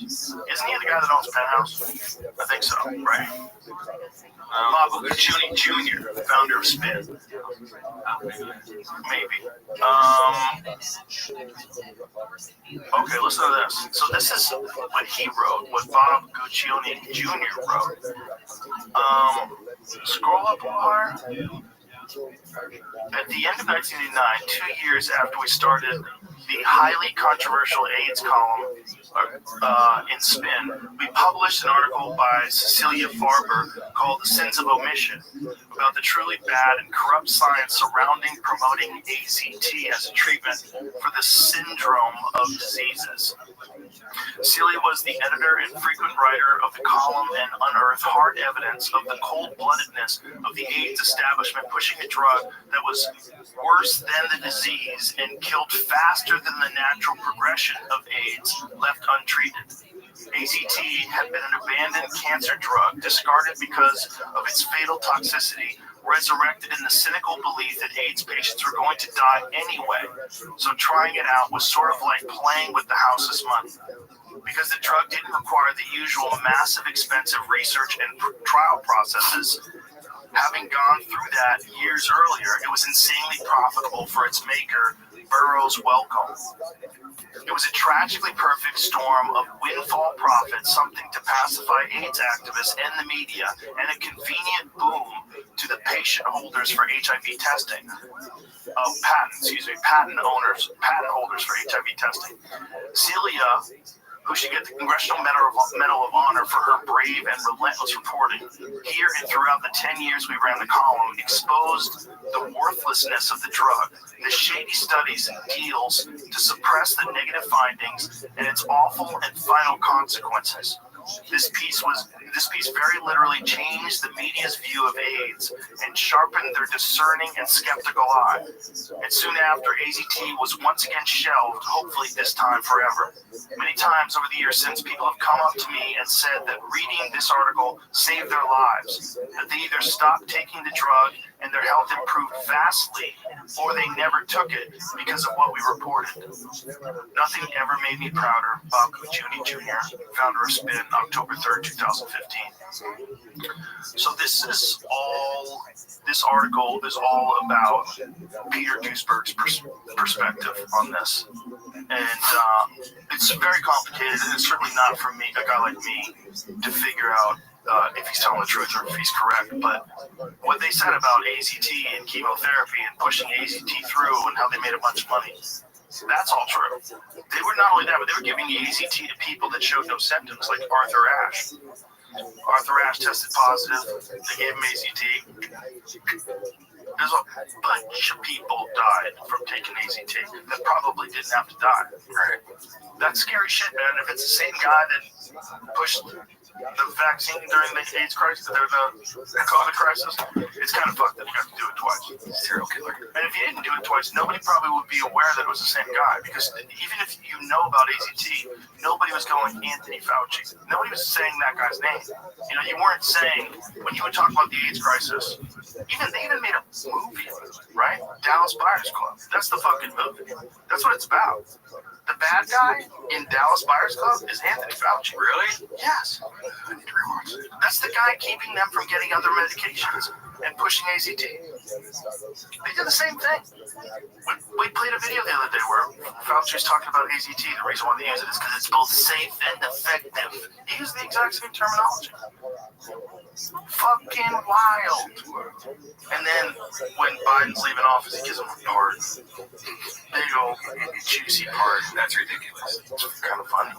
Isn't he the guy that owns Penthouse? I think so, right? Bob Guccione Jr., founder of Spin. Maybe. Okay, listen to this. So this is what he wrote, what Bob Guccione Jr. wrote. Scroll up more. At the end of 1989, 2 years after we started the highly controversial AIDS column in Spin, we published an article by Cecilia Farber called The Sins of Omission about the truly bad and corrupt science surrounding promoting AZT as a treatment for the syndrome of diseases. Celia was the editor and frequent writer of the column and unearthed hard evidence of the cold-bloodedness of the AIDS establishment pushing a drug that was worse than the disease and killed faster than the natural progression of AIDS left untreated. AZT had been an abandoned cancer drug, discarded because of its fatal toxicity, resurrected in the cynical belief that AIDS patients were going to die anyway, so trying it out was sort of like playing with the house's money. Because the drug didn't require the usual massive, expensive research and trial processes, having gone through that years earlier, it was insanely profitable for its maker, Burroughs Wellcome. It was a tragically perfect storm of windfall profits, something to pacify AIDS activists and the media, and a convenient boom to the patient holders for HIV testing. Patent holders for HIV testing. Celia, who should get the Congressional Medal of Honor for her brave and relentless reporting, here and throughout the 10 years we ran the column, exposed the worthlessness of the drug, the shady studies and deals to suppress the negative findings, and its awful and final consequences. This piece very literally changed the media's view of AIDS and sharpened their discerning and skeptical eye. And soon after, AZT was once again shelved, hopefully this time forever. Many times over the years since, people have come up to me and said that reading this article saved their lives, that they either stopped taking the drug and their health improved vastly, or they never took it because of what we reported. Nothing ever made me prouder. Bob Guccione Jr., founder of Spin, October 3rd, 2015. So this article is all about Peter Duisberg's perspective on this. And it's very complicated, and it's certainly not for me, a guy like me, to figure out if he's telling the truth or if he's correct. But what they said about AZT and chemotherapy and pushing AZT through and how they made a bunch of money, that's all true. They were not only that, but they were giving AZT to people that showed no symptoms, like Arthur Ashe. Arthur Ashe tested positive. They gave him AZT. There's a bunch of people died from taking AZT that probably didn't have to die. Right? That's scary shit, man. If it's the same guy that pushed the vaccine during the AIDS crisis, or the COVID crisis, it's kind of fucked that you have to do it twice. Serial killer. And if you didn't do it twice, nobody probably would be aware that it was the same guy, because even if you know about AZT, nobody was going Anthony Fauci. Nobody was saying that guy's name. You know, you weren't saying, when you would talk about the AIDS crisis, they even made a movie, right? Dallas Buyers Club. That's the fucking movie. That's what it's about. The bad guy in Dallas Buyers Club is Anthony Fauci. Really? Yes. I need to rewatch it. That's the guy keeping them from getting other medications and pushing AZT. They did the same thing. We played a video the other day where Fauci was talking about AZT. The reason why they use it is because it's both safe and effective. He used the exact same terminology. Fucking wild. And then when Biden's leaving office, he gives him a part. Big old juicy part. That's ridiculous. It's kind of funny.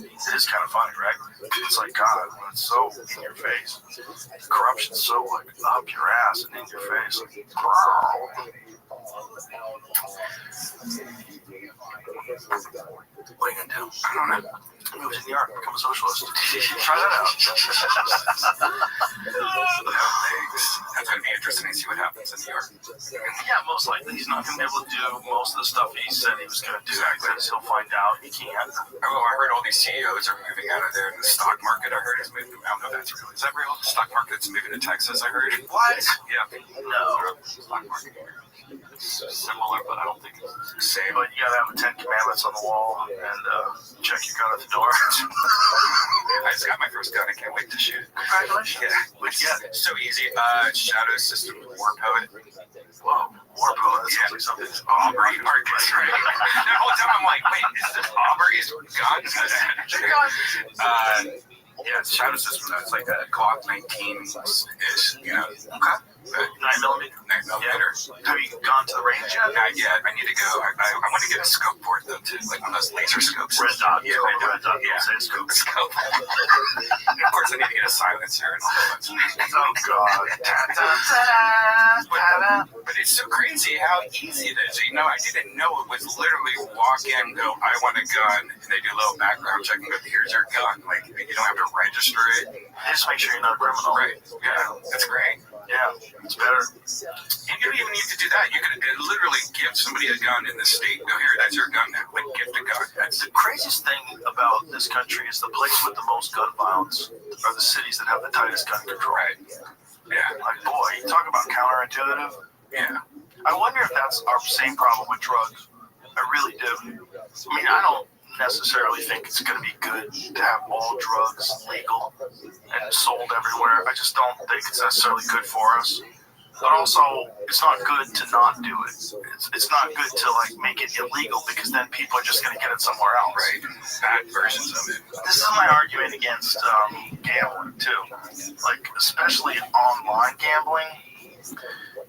It is kind of funny, right? It's like, God, when it's so in your face. The corruption's so like up your ass and in your face. Like, what are you gonna do? I don't know. Move to New York, become a socialist. Try that out. That's going to be interesting to see what happens in New York. Yeah, most likely he's not going to be able to do most of the stuff he said he was going to do, because he'll find out he can't. Oh, I heard all these CEOs are moving out of there. The stock market, I heard, is moving. I don't know if that's real. Is that real? The stock market's moving to Texas, I heard. What? Yeah. No. Stock market. Similar, but I don't think it's the same. But you gotta have the 10 Commandments on the wall and check your gun at the door. I just got my first gun. I can't wait to shoot. Congratulations. Yeah. What'd you get? So easy. Shadow System War Poet. Whoa, War Poet. That sounds like something. Aubrey Marcus, right? The whole time I'm like, wait, is this Aubrey's guns? Yeah, it's Shadow System. It's like a Glock 19-ish, you know. Okay. 9mm. 9mm. Yeah. Have you gone to the range yet? Not yet. I need to go. I want to get a scope for it though too, like one of those laser scopes. Red dot. Yeah, Red dot. Yeah, Say scope. Scope. And of course, I need to get a silencer and all that. Oh God. But it's so crazy how easy it is. You know, I didn't know it was literally walk in, go, I want a gun, and they do a little background check and go, here's your gun. Like, you don't have to register it. Just make sure you're not a criminal. Right. Yeah, that's great. Yeah, it's better. And you don't even need to do that. You can literally give somebody a gun in the state. Go here, that's your gun now. Like, gift a gun. That's the craziest thing about this country is the place with the most gun violence are the cities that have the tightest gun control. Right. Yeah. Like, boy, you talk about counterintuitive. Yeah. I wonder if that's our same problem with drugs. I really do. I mean, I don't necessarily think it's going to be good to have all drugs legal and sold everywhere. I just don't think it's necessarily good for us. But also, it's not good to not do it. It's not good to like make it illegal because then people are just going to get it somewhere else. Right. Bad versions of it. This is my argument against gambling too. Like especially online gambling.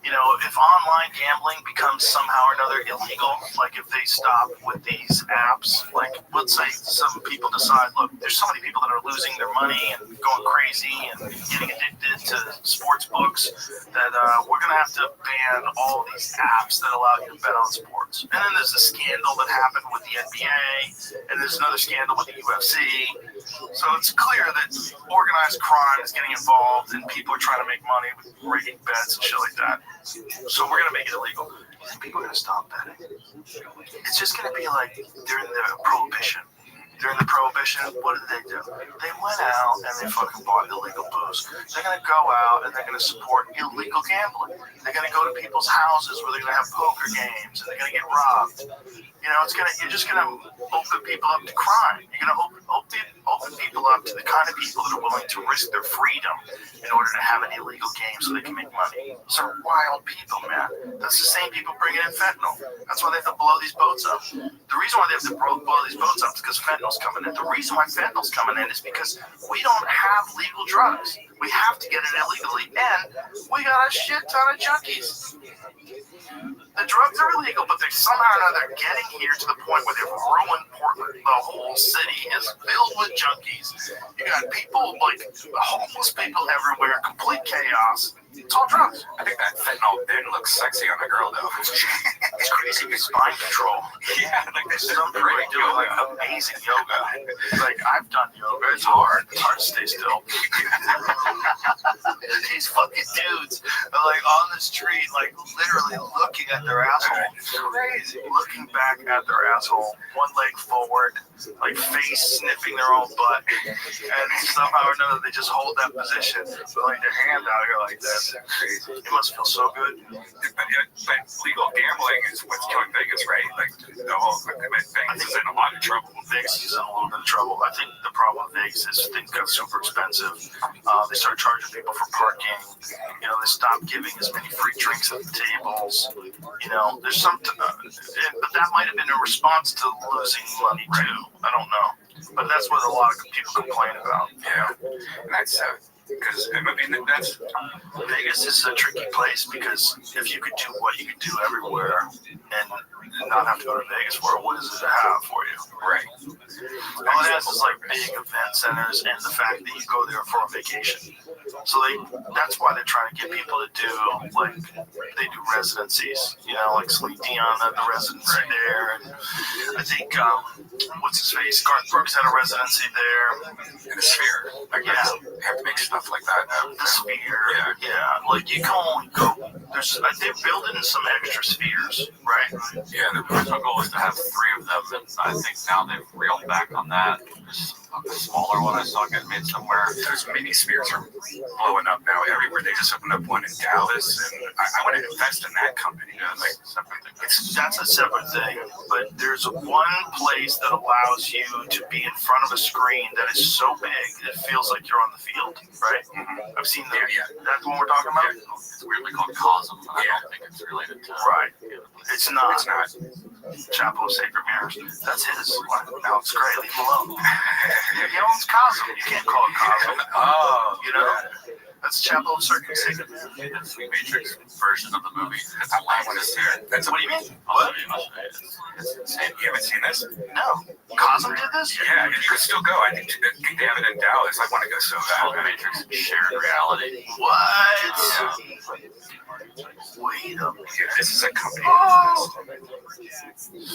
You know, if online gambling becomes somehow or another illegal, like if they stop with these apps, like let's say some people decide, look, there's so many people that are losing their money and going crazy and getting addicted to sports books that we're going to have to ban all these apps that allow you to bet on sports. And then there's a scandal that happened with the NBA, and there's another scandal with the UFC. So it's clear that organized crime is getting involved and people are trying to make money with rigging bets and shit like that. So we're going to make it illegal. You think people are going to stop betting? It's just going to be like during the Prohibition. During the Prohibition, what did they do? They went out and they fucking bought illegal booze. They're going to go out and they're going to support illegal gambling. They're going to go to people's houses where they're going to have poker games and they're going to get robbed. You know, you're just going to open people up to crime. You're going to open people up to the kind of people that are willing to risk their freedom in order to have an illegal game so they can make money. Some wild people, man. That's the same people bringing in fentanyl. That's why they have to blow these boats up. The reason why they have to blow these boats up is because fentanyl's coming in. The reason why fentanyl's coming in is because we don't have legal drugs. We have to get it illegally, and we got a shit ton of junkies. The drugs are illegal, but they're somehow or another getting here to the point where they've ruined Portland. The whole city is filled with junkies. You got people, like homeless people everywhere, complete chaos. It's all drugs. I think that fentanyl then looks sexy on a girl, though. It's crazy. It's mind control. Yeah, like there's some people are doing like amazing yoga. Like I've done yoga. It's hard. It's hard to stay still. These fucking dudes are like on the street, like literally looking at their asshole. Crazy. Looking back at their asshole, one leg forward, like face sniffing their own butt, and somehow or another they just hold that position, with like their hand out here like this. Crazy. It must feel so good. But legal gambling is what's killing Vegas, right? Like the whole Vegas is in a lot of trouble. Vegas is in a little bit of trouble. I think the problem with Vegas is things got super expensive. They started charging people for parking. You know, they stopped giving as many free drinks at the tables. You know, there's some, but that might have been a response to losing money too. I don't know, but that's what a lot of people complain about. Yeah, and that's because I mean that's Vegas is a tricky place because if you could do what you could do everywhere and not have to go to Vegas for it, what does it have for you? Right. All it has is like big event centers and the fact that you go there for a vacation. So that's why they're trying to get people to do like they do residencies. You know, like Celine Dion had the residency there, and I think what's his face, Garth Brooks had a residency there. In the Sphere. Like, yeah, have to make stuff like that. The Sphere. Yeah. Like you can only go. They're building some extra spheres, right? Yeah, the original goal was to have 3 of them, and I think now they've reeled back on that. There's a smaller one I saw get made somewhere. Those mini spheres are blowing up now everywhere. They just opened up one in Dallas, and I want to invest in that company. Like, That's a separate thing, but there's one place that allows you to be in front of a screen that is so big it feels like you're on the field, right? Mm-hmm. I've seen that. Yeah. That's what we're talking about. It's weirdly called Cosm. I don't think it's related to. Right. It's not. It's not. Chapel of Sacred Mirrors. That's his. No, it's great. Leave him alone. He owns Cosm. You can't call it Cosm. Oh, You know? That's Chapel of Sacred Mirrors. It's the Matrix version of the movie. I want to see it. That's What do you mean? What? It's insane. You haven't seen this? No. Cosm did this? Yeah, you could still go. I think they have it in Dallas. I want to go so bad. Matrix shared reality. What? Wait a minute. Yeah, this is a company.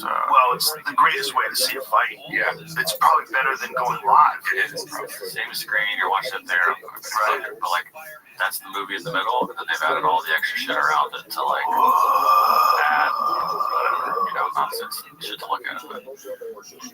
Well, it's the greatest way to see a fight. Yeah, It's probably better than going live. it is. Same screen, you're watching it there. Right. But like, that's the movie in the middle, and then they've added all the extra shit around it to like add whatever, nonsense shit to look at. But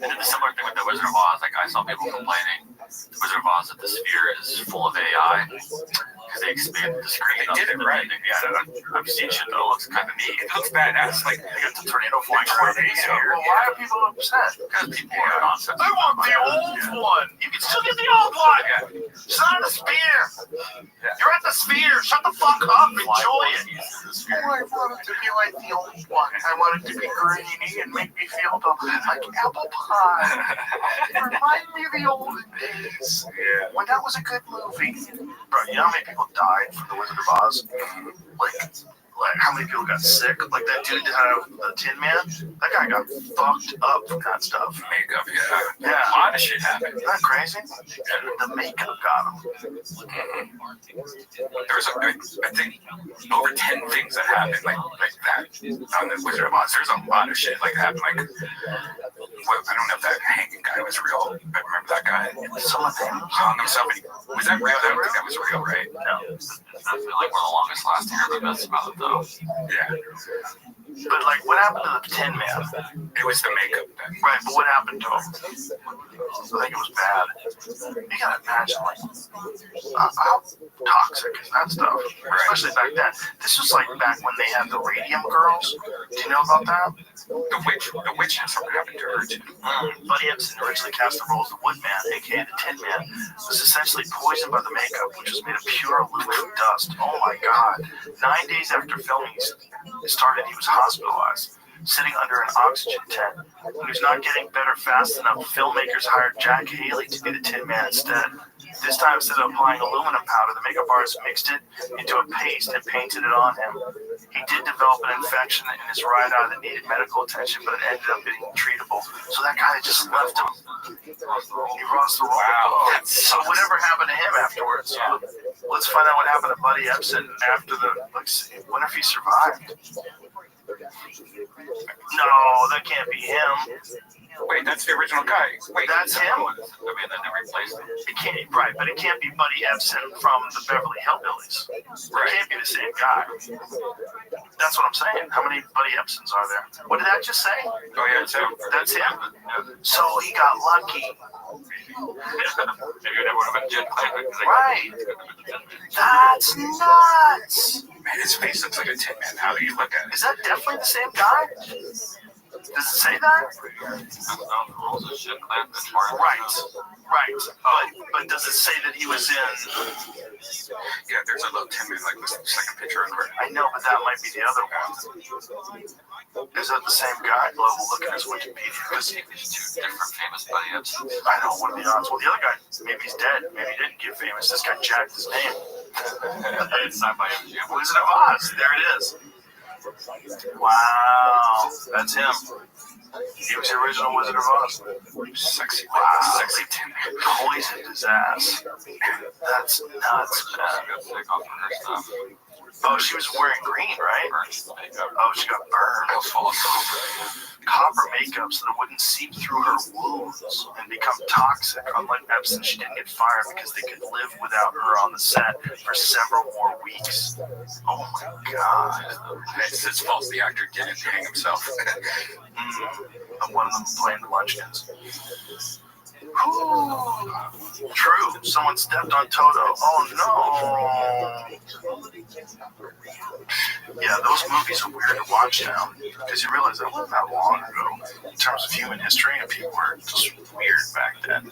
they did a similar thing with the Wizard of Oz. Like, I saw people complaining, the Wizard of Oz, that the sphere is full of AI because they expanded the screen. They did it right. Yeah, I've seen shit that looks kind of neat. It looks badass. Like, They got the tornado flying toward me. Well, why are people upset? Because people are nonsense. I want the old one. You can still get the old one. yeah, It's not a sphere. You're at the sphere. Shut the fuck up. Enjoy it. I want it to be like the old one. I want it to be grainy and make me feel like apple pie. Remind me of the olden days yeah. when that was a good movie. Bro, you know how many people died from the Wizard of Oz? Like how many people got sick? Like that dude that had the Tin Man. That guy got fucked up from that stuff. Makeup, yeah. Yeah. A lot of shit happened. Isn't that crazy? The makeup got him. There's I think over 10 things that happened like that on the Wizard of Oz. There's a lot of shit like happened. Like, I don't know if that hanging guy was real, but remember that guy? Someone Hung himself. Was that real? I don't think that was real, right? No. I feel like one of the longest lasting urban myths about it, though. Yeah. But like, what happened to the Tin Man? It was the makeup then. Right, but what happened to him? I think it was bad. You gotta imagine, like, how toxic is that stuff? Especially back then. This was like back when they had the radium girls. Do you know about that? The witch had something happen to her too. Buddy Ebsen originally cast the role as the Woodman, aka the Tin Man, was essentially poisoned by the makeup, which was made of pure aluminum dust. Oh my god. 9 days after filming started, he was hospitalized, sitting under an oxygen tent. When he was not getting better fast enough, filmmakers hired Jack Haley to be the Tin Man instead. This time, instead of applying aluminum powder, the makeup artist mixed it into a paste and painted it on him. He did develop an infection in his right eye that needed medical attention, but it ended up being treatable. So that guy just left him. He lost the role. Wow. So whatever happened to him afterwards? Let's find out what happened to Buddy Ebsen after the. Wonder if he survived. No, that can't be him. Wait, that's the original guy. Wait, That's him. I mean, then they replaced it. It can't, right, but it can't be Buddy Ebsen from the Beverly Hillbillies. It can't be the same guy. That's what I'm saying. How many Buddy Ebsens are there? What did that just say? Oh yeah, so That's him. So he got lucky. Maybe it never would have been Jen Clayton. Right. That's nuts. man, his face looks like a Tin Man. How do you look at it? Is that definitely the same guy? Does it say that? Right. But does it say that he was in? Yeah, there's a little Tin Man like this, just like a picture of her. I know, but that might be the other one. Is that the same guy? Well, we'll look at his Wikipedia. Because there's two different famous Buddy Ebsens. I know, what are the odds? Well, the other guy, maybe he's dead. Maybe he didn't get famous. This guy jacked his name. It's not by MGM. Wizard of Oz. There it is. Wow. That's him. He was the original Wizard of Oz. Sexy, Wow. sexy Tin Man. Poisoned his ass. That's nuts, man. Got sick off of her stuff. Oh, she was wearing green, right? Burns the makeup. Oh, she got burned. It was full of copper. Copper makeup so that it wouldn't seep through her wounds and become toxic. Unlike Epson, she didn't get fired because they could live without her on the set for several more weeks. Oh my god. It's his fault the actor didn't hang himself. And one of them playing the Munchkins. True. Someone stepped on Toto. Oh no. Yeah, those movies are weird to watch now because you realize that wasn't that long ago in terms of human history, and people were just weird back then.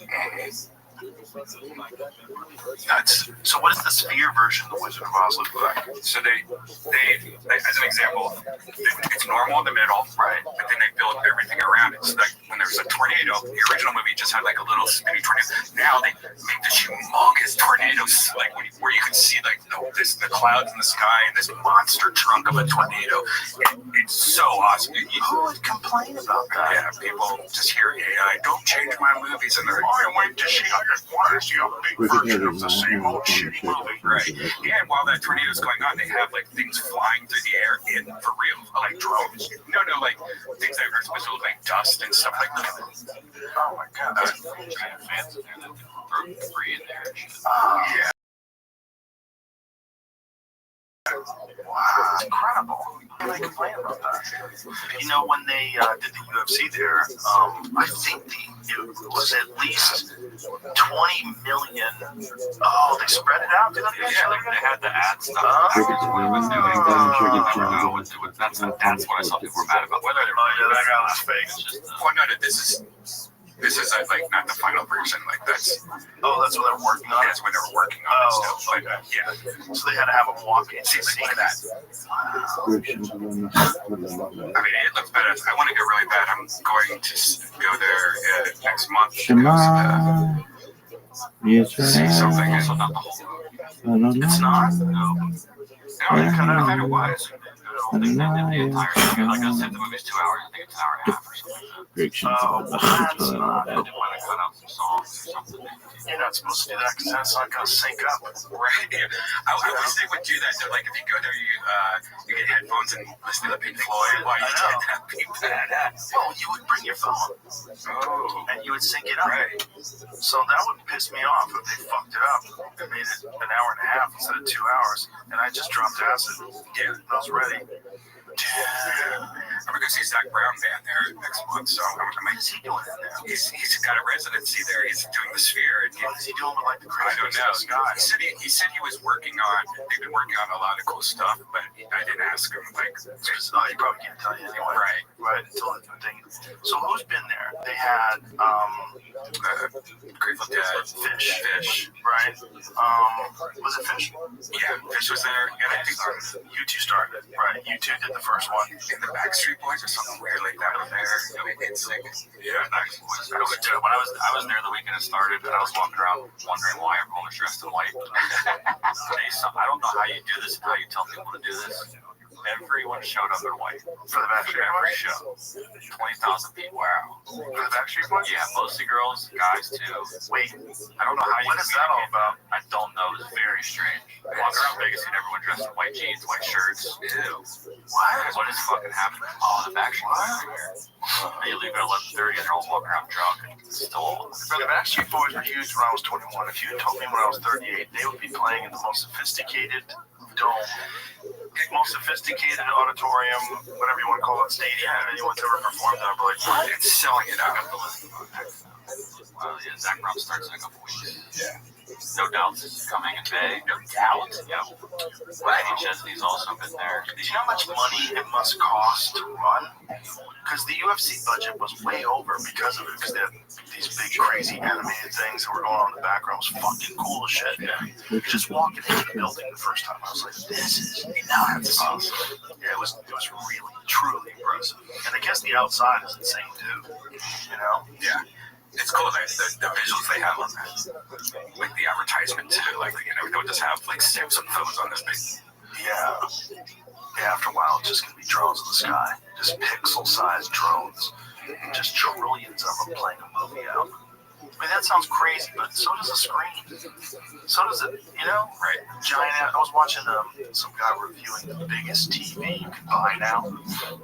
Nuts. So what is the sphere version of the Wizard of Oz look like? So they as an example, it's normal in the middle, right? But then they build everything around it. So like when there's a tornado, the original movie just had like a little mini tornado. Now they make this humongous tornadoes, like where you can see like the clouds in the sky and this monster trunk of a tornado. It's so awesome. Who would complain about that? Yeah, people just hear AI. Don't change my movies, and they're like, I went to see. I just wanted to see a big version of the same old shitty movie. right. And while that tornado's going on, they have like things flying through the air for real, like drones. No, like things that are supposed to look like dust and stuff like that. Oh my god, that's kind of fancy there that throw debris in there and shit. Yeah. Wow, it's incredible. How can I complain about that? You know, when they did the UFC there, I think it was at least 20 million. Oh, they spread it out? Did Yeah, they had the ad stuff. What he was doing. That's what I saw people were mad about. Whether they're that guy was fake. it's just Well, no, this is like not the final version. Like that's That's what they're working on. that's when they were working on it still. But yeah, So they had to have them walk in. see, look at that. Wow. I mean, it looks better. I want to go really bad. I'm going to go there next month. See something. also not the whole movie. It's not? No. I thought it was. I think they did the entire thing. Like I said, the movie's 2 hours. I think it's an hour and a half or something. That's not. They didn't want to cut out some songs or something. You're not supposed to do that because that's not going to sync up. Right. I wish they would do that. So, like, if you go there, you get headphones and listen to the Pink Floyd while you do that. Well, you would bring your phone Oh, and you would sync it up. right. So that would piss me off if they fucked it up and made it an hour and a half instead of 2 hours. And I just dropped acid. Yeah. I was ready. I'm gonna go see Zach Brown band there next month. So What is he doing in there? he's got a residency there. He's doing the Sphere. And What is he doing with like the I crazy don't know. guy? He said he was working on. They've been working on a lot of cool stuff, but I didn't ask him. Like, Oh, he probably can't tell you anyway. right. Until the thing. So who's been there? They had Grateful Dead, Fish. right? Was it Fish? Yeah, Fish was there, and I think U2 started it. Right. U2 did the first one. in the Backstreet Boys or something weird like that was there. It's like, Yeah, when I was there the weekend it started, and I was walking around wondering why everyone was dressed in white. I don't know how you do this and how you tell people to do this. Everyone showed up in white For the for Backstreet every Boys? show. 20,000 people. Wow. For the Backstreet Boys? Yeah, mostly girls, guys too. Wait, I don't know how you. what is that all about? I don't know. It's very strange. Walking around Vegas, seeing everyone dressed in white jeans, white shirts. Ew. What is fucking happening? Oh, the Backstreet Boys are here. And you leave at 11:30 and they're all walking around drunk and still. For the Backstreet Boys were huge when I was 21. If you had told me when I was 38, they would be playing in the most sophisticated dome, most sophisticated auditorium, whatever you want to call it, stadium anyone's ever performed at. But like, it's selling it out. Well, yeah, Zach Brown starts in a couple weeks. Yeah. No Doubt is coming in May. No Doubt? Yeah. Eddie Chesney's also been there. did you know how much money it must cost to run? Because the UFC budget was way over because of it. Because they had these big, crazy animated things that were going on in the background. It was fucking cool as shit. Yeah. Just walking into the building the first time, I was like, "This is now I have to see." Yeah, it was really, truly impressive. And I guess the outside is insane too. You know? Yeah. It's cool that the visuals they have on that, like the advertisement too. Like, they'll just have like Samsung phones on this big. Yeah, after a while, it's just going to be drones in the sky. Just pixel-sized drones. Just trillions of them playing a movie out. I mean, that sounds crazy, but so does a screen. So does it, right? Giant. I was watching some guy reviewing the biggest TV you can buy now.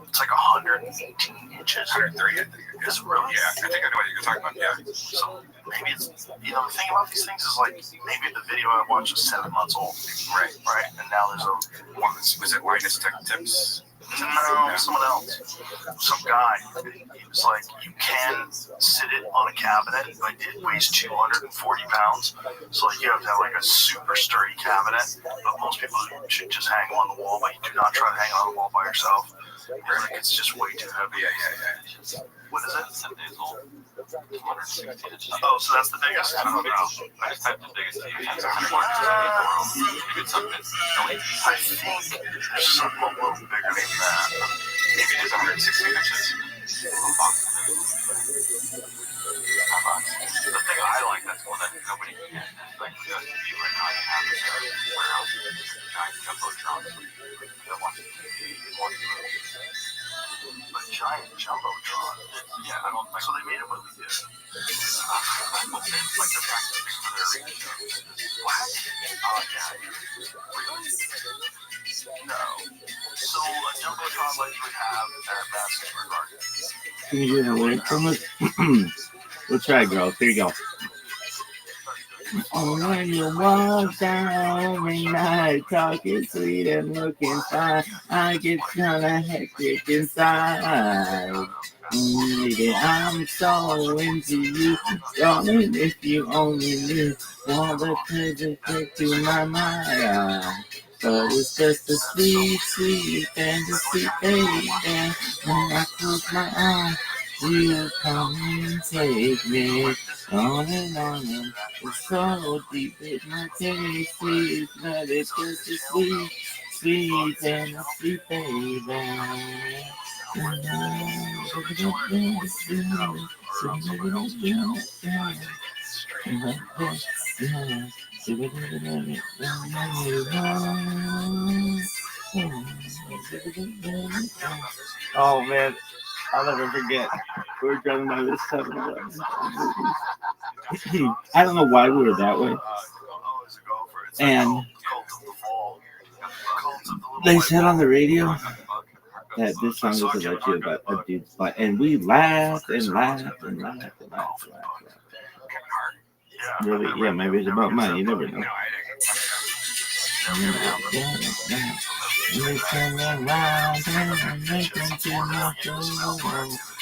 It's like 118 inches. 130, I think. Is it really? Yeah, I think I know what you're talking about. Yeah. So maybe it's, the thing about these things is like, maybe the video I watched was 7 months old. Right. And now there's a One was it Linus Tech Tips? No, someone else. Some guy. He was like, you can sit it on a cabinet, but it weighs 240 pounds. So like, you have to have like a super sturdy cabinet. But most people should just hang them on the wall, but you do not try to hang on the wall by yourself. Like, it's just way too heavy. Yeah. What is it? 10 days old. 260 inches. Oh, so that's the biggest? I don't know. I just typed the biggest TV in the world. Maybe it's something that's I think there's something a little bigger than that. Maybe it is 116 inches. The thing I like that's one that nobody can get is like the TV right now. You have this warehouse with giant jumbotrons. They're watching TV, watching movies. A giant jumbotron. Yeah, I don't think So they made a movie there. it's like the fact that they're What? Oh, yeah. Really? No. So a jumbotron like you would have at Madison Square Garden. Can you get a link from it? We'll try, girls. Here you go. Oh, when you walk down every night, talking sweet and looking fine, I get kinda hectic inside. Baby, I'm so into you, darling, if you only knew all the pleasure take to my mind. But it's just a sweet, sweet fantasy, baby. When I close my eyes, you come and take me on and on. And it's so deep, it might taste sweet, but it's just a sweet, sweet fantasy, baby. Oh man, I'll never forget. We were driving by this 7-Eleven. I don't know why we were that way. And they said on the radio that this song was about a dude's life, and we laughed and laughed and laughed and laughed. Really? Yeah, maybe it's about mine. You never know. We turn around and make them to my door,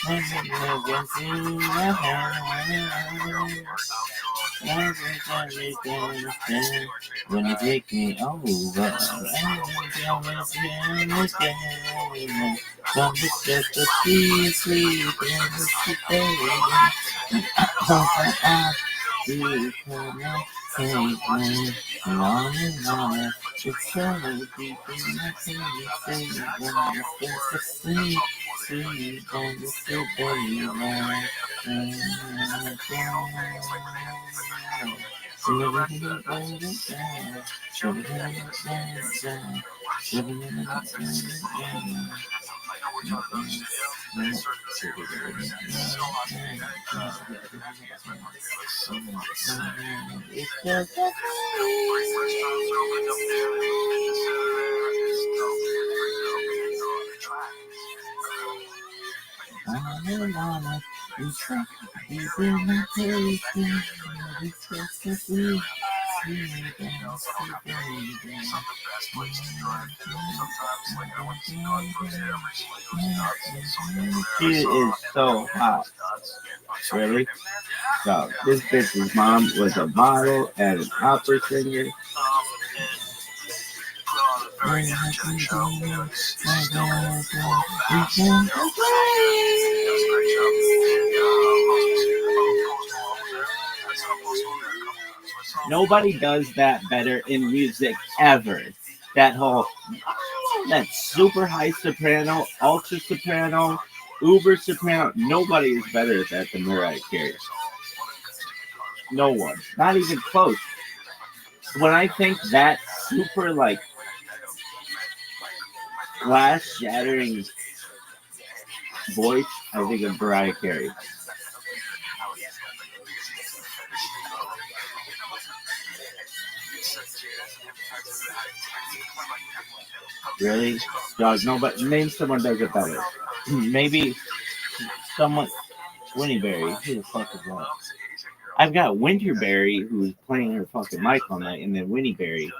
and we look into the house. Everything when you take me over, and then again. Some it's just a sweet, sweet fantasy, baby. You come and take me on and on. It's so deep in my fantasy, when it's just a sweet, sweet fantasy, baby. She is so hot. Really? So, this bitch's mom was a model and an opera singer. Nobody does that better in music ever. That super high soprano, ultra soprano, uber soprano. Nobody is better at that than Mariah Carey. No one. Not even close. When I think that super glass shattering voice, I think of Mariah Carey. Really? Dog, no, but name someone does it better. Maybe someone. Winterberry. Who the fuck is that? I've got Winterberry who's playing her fucking mic all night, and then Winterberry.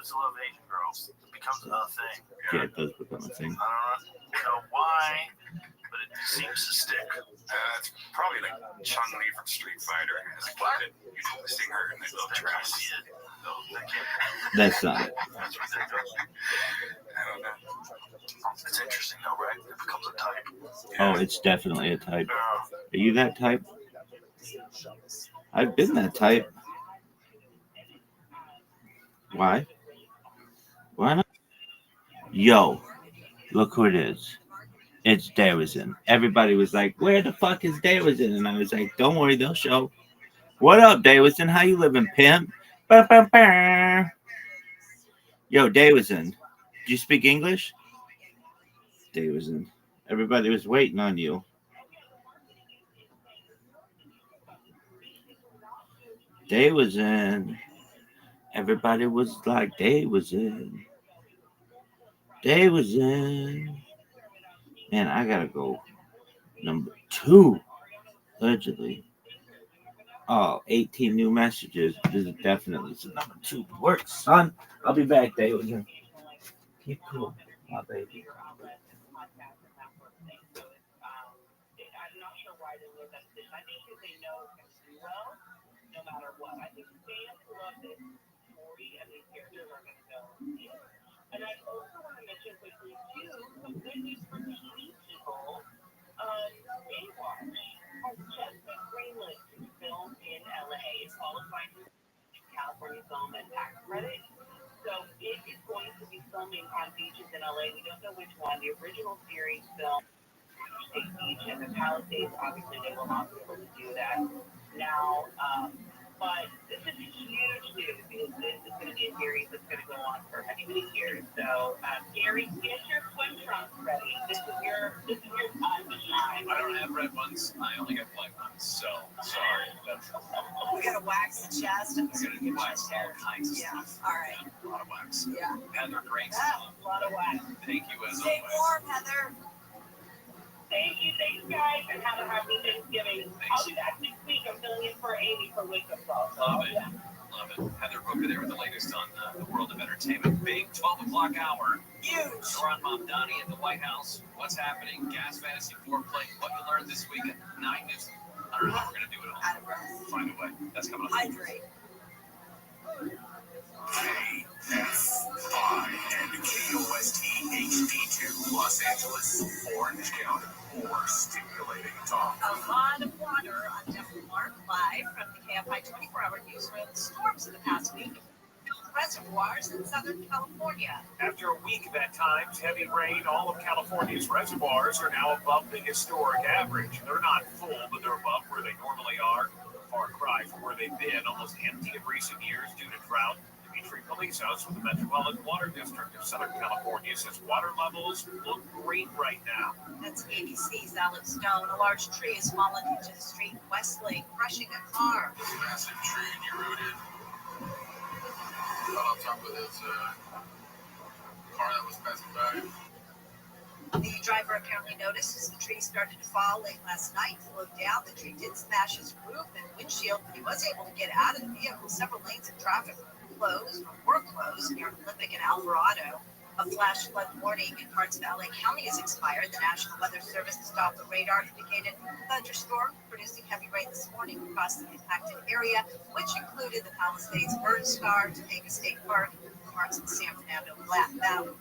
becomes a thing. Yeah, it does become a thing. I don't know why, but it seems to stick. It's probably like Chun-Li from Street Fighter as a kid. You know, the singer and the little dress. No, that can't be. That's not it. That's ridiculous. I don't know. It's interesting though, right? It becomes a type. Oh, it's definitely a type. Yeah. Are you that type? I've been that type. Why? Why not? Yo, look who it is. It's Davidson. Everybody was like, where the fuck is Davidson? And I was like, don't worry, they'll show. What up, Davidson? How you living, pimp? Bah, bah, bah. Yo, Davidson, do you speak English? Davidson. Everybody was waiting on you. Davidson. Everybody was like, Davidson. Davidson. Man, I gotta go. Number 2. Allegedly. Oh, 18 new messages. This is definitely some number 2 work, son. I'll be back, Davidson. Keep cool, my baby. I don't have red ones. I only got white ones. So sorry. We gotta wax the chest and I'm gonna do wax all kinds of yeah. stuff. All right. A lot of wax. Yeah. Heather, great Ah, a lot of wax. Thank you as Stay always. warm, Heather. Thank you, thanks guys, and have a happy Thanksgiving. Thanks. I'll be back next week. I'm filling in for Amy for Wake Up Call. So, Love it. yeah. Love it. Heather over there with the latest on the world of entertainment. Big 12 o'clock hour. Huge. Zoran Mamdani at the White House. What's happening? Gas fantasy foreplay. What you learned this week at 9 News. I don't know how we're going to do it all. Out of breath. Find a way. That's coming up. Hydrate. KF5 and KOST HD2 Los Angeles, Orange County. More stimulating talk. A lot of water on Denver Mark live from the KFI 24-hour newsroom. Storms in the past week filled reservoirs in Southern California. After a week of at times heavy rain, all of California's reservoirs are now above the historic average. They're not full, but they're above where they normally are. A far cry from where they've been, almost empty in recent years due to drought. Dimitri Police House with the Metropolitan Water District of Southern California says water levels look great right now. That's ABC's Alex Stone. A large tree has fallen into the street in Westlake, crushing a car. This massive tree eroded. Fell on top of this car that was passing by. The driver apparently noticed as the tree started to fall late last night, slowed down. The tree did smash his roof and windshield, but he was able to get out of the vehicle. Several lanes of traffic were closed near Olympic and Alvarado. A flash flood warning in parts of LA County has expired. The National Weather Service stopped the radar indicated thunderstorm producing heavy rain this morning across the impacted area, which included the Palisades Bird Scar, Topanga State Park, and parts of the San Fernando Valley.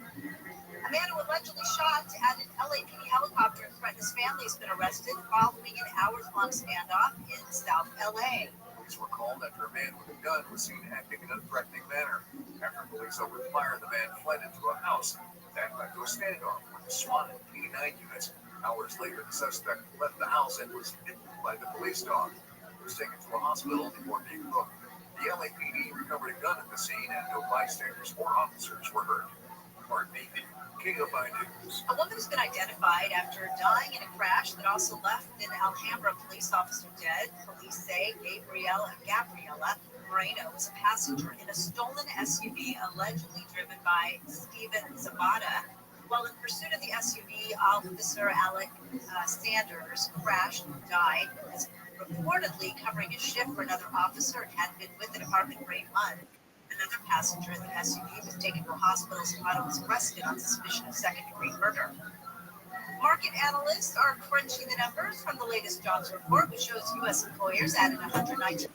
A man who allegedly shot at an LAPD helicopter and threatened his family has been arrested following an hours-long standoff in South LA. Police were called after a man with a gun was seen acting in a threatening manner. After police opened fire, the man fled into a house. That led to a standoff with the SWAT and P9 units. Hours later, the suspect left the house and was hit by the police dog. He was taken to a hospital before being booked. The LAPD recovered a gun at the scene and no bystanders or officers were hurt. Mark Beatty, KFI News. A woman has been identified after dying in a crash that also left an Alhambra police officer dead. Police say Gabriela Moreno was a passenger in a stolen SUV allegedly driven by Steven Zabata. While in pursuit of the SUV, Officer Alec Sanders crashed and died. As reportedly covering a shift for another officer and had been with the department for 8 months. Another passenger in the SUV was taken to a hospital. Zapata was arrested on suspicion of second-degree murder. Market analysts are crunching the numbers from the latest jobs report, which shows U.S. employers added 119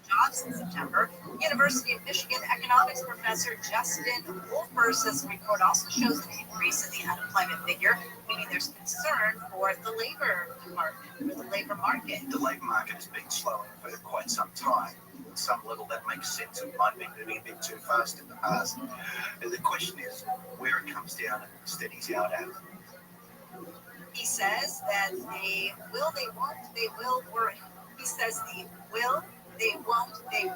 jobs in September. University of Michigan economics professor Justin Wolfer says the report also shows an increase in the unemployment figure, meaning there's concern for the labor department, or the labor market. The labor market has been slowing for quite some time. At some level, that makes sense. It might be moving a bit too fast in the past. And the question is where it comes down and steadies out at. He says that they will, they won't, they will worry. He says they won't, they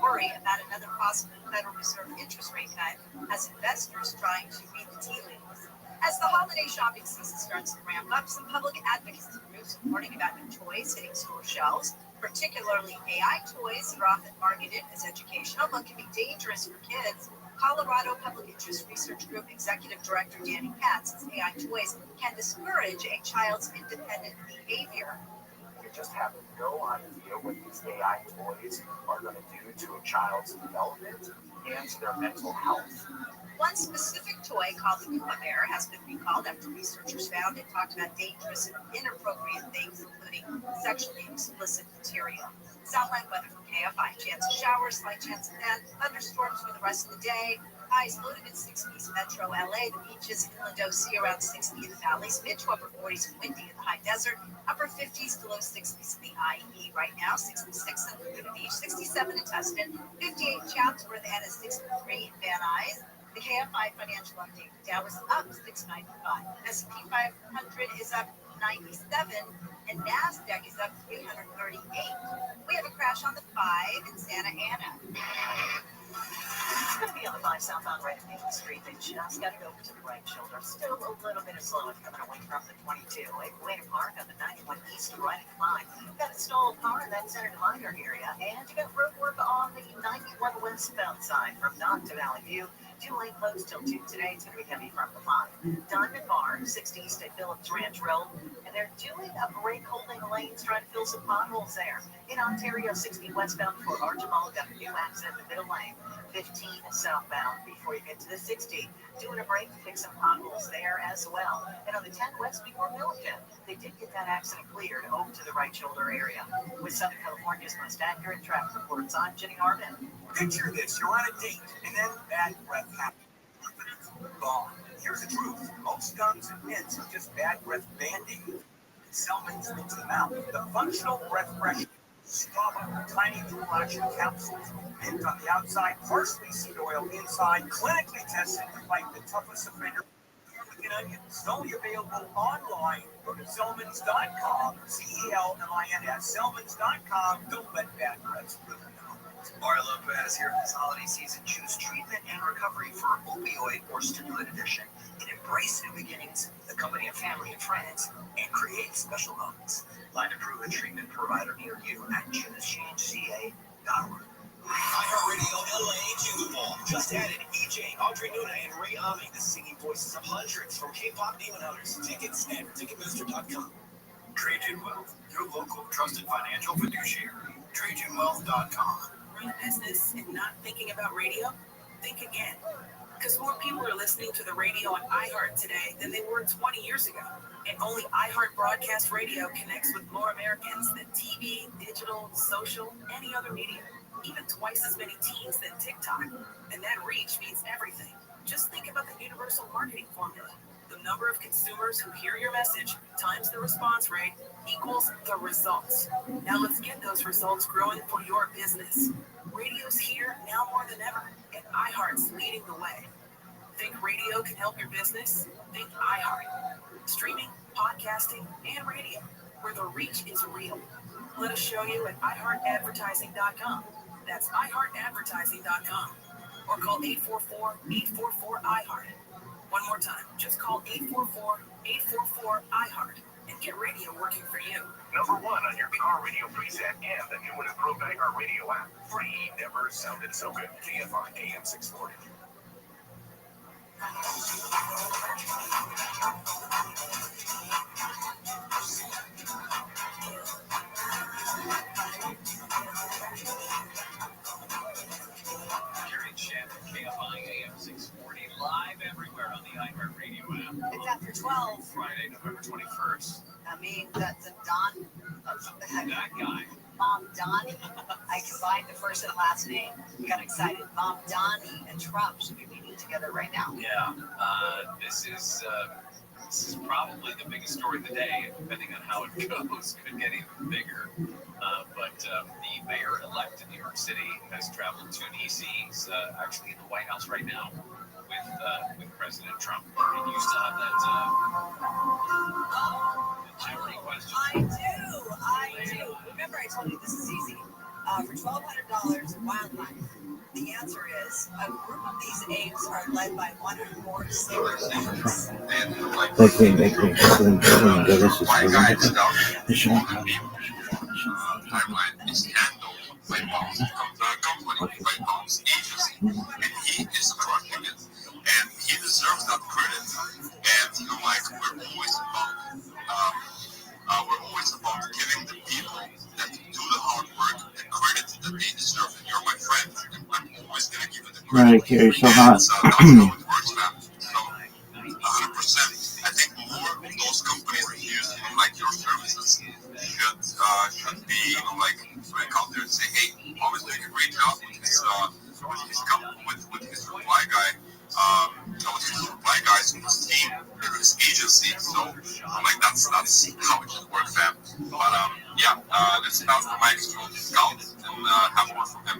worry about another possible Federal Reserve interest rate cut as investors trying to read the tea leaves. As the holiday shopping season starts to ramp up, some public advocacy groups are warning about new toys hitting store shelves, particularly AI toys that are often marketed as educational but can be dangerous for kids. Colorado Public Interest Research Group Executive Director Danny Katz says AI toys can discourage a child's independent behavior. You just have no idea what these AI toys are going to do to a child's development and to their mental health. One specific toy called the Puma Bear has been recalled after researchers found it talked about dangerous and inappropriate things, including sexually explicit material. Southland weather from KFI. Chance of showers, slight chance of thunderstorms for the rest of the day. Highs low to mid 60s, Metro LA. The beaches, inland OC around 60 in the valleys. Mid to upper 40s and windy in the high desert. Upper 50s to low 60s in the IE right now. 66 in Laguna Beach, 67 in Tustin, 58 in Chatsworth, and 63 in Van Nuys. The KFI financial update. Dow is up 695. S&P 500 is up 97, and NASDAQ is up 338. We have a crash on the 5 in Santa Ana. It's going to be on the 5 southbound right at Main Street. They just got to go over to the right shoulder. Still a little bit of slowing coming away from the 22. A way to park on the 91 east right at the line. You've got installed power in that center divider area, and you got road work on the 91 westbound side from Dock to Valley View. 2 lane closed till 2 today. It's going to be heavy from the 5. Diamond Bar, 60 East at Phillips Ranch Road. And they're doing a break holding lanes, trying to fill some potholes there. In Ontario, 60 westbound before Archibald, got a new accident in the middle lane. 15 southbound before you get to the 60. Doing a break to fix some potholes there as well. And on the 10 west before Milliken, they did get that accident cleared over to the right shoulder area. With Southern California's most accurate traffic reports, I'm Jenny Harmon. Picture this, you're on a date, and then bad breath happens. Gone. Here's the truth. Most gums and mints are just bad breath band-aids. Selman's into the mouth. The functional breath freshener. Strava, tiny dual-action capsules. Mint on the outside, parsley seed oil inside. Clinically tested to fight the toughest offender. Garlic and onions. Only available online. Go to Selmans.com. CELMINS. Selmans.com. Don't let bad breath ruin it. Mario Lopez here this holiday season. Choose treatment and recovery for opioid or stimulant addiction and embrace new beginnings, the company of family and friends, and create special moments. Find a proven treatment provider near you at choosechangeca.org. iHeartRadio LA Jingle Ball just added EJ, Audrey Nuna, and Ray Ami, the singing voices of hundreds from K-pop demon hunters. Tickets at Ticketmaster.com. Trajan Wealth, your local trusted financial fiduciary. TrajanWealth.com. Run a business and not thinking about radio? Think again. Because more people are listening to the radio on iHeart today than they were 20 years ago. And only iHeart Broadcast Radio connects with more Americans than TV, digital, social, any other media. Even twice as many teens than TikTok. And that reach means everything. Just think about the universal marketing formula. The number of consumers who hear your message times the response rate equals the results. Now let's get those results growing for your business. Radio's here now more than ever, and iHeart's leading the way. Think radio can help your business? Think iHeart. Streaming, podcasting, and radio, where the reach is real. Let us show you at iHeartAdvertising.com. That's iHeartAdvertising.com. Or call 844-844-iHeart. One more time, just call 844-844-iHeart and get radio working for you. Number 1 on your car radio preset and the new and improved iHeart Radio app. Free, never sounded so good. KFI AM 640. Jerry Shannon, KFI 12. Friday, November 21st. I mean, that's a Don. What the heck? That guy. Mom Donnie. I combined the first and last name. Got excited. Mom Donnie and Trump should be meeting together right now. Yeah. This is probably the biggest story of the day, depending on how it goes. Could get even bigger. But the mayor-elect in New York City has traveled to D.C. He's actually in the White House right now with President Trump. And you still have that Jeopardy question? I do. Remember, I told you this is easy. For $1,200, wildlife. The answer is a group of these apes are led by one or more single apes. Timeline is handled by Palms, the company by Palms agency, and he is crushing it, and he deserves that credit. And we're always about giving the people that do the hard work the credit that they deserve. And you're my friend, and I'm always gonna give you the credit. Right, Carrie, so hot. That's how it works, man. So 100%. I think more of those companies that use your services should be break out there and say, hey, always doing a great job with his reply guy. With his reply guys and his team and his agency. So that's how it should work, fam. But let's pass the mic to Scout and have one from him.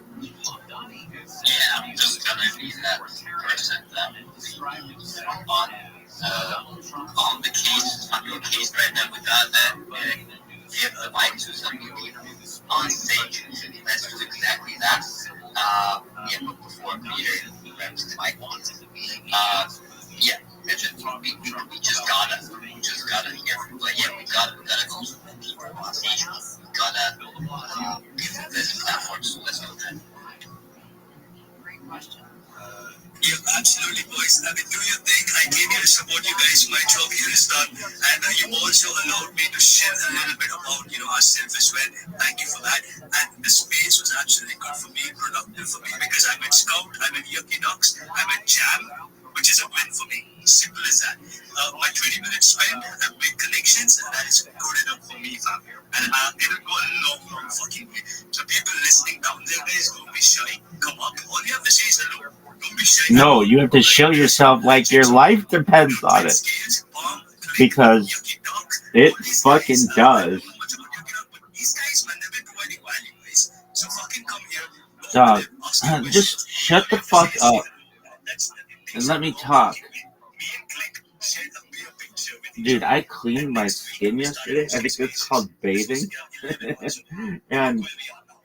Yeah, I'm just gonna be that person that on the case right now. We got that. Give the mic to somebody on stage. Let's do exactly that. But before Peter grabs the mic, we just gotta hear from. But we gotta go to the people on stage. We gotta give them this platform. So let's go then. Great question. Yeah, absolutely, boys. Do you think I came here to support you guys? My job here is done, and you also allowed me to share a little bit about ourselves as well. Thank you for that. And the space was absolutely good for me, productive for me, because I'm at Scout, I'm at Yucky Ducks, I'm at Jam, which is a win for me. Simple as that. My 20 minutes spent, I have big connections, and that is good enough for me, fam. And it'll go a long fucking way. So people listening down there, guys, don't be shy. Come up. All you have to say is hello. Don't be shy. No, you have to show yourself like your life depends on it. Because it fucking does. Dog, just shut the fuck up and let me talk. Dude, I cleaned my skin yesterday. I think it's called bathing. And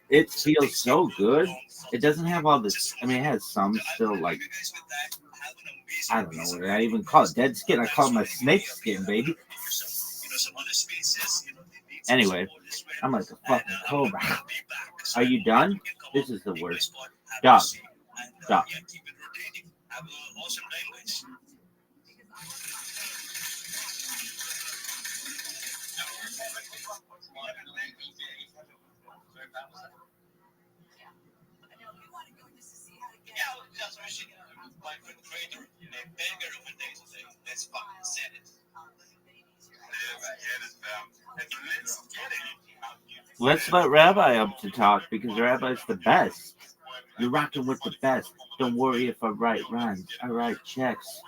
it feels so good. It doesn't have all this. I mean, it has some still, I don't know what I even call it. Dead skin. I call it my snake skin, baby. Anyway, I'm like a fucking cobra. Are you done? This is the worst. Dog. Let's let Rabbi up to talk because Rabbi's the best. You're rocking with the best. Don't worry if I write rhymes. I write checks.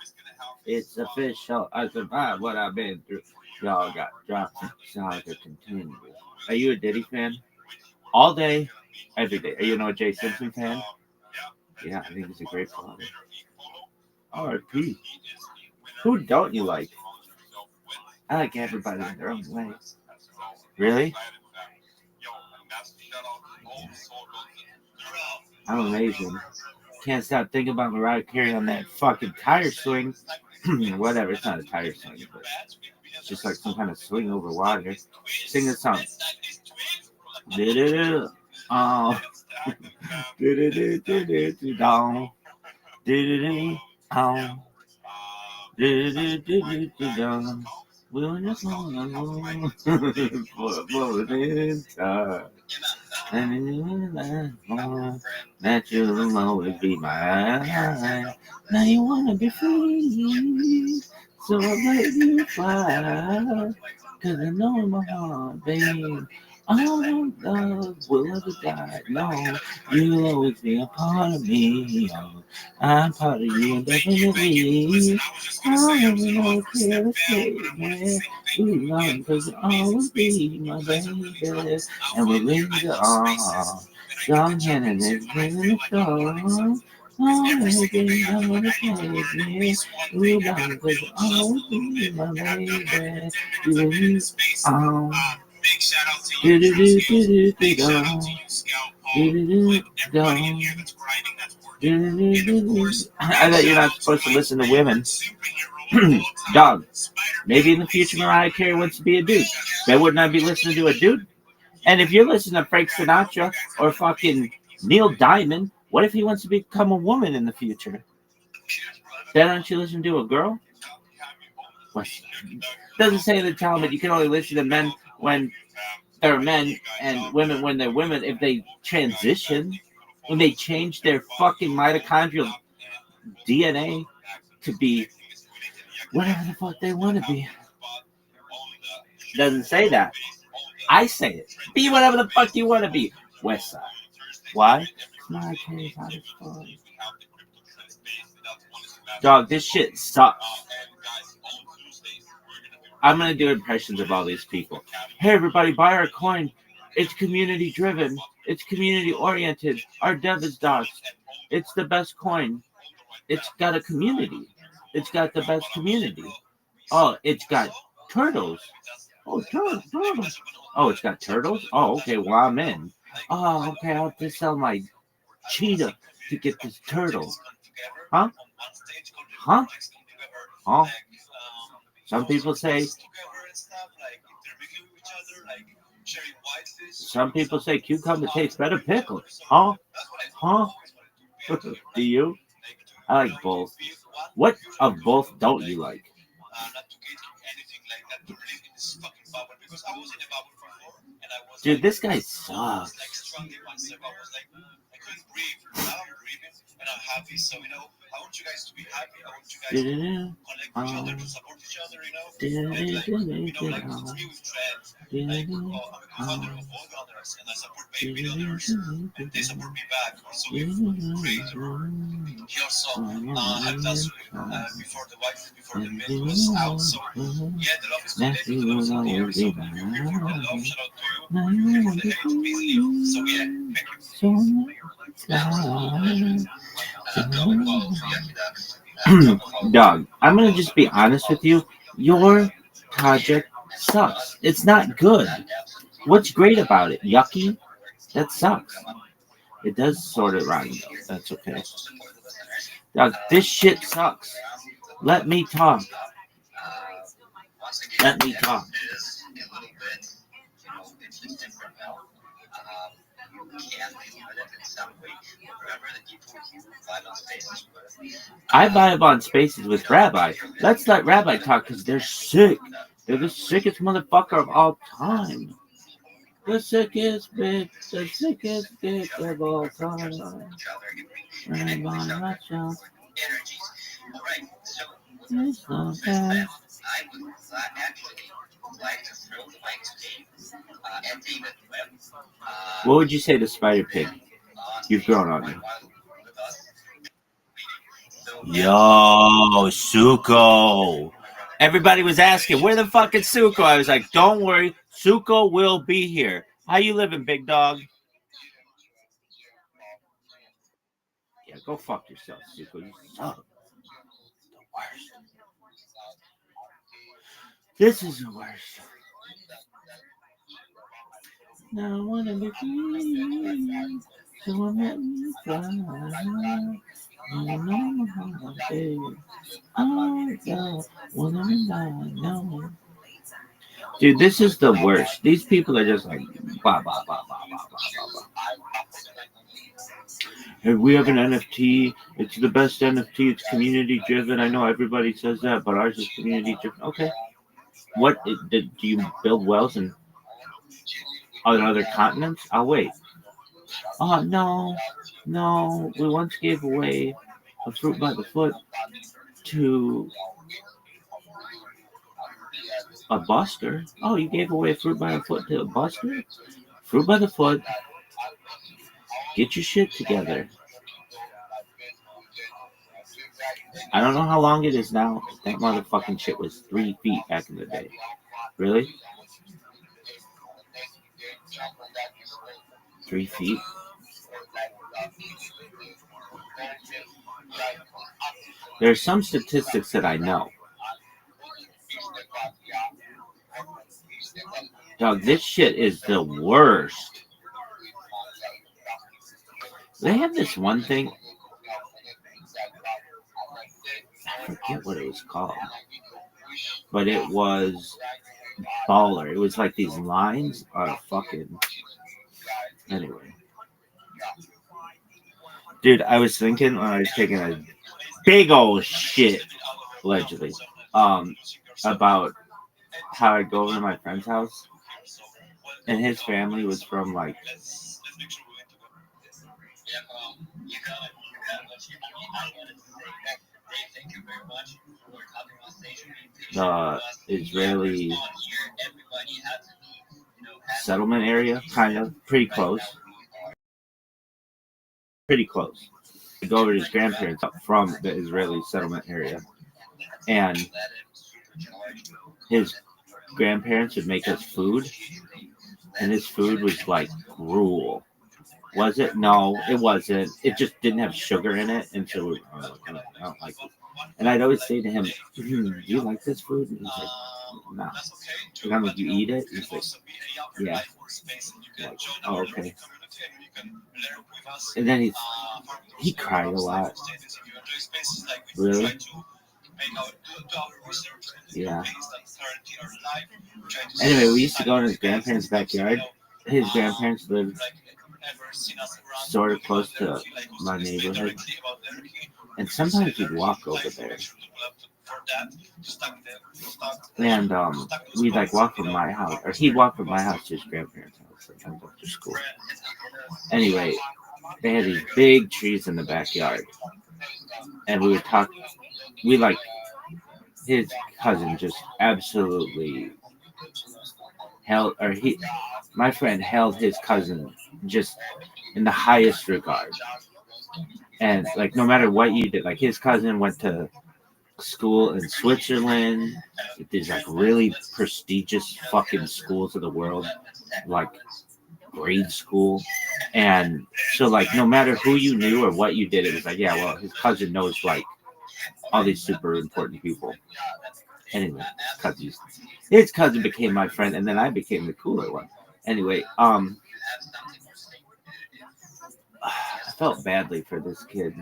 It's official. I survived what I've been through. Y'all got dropped. Saga continues. Are you a Diddy fan? All day, every day. Are you a Jay Simpson fan? Yeah, I think he's a great father. R.I.P. Who don't you like? I like everybody in their own way. Really? I'm amazing. Can't stop thinking about Mariah Carey on that fucking tire swing. Whatever, it's not a tire swing, but it's just like some kind of swing over water. Sing the song. Do-do-do. Oh. Do-do-do-do-do-do. Do-do-do. Oh. Do-do-do-do-do-do. We'll just want to go for a moment time. And that you'll always be mine. Now you wanna be free. So I let you fly, 'cause I know in my heart, babe, all of love will ever die. No, you'll always be a part of me. Oh, I'm part of you indefinitely. I'll never know clear to say, man. You long, 'cause I'll always be my baby. And we'll leave it all. John Hannon is bringing the show. Oh, everything I'm gonna take me. You long, 'cause I'll always be my baby. You oh. Big shout out to Do you, do do True do do Big do shout out to you, Scout Paul. do do Like everybody in here that's grinding, that's working. And of course, I thought you're not supposed to listen to women. Dog. Maybe in the future Mariah Carey wants to be a dude. Then wouldn't I be listening to a dude? And if you're listening to Frank Sinatra or fucking Neil Diamond, what if he wants to become a woman in the future? Then aren't you listening to a girl? What? Doesn't say in the Talmud you can only listen to men when they're men and women when they're women. If they transition, when they change their fucking mitochondrial DNA to be whatever the fuck they want to be. Doesn't say that. I say it. Be whatever the fuck you want to be. West Side. Why? My case out of fun. Dog, this shit sucks. I'm gonna do impressions of all these people. Hey everybody, buy our coin. It's community driven. It's community oriented. Our dev is doxed. It's the best coin. It's got a community. It's got the best community. Oh, it's got turtles. Oh, turtles. Oh, it's got turtles? Oh, okay, well, I'm in. Oh, okay, I'll have to sell my cheetah to get this turtle. Huh? Huh? Huh? Some people say cucumber tastes better pickled. Huh? Huh? Do you? I like both. What of both don't you like? Dude, this guy sucks. And I'm happy, so I want you guys to be happy. I want you guys to connect each other, to support each other, like it's me with trends. Like, I'm a co-founder of Vogue Others, and I support Baby Builders, and they support me back. Also, we created he also helped us before the myth was out. So yeah, the love is connected. The love is in the air. So you're here for the love. Shout out to you. You're here for the hate. Please leave. So yeah, Dog, I'm gonna just be honest with you. Your project sucks. It's not good. What's great about it? Yucky? That sucks. It does sort of rhyme though. That's okay. Dog, this shit sucks. Let me talk. Let me talk. I vibe on spaces with Rabbi. Let's let Rabbi talk because they're sick. They're the sickest motherfucker of all time. The sickest bitch, the sickest bitch of all time. And on my show. It's so bad. What would you say to Spider Pig? You've grown on me. Yo, Suko. Everybody was asking, where the fuck is Suko? I was like, don't worry, Suko will be here. How you living, big dog? Yeah, go fuck yourself, Suko. You suck. The worst. This is the worst. Now I wanna be free, so I'm letting you fly. Dude, this is the worst. These people are just like blah blah blah blah blah blah blah. Hey, we have an NFT. It's the best NFT. It's community driven. I know everybody says that, but ours is community driven. Okay. What do you build wells on other continents? I'll wait. Oh no. We once gave away a fruit by the foot to A busker? Oh, you gave away fruit by the foot to a busker? Fruit by the foot. Get your shit together. I don't know how long it is now. That motherfucking shit was 3 feet back in the day. Really? 3 feet? There's some statistics that I know. Dog, this shit is the worst. They have this one thing. I forget what it was called. But it was baller. It was like these lines are fucking. Anyway. Dude, I was thinking when I was taking a big old shit, allegedly, about how I'd go over to my friend's house, and his family was from like the Israeli settlement area, kind of pretty close. Pretty close. I go over to his grandparents up from the Israeli settlement area, and his grandparents would make us food, and his food was like gruel. Was it? No, it wasn't. It just didn't have sugar in it, and so I don't like it. And I'd always say to him, "Do you like this food?" And he's like, "No." And I'm like, "You eat it?" He's like, "Yeah." Like, oh, okay. And then he cried a lot. Really? Yeah. Anyway, we used to go in his grandparents' backyard. His grandparents lived sort of close to my neighborhood, and sometimes we'd walk over there. And we'd like walk from my house, or he'd walk from my house to his grandparents' house sometimes after school. Anyway, they had these big trees in the backyard, and we would talk. We like his cousin just absolutely held, or my friend held his cousin just in the highest regard. And like no matter what you did, like his cousin went to school in Switzerland, these like really prestigious fucking schools of the world, like grade school. And so like no matter who you knew or what you did, it was like, yeah, well, his cousin knows like all these super important people. Anyway, his cousin became my friend, and then I became the cooler one. Anyway, I felt badly for this kid.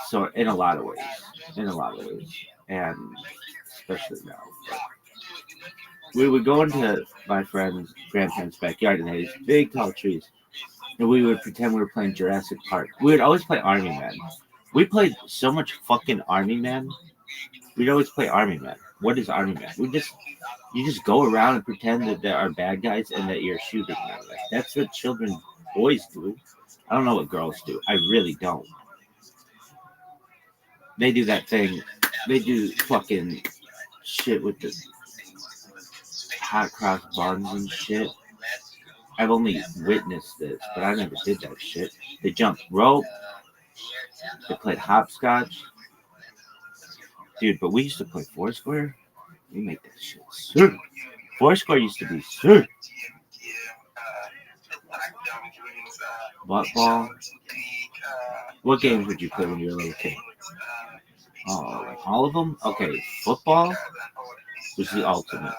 So in a lot of ways, and especially now. But we would go into my friend's grandparents' backyard, and they had these big tall trees, and we would pretend we were playing Jurassic Park. We would always play Army Man. We played so much fucking Army Man. We'd always play Army Man. What is Army Man? You just go around and pretend that there are bad guys and that you're shooting them. Like, that's what boys do. I don't know what girls do. I really don't. They do that thing. They do fucking shit with the hot cross buns and shit. I've only witnessed this, but I never did that shit. They jumped rope. They played hopscotch. Dude, but we used to play Foursquare. We make that shit sick. Foursquare used to be sick. Butt ball. What games would you play when you were a little kid? Oh, like all of them? Okay, football was the ultimate.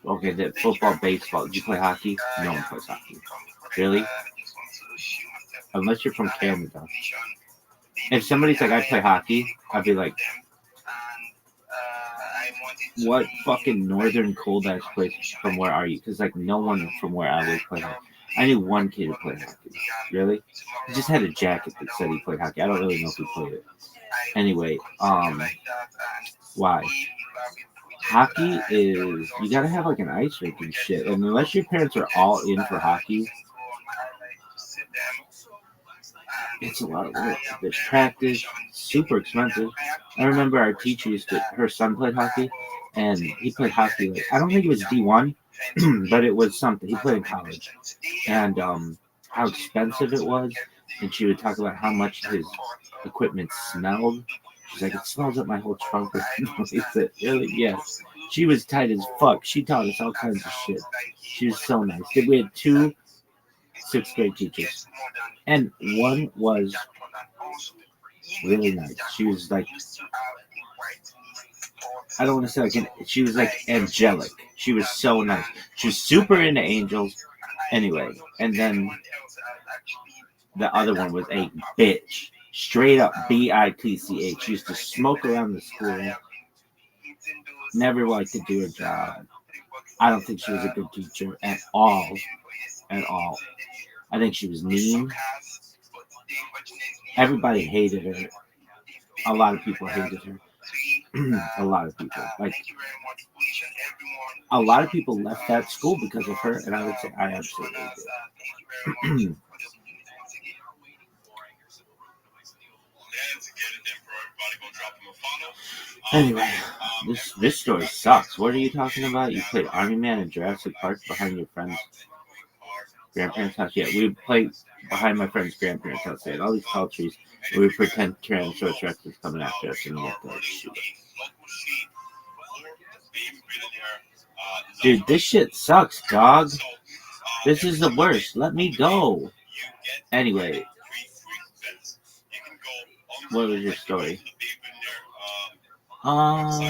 Okay, the football, baseball. Did you play hockey? No one plays hockey. Really? Unless you're from Canada. If somebody's like, I play hockey, I'd be like, what fucking northern cold ass place from where are you? Because like no one from where I live played hockey. I knew one kid who played hockey. Really? He just had a jacket that said he played hockey. I don't really know if he played it. Anyway, why? Hockey is, you gotta have like an ice rink and shit. And unless your parents are all in for hockey, It's a lot of work. There's practice, super expensive. I remember our teacher her son played hockey, and he played hockey. Like, I don't think it was D1, but it was something. He played in college, and how expensive it was. And she would talk about how much his equipment smelled. She's like, it smells up my whole trunk. He said, really? Yeah. She was tight as fuck. She taught us all kinds of shit. She was so nice. We had 2 6th grade teachers, and one was really nice. She was like, I don't want to say she was like angelic. She was so nice. She was super into angels. Anyway, and then the other one was a bitch. Straight up bitch. She used to smoke around the school. Never liked to do her job. I don't think she was a good teacher at all. At all. I think she was mean. Everybody hated her. A lot of people hated her. A lot of people. Like, a lot of people left that school because of her, and I would say I absolutely did. Anyway, this story sucks. What are you talking about? You played Army Man in Jurassic Park behind your friend's grandparents' house? Yeah, we would play behind my friend's grandparents' house. They had all these tall trees. We would pretend Tyrannosaurus Rex was coming after us, and we had to shoot it. Dude, this shit sucks, dog. This is the worst. Let me go. Anyway, what was your story? Oh,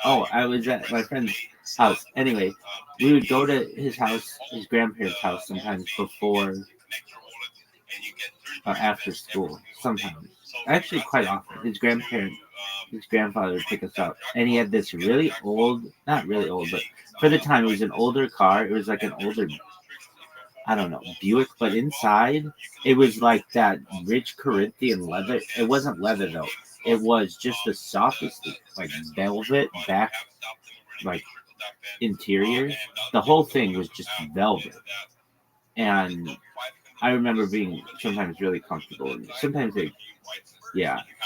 I was at my friend's house. Anyway, we would go to his house, his grandparents' house, sometimes before or after school. Sometimes, actually, quite often. His grandfather would pick us up, and he had this really old, not really old, but for the time, it was an older car. It was like an older, I don't know, Buick, but inside, it was like that rich Corinthian leather. It wasn't leather, though. It was just the softest, like, velvet back, like, interior. The whole thing was just velvet. And I remember being sometimes really comfortable. And sometimes I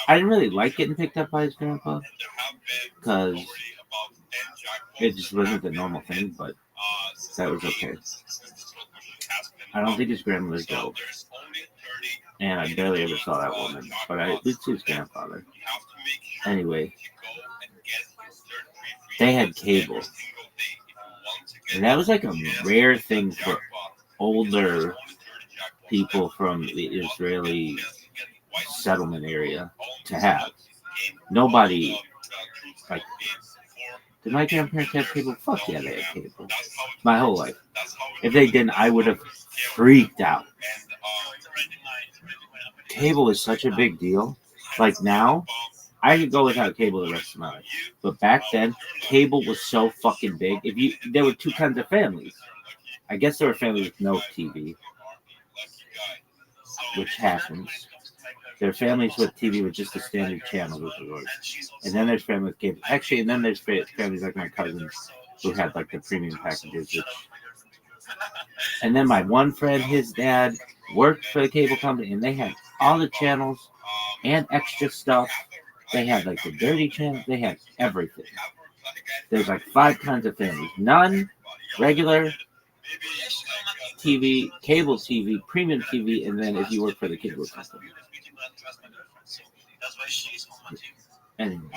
didn't really like getting picked up by his grandpa because it just wasn't the normal thing, but that was okay. I don't think his grandma was dope. And I barely ever saw that woman, but I did see his grandfather. Anyway, they had cable. And that was like a rare thing for older people from the Israeli settlement area to have. Nobody, like, did my grandparents have cable? Fuck yeah, they had cable. My whole life. If they didn't, I would have freaked out. Cable is such a big deal. Like, now, I could go without cable the rest of my life. But back then, cable was so fucking big. There were 2 kinds of families. I guess there were families with no TV, which happens. There are families with TV with just the standard channel, and then there's families with cable. Actually, and then there's families like my cousins who had like the premium packages. And then my one friend, his dad worked for the cable company, and they had all the channels and extra stuff. They had like the dirty channel. They had everything. There's like 5 kinds of families. None, regular TV, cable TV, premium TV, and then if you work for the cable company. Anyway.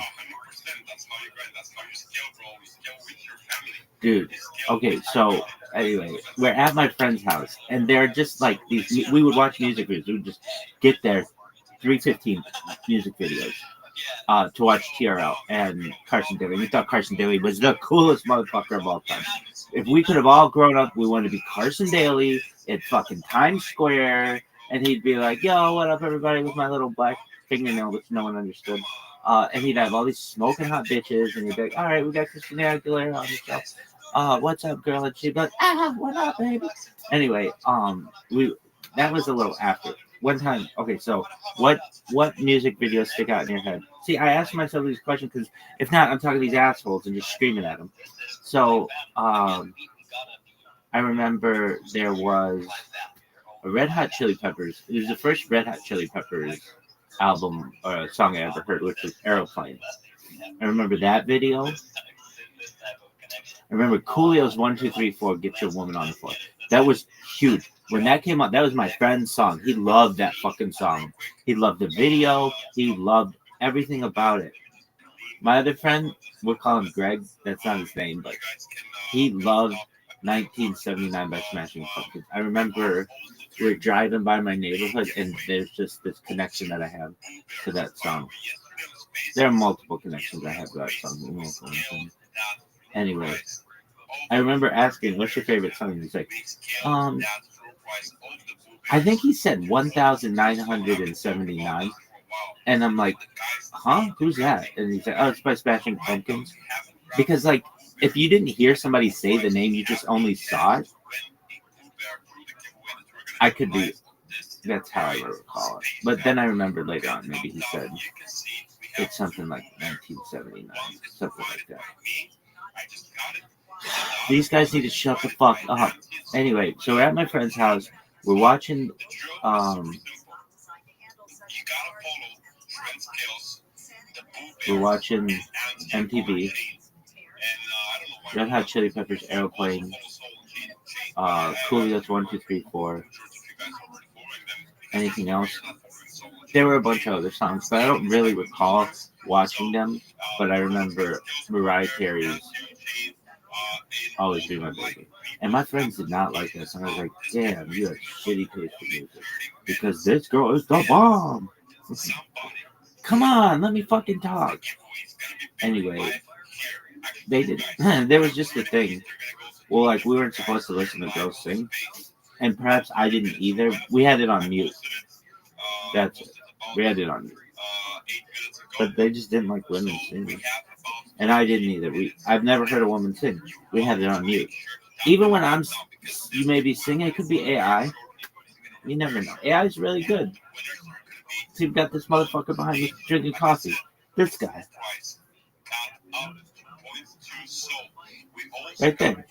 Dude, okay, so anyway, we're at my friend's house, and they're just like these. We would watch music videos. We would just get there, 3:15 music videos, to watch TRL and Carson Daly. We thought Carson Daly was the coolest motherfucker of all time. If we could have all grown up, we wanted to be Carson Daly at fucking Times Square, and he'd be like, "Yo, what up, everybody?" with my little black fingernail, which no one understood. And he'd have all these smoking hot bitches, and he'd be like, "All right, we got Christina Aguilera on the show. What's up, girl?" And she'd be like, "What up, baby?" Anyway, that was a little after. One time, okay, so what music videos stick out in your head? See, I asked myself these questions because if not, I'm talking to these assholes and just screaming at them. So, I remember there was a Red Hot Chili Peppers. It was the first Red Hot Chili Peppers album or song I ever heard, which was Aeroplane. I remember that video. I remember Coolio's 1, 2, 3, 4, Get Your Woman on the Floor. That was huge. When that came out, that was my friend's song. He loved that fucking song. He loved the video. He loved everything about it. My other friend, we'll call him Greg. That's not his name, but he loved 1979 by Smashing Pumpkins. I remember we were driving by my neighborhood, and there's just this connection that I have to that song. There are multiple connections I have to that song. Anyway, I remember asking, "What's your favorite song?" And he's like, I think he said 1,979. And I'm like, huh? Who's that? And he said, oh, it's by Smashing Pumpkins. Because, like, if you didn't hear somebody say the name, you just only saw it. I could be, that's how I recall it. But then I remembered later on, maybe he said it's something like 1979, something like that. These guys need to shut the fuck up. Anyway, so we're at my friend's house. We're watching, MTV. Red Hot Chili Peppers, Aeroplane, Coolio's 1, 2, 3, 4. Anything else? There were a bunch of other songs, but I don't really recall watching them. But I remember Mariah Carey's Always Be My Baby. And my friends did not like this. And I was like, damn, you have shitty taste in music. Because this girl is the bomb. Come on, let me fucking talk. Anyway, they did. There was just a thing. Well, like, we weren't supposed to listen to girls sing. And perhaps I didn't either. We had it on mute. That's it. We had it on mute. But they just didn't like women singing. And I didn't either. I've never heard a woman sing. We had it on mute. Even when you may be singing, it could be AI. You never know. AI is really good. So you've got this motherfucker behind me drinking coffee. This guy. Right there.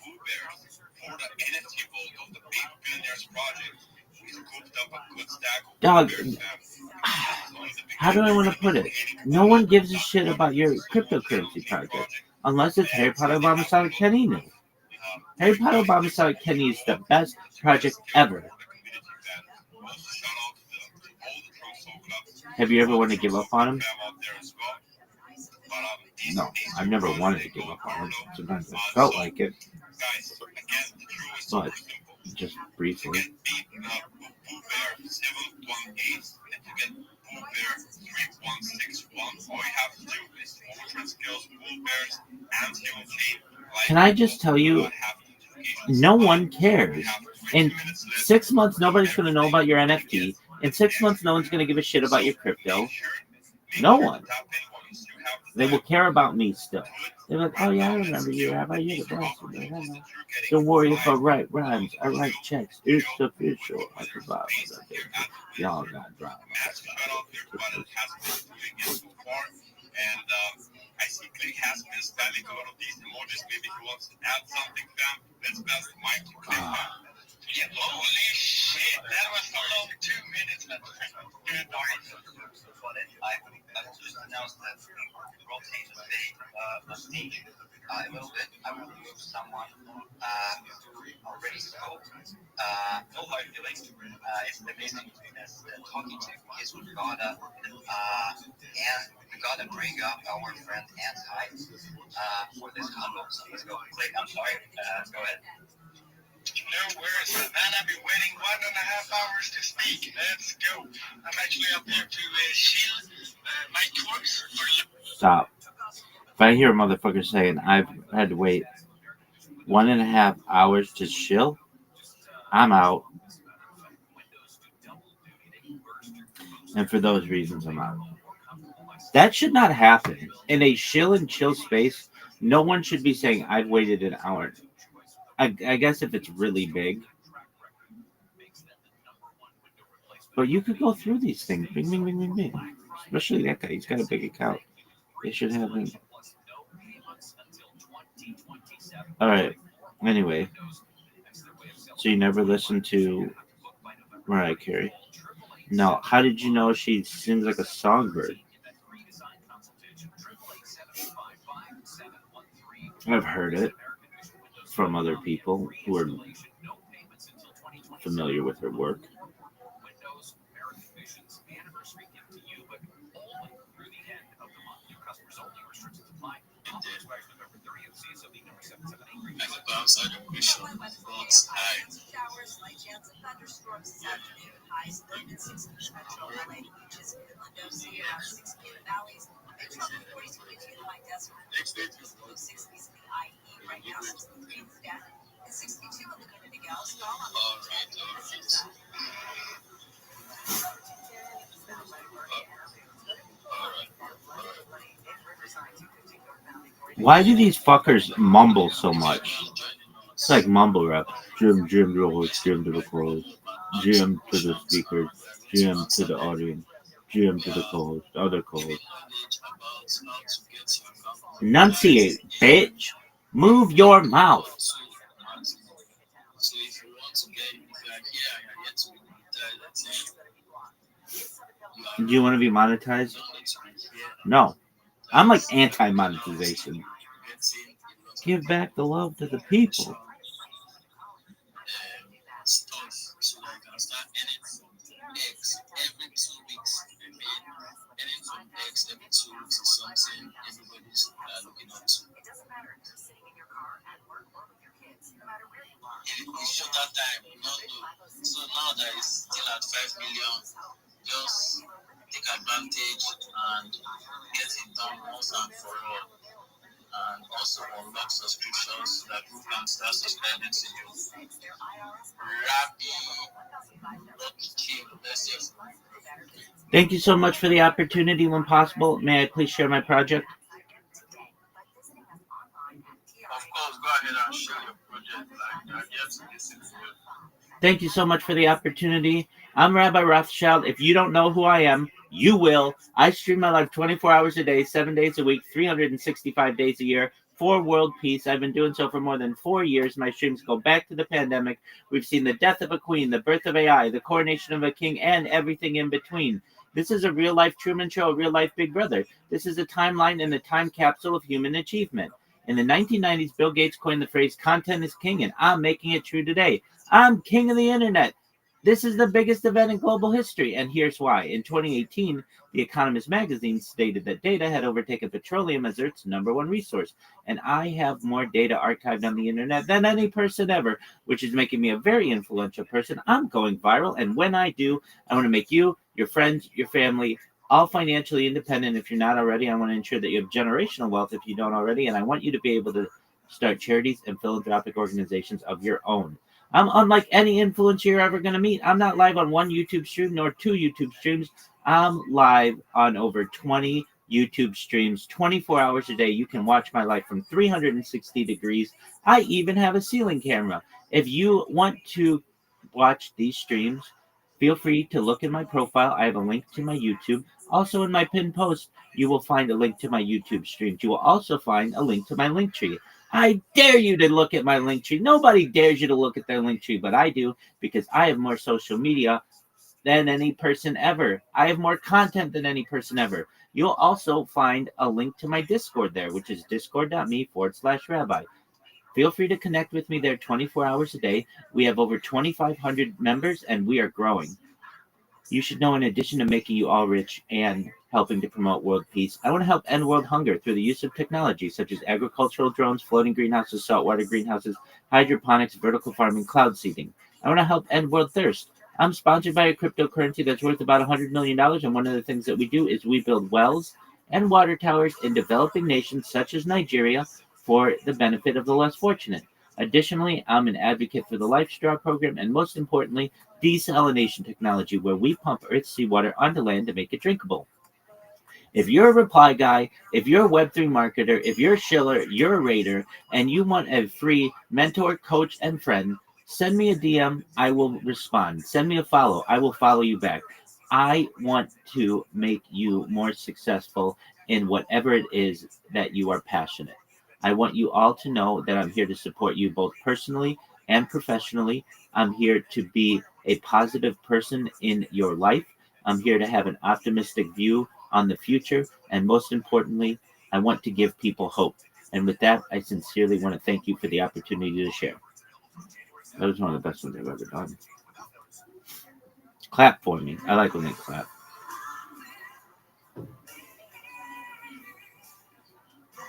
Dog, how do I want to put it? No one gives a shit about your cryptocurrency project unless it's Harry Potter Obama Solid Kenny new. Harry Potter Obama Solid Kenny is the best project ever. Have you ever wanted to give up on him? No, I've never wanted to give up on him. Sometimes I felt like it. But just briefly. Can I just tell you, no one cares. In 6 months, nobody's going to know about your NFT. In 6 months, no one's going to give a shit about your crypto. No one. They will care about me still. They're like, oh yeah, I remember you, Rabbi. You're the best. Don't worry if I write rhymes. I write checks. It's official. I provide for that baby. Y'all got drama. I see Clay has been spelling a lot of these emojis. Maybe he wants to add something to them. Let's pass the mic to Clay. Yeah, holy shit, that was a long 2 minutes. I just announced that rotate the stage a little bit. I will use someone already spoke. No hard feelings. It's amazing talking to his Uganda, and we gotta bring up our friend Anti for this combo. So let's go. Clay, I'm sorry. Go ahead. No worries, man. I've been waiting 1.5 hours to speak. Let's go. I'm actually up here to shield my corpse. Stop. If I hear a motherfucker saying I've had to wait 1.5 hours to chill, I'm out. And for those reasons, I'm out. That should not happen. In a chill and chill space, no one should be saying I've waited an hour. I guess if it's really big. But you could go through these things. Bing, bing, bing, bing, bing. Especially that guy. He's got a big account. They should have him. Alright. Anyway. So you never listened to Mariah Carey. No, how did you know she sings like a songbird? I've heard it from other people who are familiar with her work. Outside of mission, God's eye. Showers, light chance of thunderstorms this afternoon. Highs low mid 60s metro LA beaches, Midland, Sierra, 60 in the valleys. Big trouble 42 in the high desert. Low 60s in the IE right now, 63 in the Staten, and 62 in Laguna Niguel. Strong on the Why do these fuckers mumble so much? It's like mumble rap. Jim to the host, Jim to the co-host, Jim to the speaker, Jim to the audience, Jim to the co-host, other co-host. Enunciate, bitch. Move your mouth. So if you want to get, if you're like, yeah, I get to be Do you want to be monetized? No. I'm like anti-monetization. Give back the love to the people. stuff so that I can start earning from X every 2 weeks. I mean, earning from X every 2 weeks is something everybody's looking up to. It doesn't matter if you're sitting in your car, at work, or with your kids, no matter where you are. It's shorter time, no. So now that it's still at 5 million, just take advantage and get it done once and for all. And also unlock subscriptions so that people can start subscribing to you. Rabbi, Rothschild, let's say. Thank you so much for the opportunity. When possible, may I please share my project? Of course, go ahead and share your project. Like, I'm here to listen to you. Thank you so much for the opportunity. I'm Rabbi Rothschild. If you don't know who I am, you will. I stream my life 24 hours a day, 7 days a week, 365 days a year for world peace. I've been doing so for more than 4 years. My streams go back to the pandemic. We've seen the death of a queen, the birth of AI, the coronation of a king, and everything in between. This is a real-life Truman Show, a real-life Big Brother. This is a timeline and a time capsule of human achievement. In the 1990s, Bill Gates coined the phrase, content is king, and I'm making it true today. I'm king of the internet. This is the biggest event in global history, and here's why. In 2018, The Economist magazine stated that data had overtaken petroleum as Earth's #1 resource, and I have more data archived on the internet than any person ever, which is making me a very influential person. I'm going viral, and when I do, I want to make you, your friends, your family, all financially independent. If you're not already, I want to ensure that you have generational wealth if you don't already, and I want you to be able to start charities and philanthropic organizations of your own. I'm unlike any influencer you're ever going to meet. I'm not live on one YouTube stream nor 2 YouTube streams. I'm live on over 20 YouTube streams, 24 hours a day. You can watch my life from 360 degrees. I even have a ceiling camera. If you want to watch these streams, feel free to look in my profile. I have a link to my YouTube. Also in my pinned post, you will find a link to my YouTube streams. You will also find a link to my Linktree. I dare you to look at my Linktree. Nobody dares you to look at their Linktree, but I do, because I have more social media than any person ever. I have more content than any person ever. You'll also find a link to my Discord there, which is discord.me/rabbi. Feel free to connect with me there 24 hours a day. We have over 2,500 members, and we are growing. You should know, in addition to making you all rich and helping to promote world peace, I want to help end world hunger through the use of technology such as agricultural drones, floating greenhouses, saltwater greenhouses, hydroponics, vertical farming, cloud seeding. I want to help end world thirst. I'm sponsored by a cryptocurrency that's worth about $100 million, and one of the things that we do is we build wells and water towers in developing nations such as Nigeria for the benefit of the less fortunate. Additionally, I'm an advocate for the Life Straw program, and most importantly, desalination technology, where we pump Earth's seawater onto land to make it drinkable. If you're a reply guy, if you're a Web3 marketer, if you're a shiller, you're a raider, and you want a free mentor, coach, and friend, send me a DM. I will respond. Send me a follow. I will follow you back. I want to make you more successful in whatever it is that you are passionate. I want you all to know that I'm here to support you both personally and professionally. I'm here to be a positive person in your life. I'm here to have an optimistic view on the future. And most importantly, I want to give people hope. And with that, I sincerely want to thank you for the opportunity to share. That was one of the best ones I've ever done. Clap for me. I like when they clap.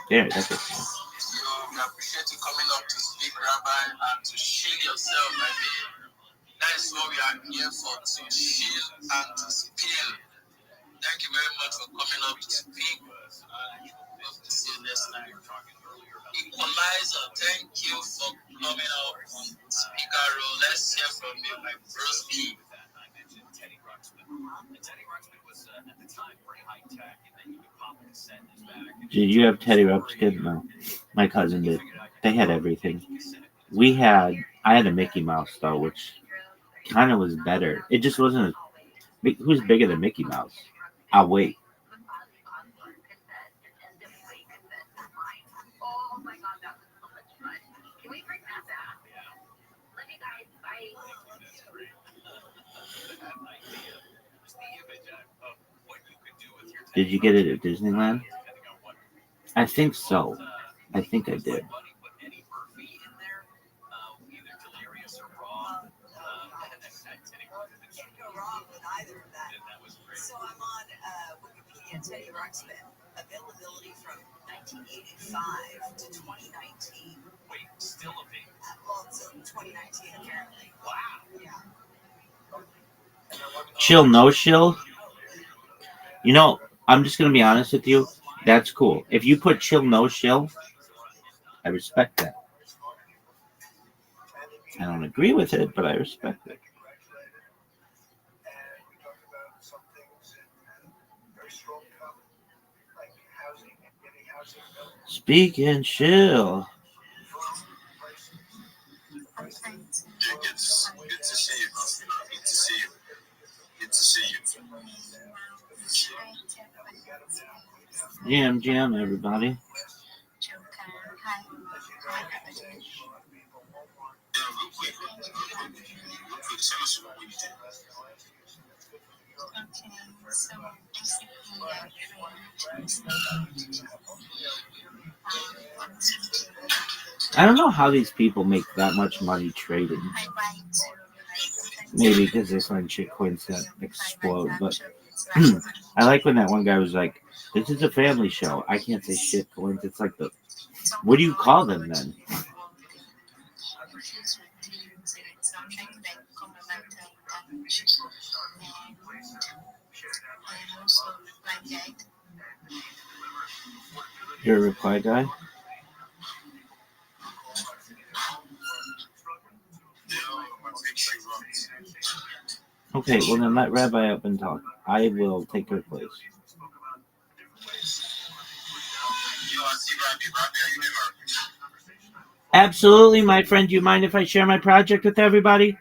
There, that's it. We appreciate you coming up to speak, Rabbi, and to shield yourself. I mean, that is what we are here for, to shield and to spill. Thank you very much for coming up to speak. Hope to see you next time. Equalizer, thank you for coming up on speaker role. Let's hear from you, my broski. Teddy Ruxpin was at the time pretty high tech, and then you could pop a cassette in his back. Did you have Teddy Ruxpin? No. My cousin did. They had everything. I had a Mickey Mouse though, which kind of was better. It just wasn't who's bigger than Mickey Mouse? I'll wait. Did you get it at Disneyland? I think so. I think I did. So I'm on Wikipedia, Teddy Ruxpin, availability from 1985 to 2019. Wait, still a big. Well, it's 2019 apparently. Wow. Yeah. Chill, no shill. You know, I'm just gonna be honest with you. That's cool. If you put chill, no shill, I respect that. I don't agree with it, but I respect it. Speak and chill. Good to see you. Good to see you. Good to see you. Jam, everybody. I don't know how these people make that much money trading. Maybe because they find shitcoins that explode, but I like when that one guy was like, "This is a family show. I can't say shitcoins." It's like what do you call them then? You're a reply guy? Okay, well then let Rabbi up and talk. I will take her place. Absolutely, my friend. Do you mind if I share my project with everybody?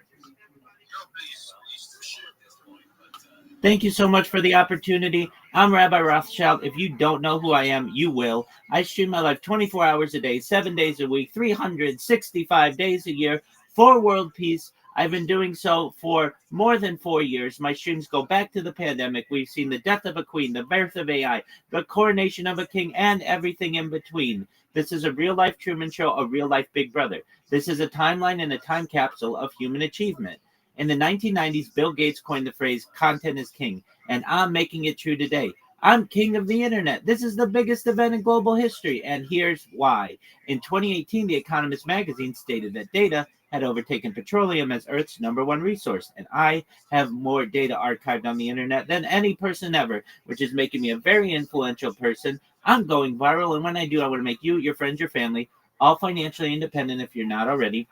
Thank you so much for the opportunity. I'm Rabbi Rothschild. If you don't know who I am, you will. I stream my life 24 hours a day, 7 days a week, 365 days a year for world peace. I've been doing so for more than 4 years. My streams go back to the pandemic. We've seen the death of a queen, the birth of AI, the coronation of a king, and everything in between. This is a real-life Truman Show, a real-life Big Brother. This is a timeline and a time capsule of human achievement. In the 1990s, Bill Gates coined the phrase, content is king, and I'm making it true today. I'm king of the internet. This is the biggest event in global history, and here's why. In 2018, The Economist magazine stated that data had overtaken petroleum as Earth's #1 resource, and I have more data archived on the internet than any person ever, which is making me a very influential person. I'm going viral, and when I do, I want to make you, your friends, your family, all financially independent if you're not already.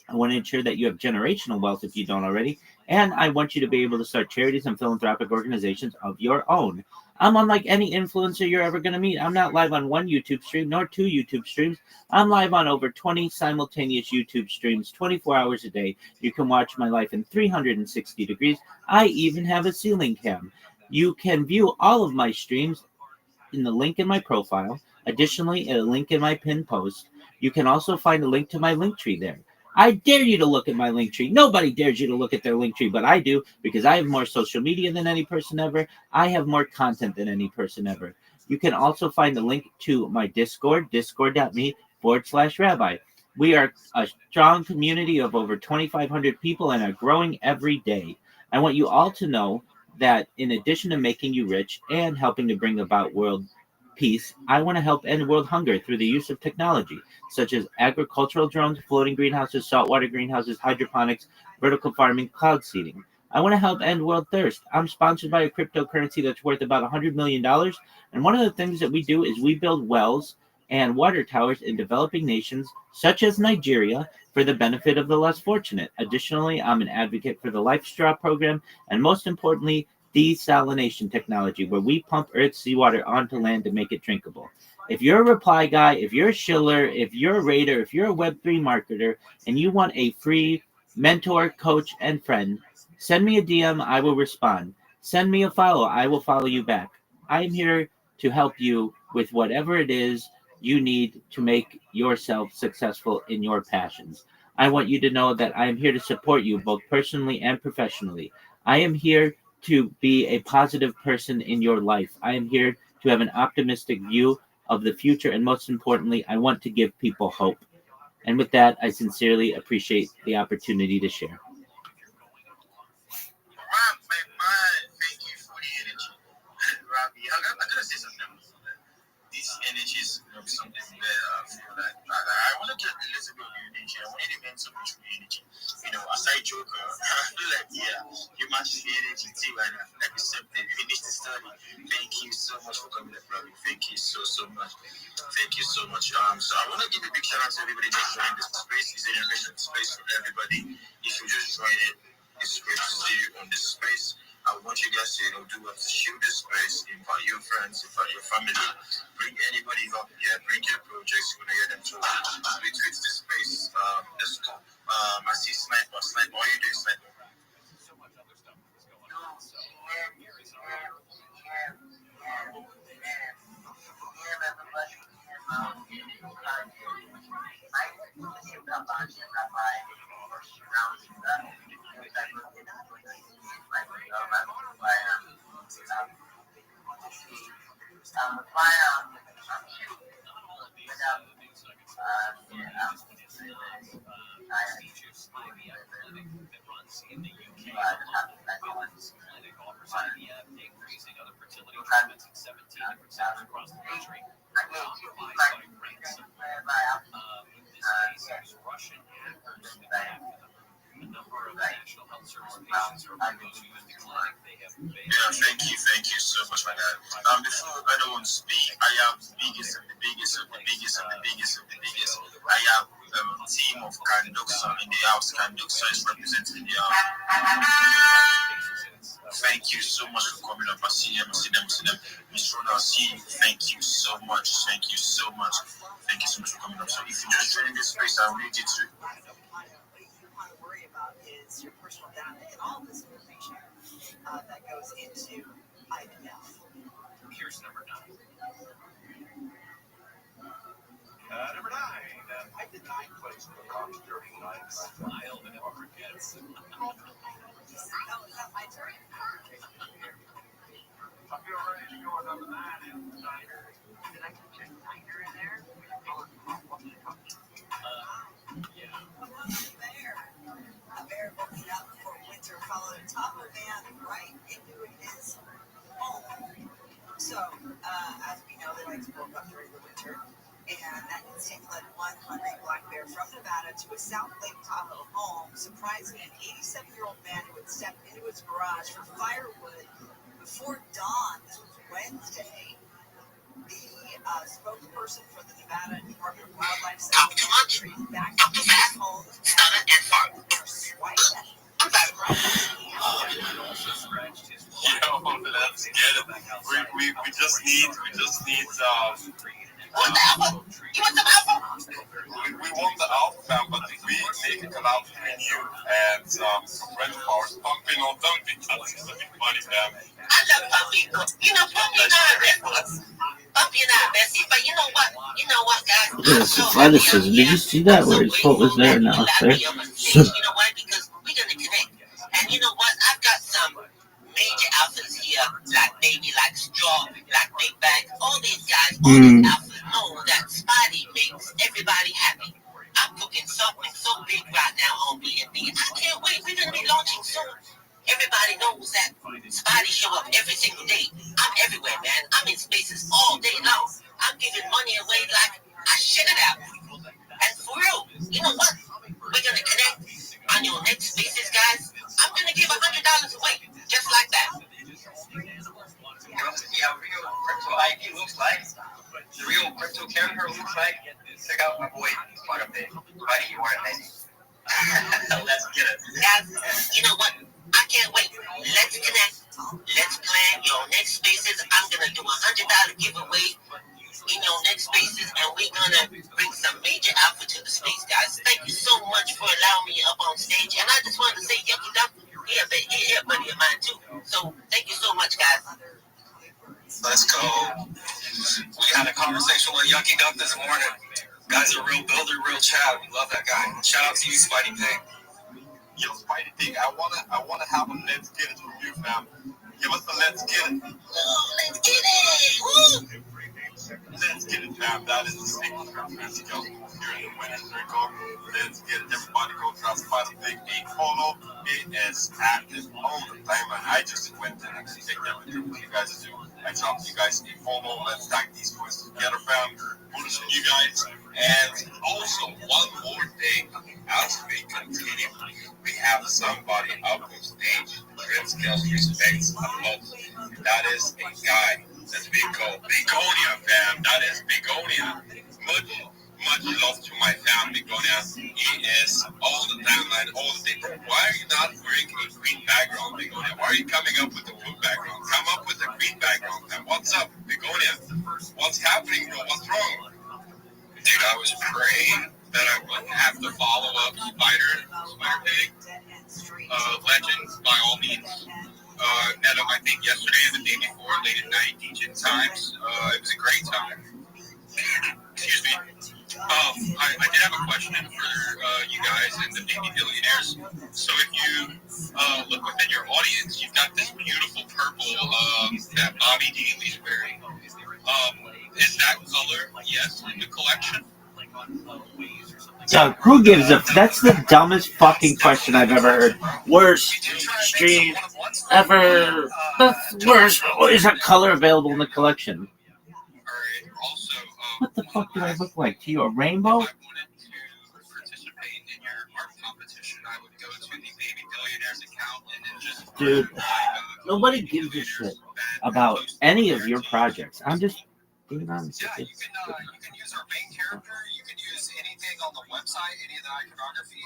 I want to ensure that you have generational wealth if you don't already, and I want you to be able to start charities and philanthropic organizations of your own. I'm unlike any influencer you're ever going to meet. I'm not live on one YouTube stream, nor 2 YouTube streams. I'm live on over 20 simultaneous YouTube streams, 24 hours a day. You can watch my life in 360 degrees. I even have a ceiling cam. You can view all of my streams in the link in my profile. Additionally, a link in my pinned post. You can also find a link to my link tree there. I dare you to look at my link tree. Nobody dares you to look at their link tree, but I do because I have more social media than any person ever. I have more content than any person ever. You can also find the link to my Discord, discord.me/rabbi. We are a strong community of over 2,500 people and are growing every day. I want you all to know that in addition to making you rich and helping to bring about world peace, I want to help end world hunger through the use of technology, such as agricultural drones, floating greenhouses, saltwater greenhouses, hydroponics, vertical farming, cloud seeding. I want to help end world thirst. I'm sponsored by a cryptocurrency that's worth about $100 million. And one of the things that we do is we build wells and water towers in developing nations, such as Nigeria, for the benefit of the less fortunate. Additionally, I'm an advocate for the Life Straw program, and most importantly, desalination technology, where we pump Earth's seawater onto land to make it drinkable. If you're a reply guy, if you're a shiller, if you're a raider, if you're a Web3 marketer, and you want a free mentor, coach, and friend, send me a DM, I will respond. Send me a follow, I will follow you back. I am here to help you with whatever it is you need to make yourself successful in your passions. I want you to know that I am here to support you both personally and professionally. I am here to be a positive person in your life. I am here to have an optimistic view of the future, and most importantly, I want to give people hope. And with that, I sincerely appreciate the opportunity to share. Thank you for the energy, Rabbi. I gotta say something. This energy is something that I feel like I want to get a little bit of your energy. I want to depend so much on your energy. Aside joker, I feel like, you match the energy too, and I feel like it's something. You finished the study. Thank you so much for coming up, Rabbi. Thank you so much. Thank you so much. So I want to give a big shout out to everybody just joining this space. It's an innovation space for everybody. If you just joined it, it's great to see you on this space. I want you guys to do what to shoot this space, invite your friends, invite your family, bring anybody up here, bring your projects, you want to hear them too. Retweet this space. Let's go. I see Sniper. Sniper, what are you doing, Sniper? So much other stuff was going on. So here is our prestigious IVF clinic that runs in the UK. Women's Clinic offers IVF, egg freezing, other fertility treatments in 17 different centers across the country. Compromised by ransomware. In this case, it was Russian hackers that hacked them. A number of National Health Service patients are approaching at the clinic. They have Thank you so much for that. Before anyone speak, I have the biggest of the biggest of the biggest of the biggest of the biggest. I have a team of Kanduxa in the house. Kanduxa is representing the house. Thank you so much for coming up. I see them. Miss Rhoda, I see you. Thank you so much. Thank you so much. Thank you so much for coming up. So if you're just joining this space, I need you to. Is your personal data and all this information that goes into IVF. Here's number 9. Number 9. I did 9 plays in the Cops during 9 Smile that never forgets. That was not my turn. I feel ready to go with number 9 in the diner. Did I put your diner in there? Yeah. A bear looking out for winter followed a toddler man right into his home. So, as we know, they like to woke up during the winter, and that instinct led one hungry black bear from Nevada to a South Lake Tahoe home, surprising an 87-year-old man who had stepped into his garage for firewood before dawn. This was Wednesday. The spokesperson for the Nevada Department of Wildlife said back to his home and swiped at him. Let's get it. We just need we want the alpha fan, but we make it allow between you and some friends of ours, pumping or dumping. That's a big money, man. I love pumping. Pumping are reckless. Bump you now, Bessie. But you know what? Guys? Look at this athleticism. Did you see that where his foot was there and now it's there? You know why? Because we're gonna connect. And you know what? I've got some major alphas here, like Baby, like Straw, like Big Bang. All these guys, all these alphas know that Spidey makes everybody happy. I'm cooking something so big right now on B&B. I can't wait. We're gonna be launching soon. Everybody knows that Spidey show up every single day. I'm everywhere, man. I'm in spaces all day long. I'm giving money away like I shit it out. And for real, you know what? We're gonna connect on your next spaces, guys. I'm gonna give $100 away, just like that. Yeah, real crypto ID looks like. The real crypto character looks like. Check out my boy, Rabbi. Buddy, you are amazing. Let's get it. Guys, you know what? I can't wait. Let's connect. Let's plan your next spaces. I'm gonna do $100 giveaway in your next spaces, and we're gonna bring some major alpha to the space, guys. Thank you so much for allowing me up on stage, and I just wanted to say, Yucky Duck, yeah, buddy of mine too. So thank you so much, guys. Let's go. We had a conversation with Yucky Duck this morning. Guy's a real builder, real Chad. We love that guy. Shout out to you, Spidey Pig. Yo, Spidey Pig, I wanna have a Let's Get It review, fam. Give us a Let's Get It. Oh, let's get it! Woo! Let's Get It, fam. That is the statement from Mexico. Here in the winner's circle. Let's get it. Everybody go try Spidey Pig. A follow. It is active all the time, man. I just went in and checked everything what you guys do. I dropped you guys a follow. Let's tag these boys together, fam. Bullish on you guys. And also, one more thing. As we continue, we have somebody up on stage. Real skills, respects, and most. That is a guy that's being called Begonia, fam. That is Begonia. Much love to my fam, Begonia. He is all the timeline, all the day. Why are you not wearing a green background, Begonia? Why are you coming up with a blue background? Come up with a green background, fam. What's up, Begonia? What's happening, bro? What's wrong? Dude, I was praying that I wouldn't have to follow up Spider Pig. Legends, by all means. Met him, I think, yesterday and the day before, late at night, teaching times. It was a great time. Excuse me. I did have a question for you guys and the baby billionaires. So if you look within your audience, you've got this beautiful purple that Bobby Daly's wearing. Is that color, yes, in the collection? Doug, who gives a... That's the dumbest fucking question I've ever heard. Worst stream ever. That's worst. Is that color available in the collection? What the fuck do I look like to you? A rainbow? Dude, nobody gives a shit about any of your projects. I'm just being honest with you. You can use our main character. You can use anything on the website, any of the iconography.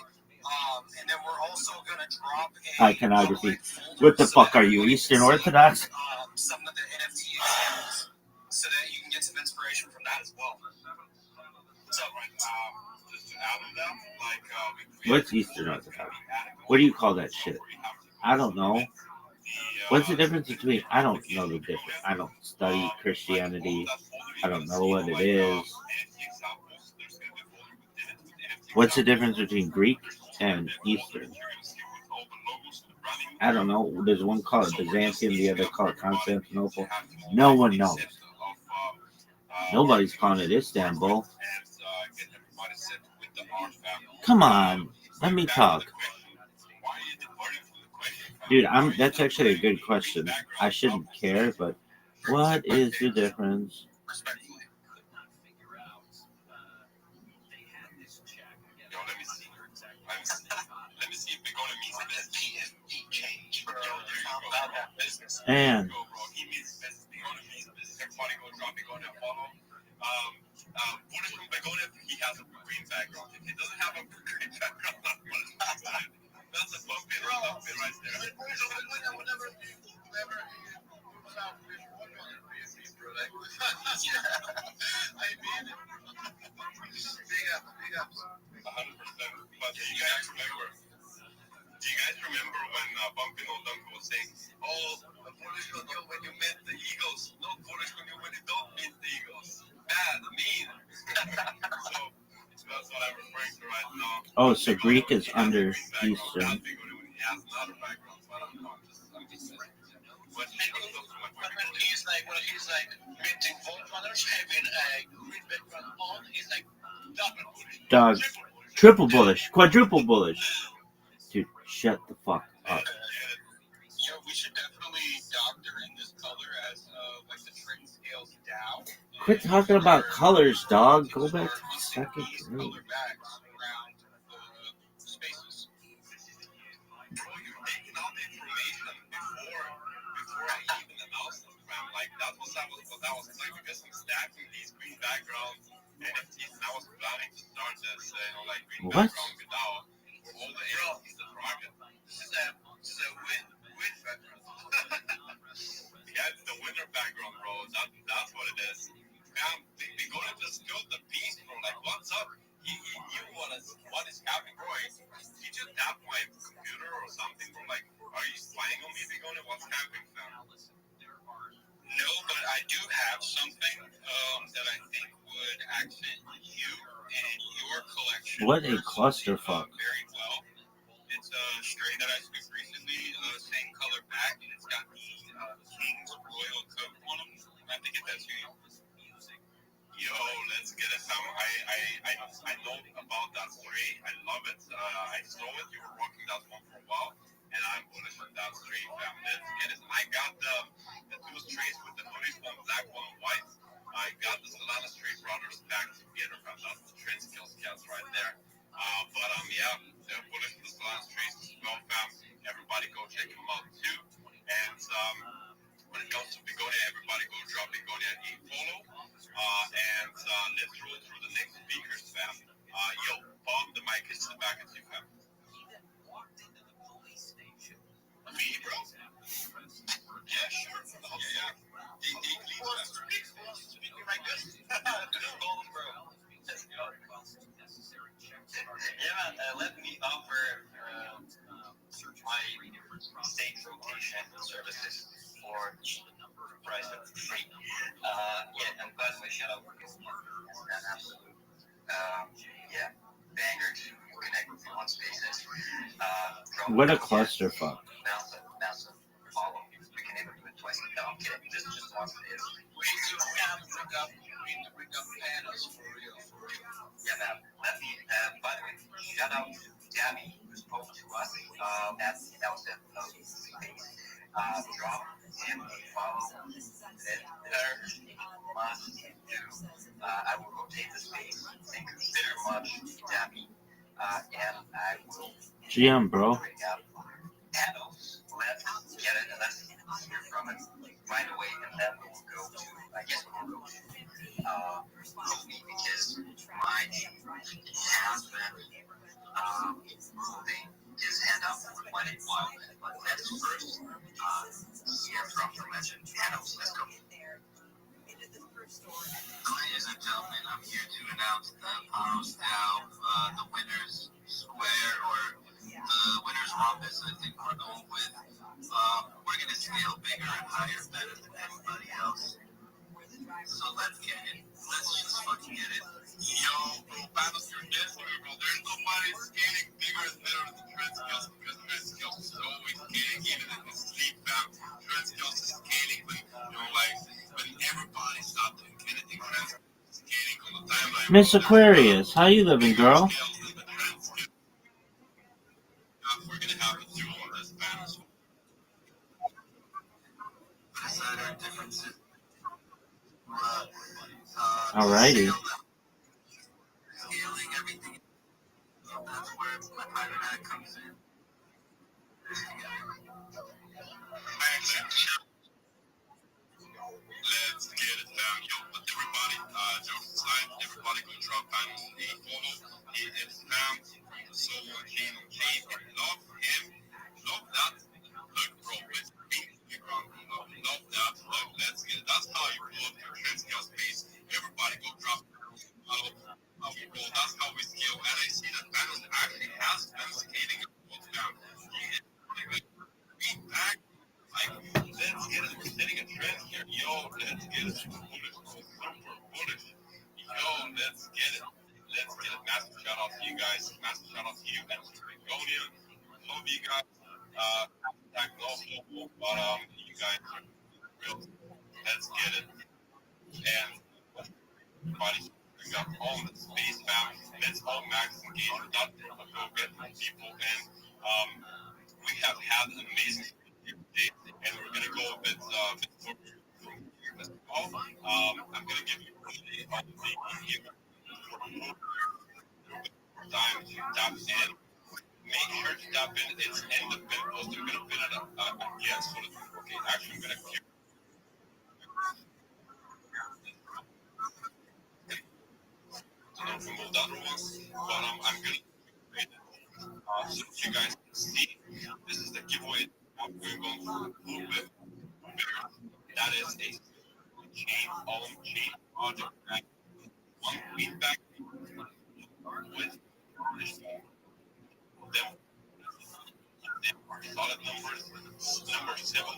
And then we're also going to drop a Iconography. What the fuck are you, Eastern Orthodox? Some of the NFT examples so that you can get some inspiration from that as well. So, just to add on that, What's Eastern Orthodox? What do you call that shit? I don't know. What's the difference between... I don't know the difference. I don't study Christianity. I don't know what it is. What's the difference between Greek and Eastern? I don't know. There's one called Byzantium, the other called Constantinople. No one knows. Nobody's calling it Istanbul. Come on. Let me talk. Dude, that's actually a good question. I shouldn't care, but what is the difference? And he has a green background. If he doesn't have a green background, that's a pumpkin right there. Big ups. 100%. But do you guys remember when Bumpkin or Dunk was saying, oh, the Polish when you met the Eagles, not Polish when you don't meet the Eagles? Oh, so Greek is under Eastern. When he's like minting vote runners, having a green background on, he's like double bullish. Dog. Triple bullish. Quadruple bullish. Dude, shut the fuck up. Yeah, we should definitely doctor in this color as like the trend scales down. Quit talking about colors, dog. Go back to the second room. Color backs around the spaces. Bro, you're taking all the information before I even announced them, fam. Like that was like because I'm stacking these green backgrounds NFTs, and I was planning to start this like green background without all the NFTs that are on it. This is a win background. Yeah, it's the winner background, bro. That's what it is. Man, we're gonna just build the piece, bro. Like, what's up? You what is happening, bro? You just tap my computer or something, bro. Like, are you spying on me, Bigone? What's happening, fam? No, but I do have something that I think would accent you and your collection. What a clusterfuck. Very well. It's a strain that I took recently, same color back, and it's got the King's Royal Coat on them. I have to get that to you. Yo, let's get it, Sam. I know about that strain. I love it. I saw it. You were rocking that one for a while, and I'm bullish on that strain, fam. Let's get it. I got the two strains with the hoodies, one black, one white. I got the Solana strain runners back together, fam. That's the trend skills cats right there. Yeah, they're bullish for the Solana strains as well, fam. Everybody go check them out too. And when it comes to Begonia, everybody go drop Begonia a follow. And let's roll through the next speakers, fam. Yo, Bob, the mic is to the back of you, fam. Me, bro? Yeah, sure. Yeah. Speaking like this. Golden, bro. Yeah, man, let me offer my state rotation services for the price of free. Yeah, and by the way, shout out for this an absolute, banger to connect with you on Spaces. What a clusterfuck. Massive follow. We can even do it twice. No, I'm kidding. Just once it is. We need to bring up panels for real. Yeah, man. Let me, by the way, shout out to Gabby, who spoke to us at the outset of the space. Drop him a follow. There must do. I will rotate the space. Thank you very much, Gabby. And I will GM, bro. bring up panels. Let's get it and let's hear from it right away. And then we'll go to, I guess we'll go to Kobe, because my has been moving his hand up for quite a while. But let's first hear from the legend panels. Let's go. Ladies and gentlemen, I'm here to announce the Paros Dow, the winner's square, or the winner's rhombus, I think we're going with. We're going to scale bigger and higher, better than everybody else. So let's get it. Let's just fucking get it. Yo, bro, Panos, you're desperate, bro. There's nobody scaling bigger and better than trend skills, because trend skills is always scaling, even in the sleep, fam. Trend skills is scaling when everybody stopped doing anything. Trend scaling on the timeline. Miss Aquarius, how you living, girl? We're gonna have a duel on this, Panos. Decide our differences. Alrighty. Scaling everything. That's where my private eye comes in. Let's get it down, yo. But everybody, jokes aside, everybody go drop Panos a follow. He is fam. So keen on Jade and love him. Love that. Look, bro, let's be love that. Look, let's get it. That's how you roll up your trend scale space. Everybody go drop follow. How we roll. That's how we scale. And I see that Panos actually has been scaling up down. He is being back. Like, let's get it. We're setting a trend here. Yo, let's get it. Bullish. Super bullish. Yo, let's get it. Let's get it. Massive shout out to you guys. Massive shout out to you guys. Hashtag no homo, but you guys are real. Let's get it. And everybody bring up all the space fam. Let's all max engage with that. Go get people. And we have had an amazing day, and we're gonna go a bit more as well. I'm gonna give you on the time to tap in. Make sure to tap in. It's in the pin post. I'm gonna pin it up again. So okay, actually, I'm gonna keep. Remove that one, but I'm gonna. So you guys can see, this is the giveaway. We're going for a little bit bigger. That is a chain project. Right? One feedback with them. Solid numbers. Number 718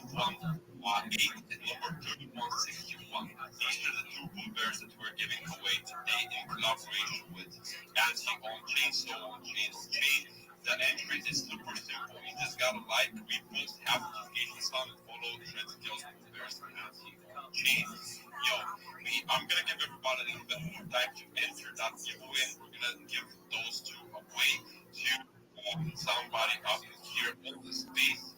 and number 3161. These are the two blue bears that we're giving away today in collaboration with Anti On-Chain. So On-Chain's chain. The entry is super simple. You just gotta like, repost, have notifications on, and follow Trends Kills Blue Bears and Anti On-Chain. Yo, I'm gonna give everybody a little bit more time to enter that giveaway. We're gonna give those two away to somebody up here in the space.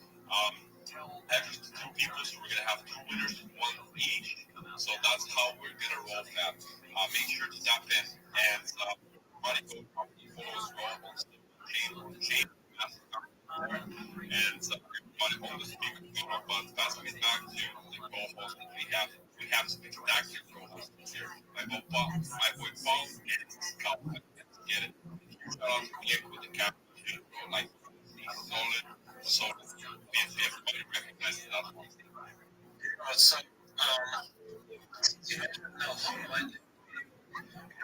Just two people, so we're gonna have two winners, one each. So that's how we're gonna roll that. Make sure to tap in and everybody go follow as well on the chain. And everybody on the speaker channel. But that's me back to the co-host that we have. We have spectacular co-hosts here. My boy Paul and Scout. Let's get it. Shout out to Nick with the cap. Like solid. Everybody recognizes that one. So, you mentioned now how much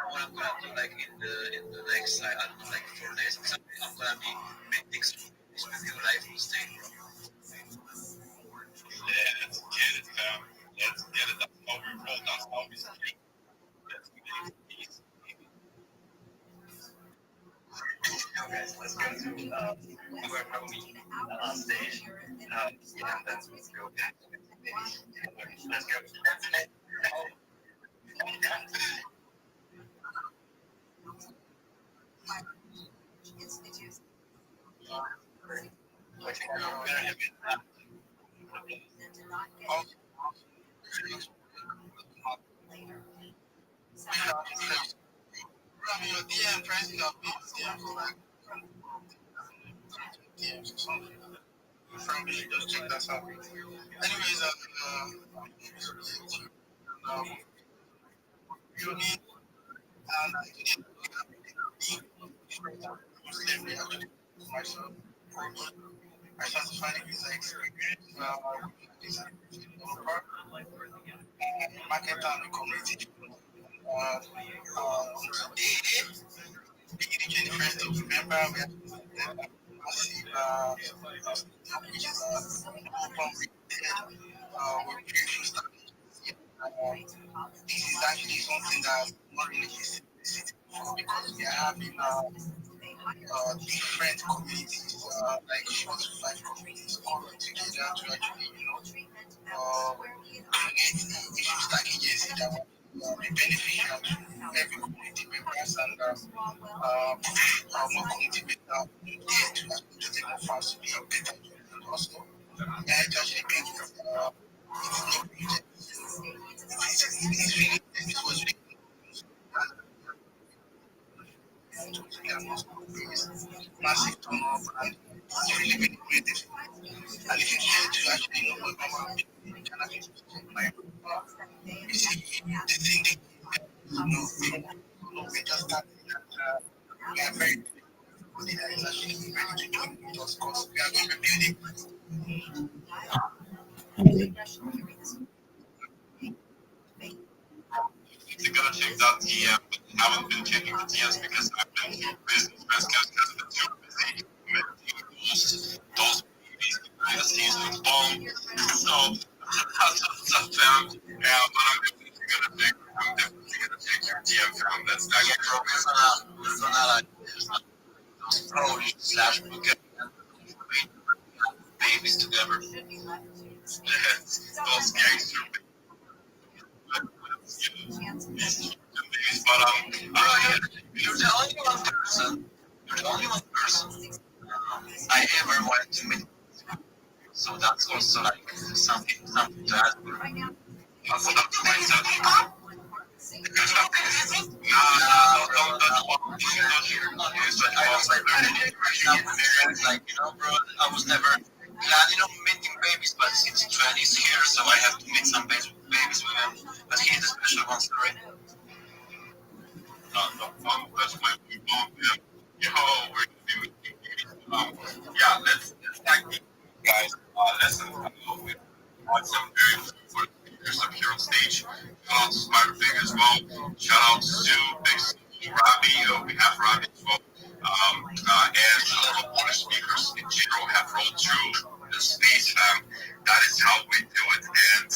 what I'm gonna do like in the next like 4 days or something. I'm gonna be making some with you live on stage. Yeah, let's get it, fam. Let's get it. That's how we roll. That's how we speak. Let's get it. Guys, let's go to ViralRabbi on stage. Yeah, that's let's go. Let's go. Just check that out. Anyways, you need myself. I started finding this experience market and community. Today, beginning 21st of November, we have massive which is this is actually something that's not really existed before because we are having different communities, like 4 to 5 communities coming together to actually, create issue stack agency that will be beneficial to every community members and more community members there to actually take more fast to be better and also it actually brings it's really it was really massive turnover and it's really really creative and if you care to actually know what people can actually you see the thing we just started we are very that is actually ready to join with us because we are going to be building You gotta check that DM, but I haven't been checking the DMs because I've been busy. Fastcast has been too busy. Those behind the scenes with bomb. So that's what's fam. Yeah, but I'm definitely gonna check your DM, fam. That's actually pro slash book ever. Those gangster but you're the only one person. You're the only one person I ever wanted to meet. So that's also like something to add. Also, that's myself. I was like, bro, I was never planning on meeting babies, but since Trent is here, so I have to meet some babies with him. But he's a special one, sorry. That's my mom. Yeah, let's thank you guys. Listen, we want some very for leaders up here on stage. Shout out to Spider Big as well. Shout out to Big Rabbi. We have Rabbi as well. And all the speakers in general have rolled through the space. That is how we do it. And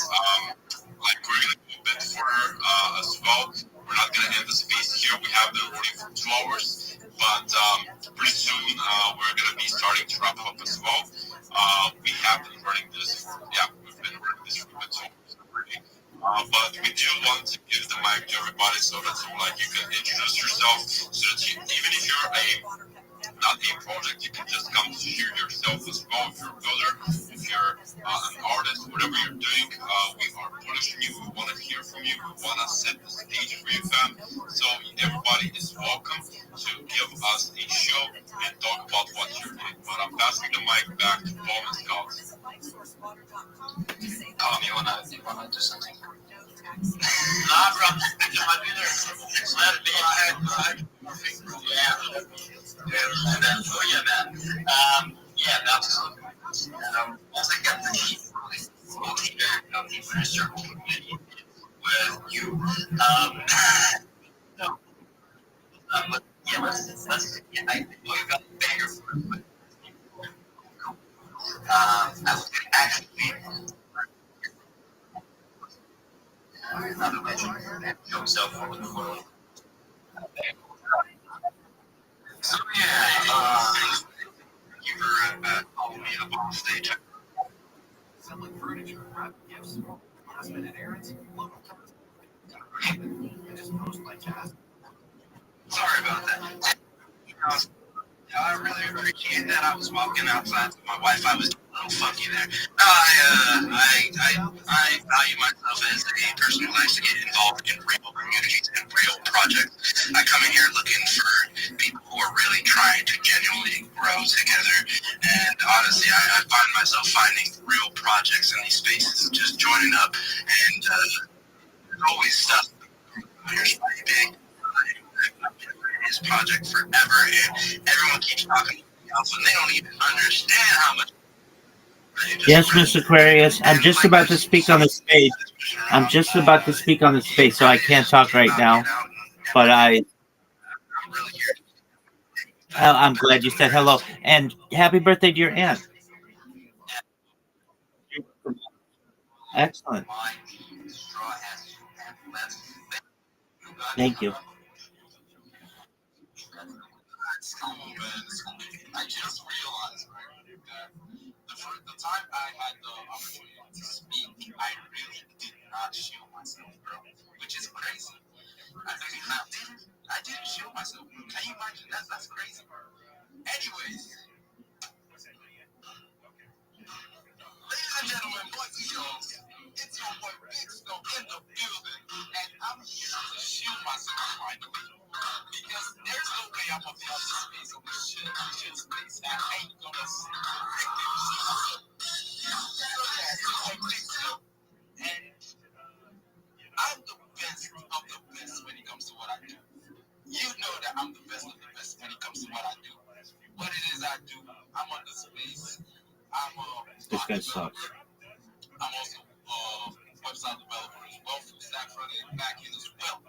like we're gonna do a bit further as well. We're not gonna end the space here. We have been running for 2 hours, but pretty soon we're gonna be starting to wrap up as well. We have been running this. Yeah, we've been running this for a bit already. But we do want to give the mic to everybody so that you can introduce yourself, so that even if you're not a project, you can just come to share yourself as well. If you're a builder, if you're an artist, whatever you're doing, we are punishing you. We want to hear from you. We want to set the stage for you, fam. So everybody is welcome to give us a show and talk about what you're doing. But I'm passing the mic back to Paul and Scott. You wanna do something? Nah, bro, I'm be there. Let it be. Go ahead. Yeah. And then, that's once I get the circle community with you. But yeah, let's I know you got bigger. I was actually another legend show himself over the world. So you were calling me up on stage. Selling furniture, wrap gifts, last minute errands, local cars. I just post my task. Sorry about that. I really appreciate that. I was walking outside with my wife. I was a little funky there. I value myself as a person who likes to get involved in real communities and real projects. I come in here looking for people who are really trying to genuinely grow together. And honestly, I find myself finding real projects in these spaces, just joining up. And there's always stuff. Here's pretty big. His project forever, and everyone keeps talking about it, and they don't even understand how much. Yes, Mr. Aquarius. I'm just about to speak on the stage. So I can't talk right now. But I'm glad you said hello. And happy birthday to your aunt. Excellent. Thank you. I just realized, the time I had the opportunity to speak, I really did not show myself, bro, which is crazy. I didn't show myself. Can you imagine? That's crazy. Anyways, ladies and gentlemen, boys and girls, it's your boy Big Snow in the building, and I'm here to shield myself finally. Because there's no way I'm gonna be on this space on this shit space. I ain't gonna freaking see myself. So yeah, it's your boy Big Snow, and I'm the best of the best when it comes to what I do. You know that I'm the best of the best when it comes to what I do. What it is I do, I'm on the space. I'm This guy sucks. I'm also website developer as well, full stack front end, back end as well.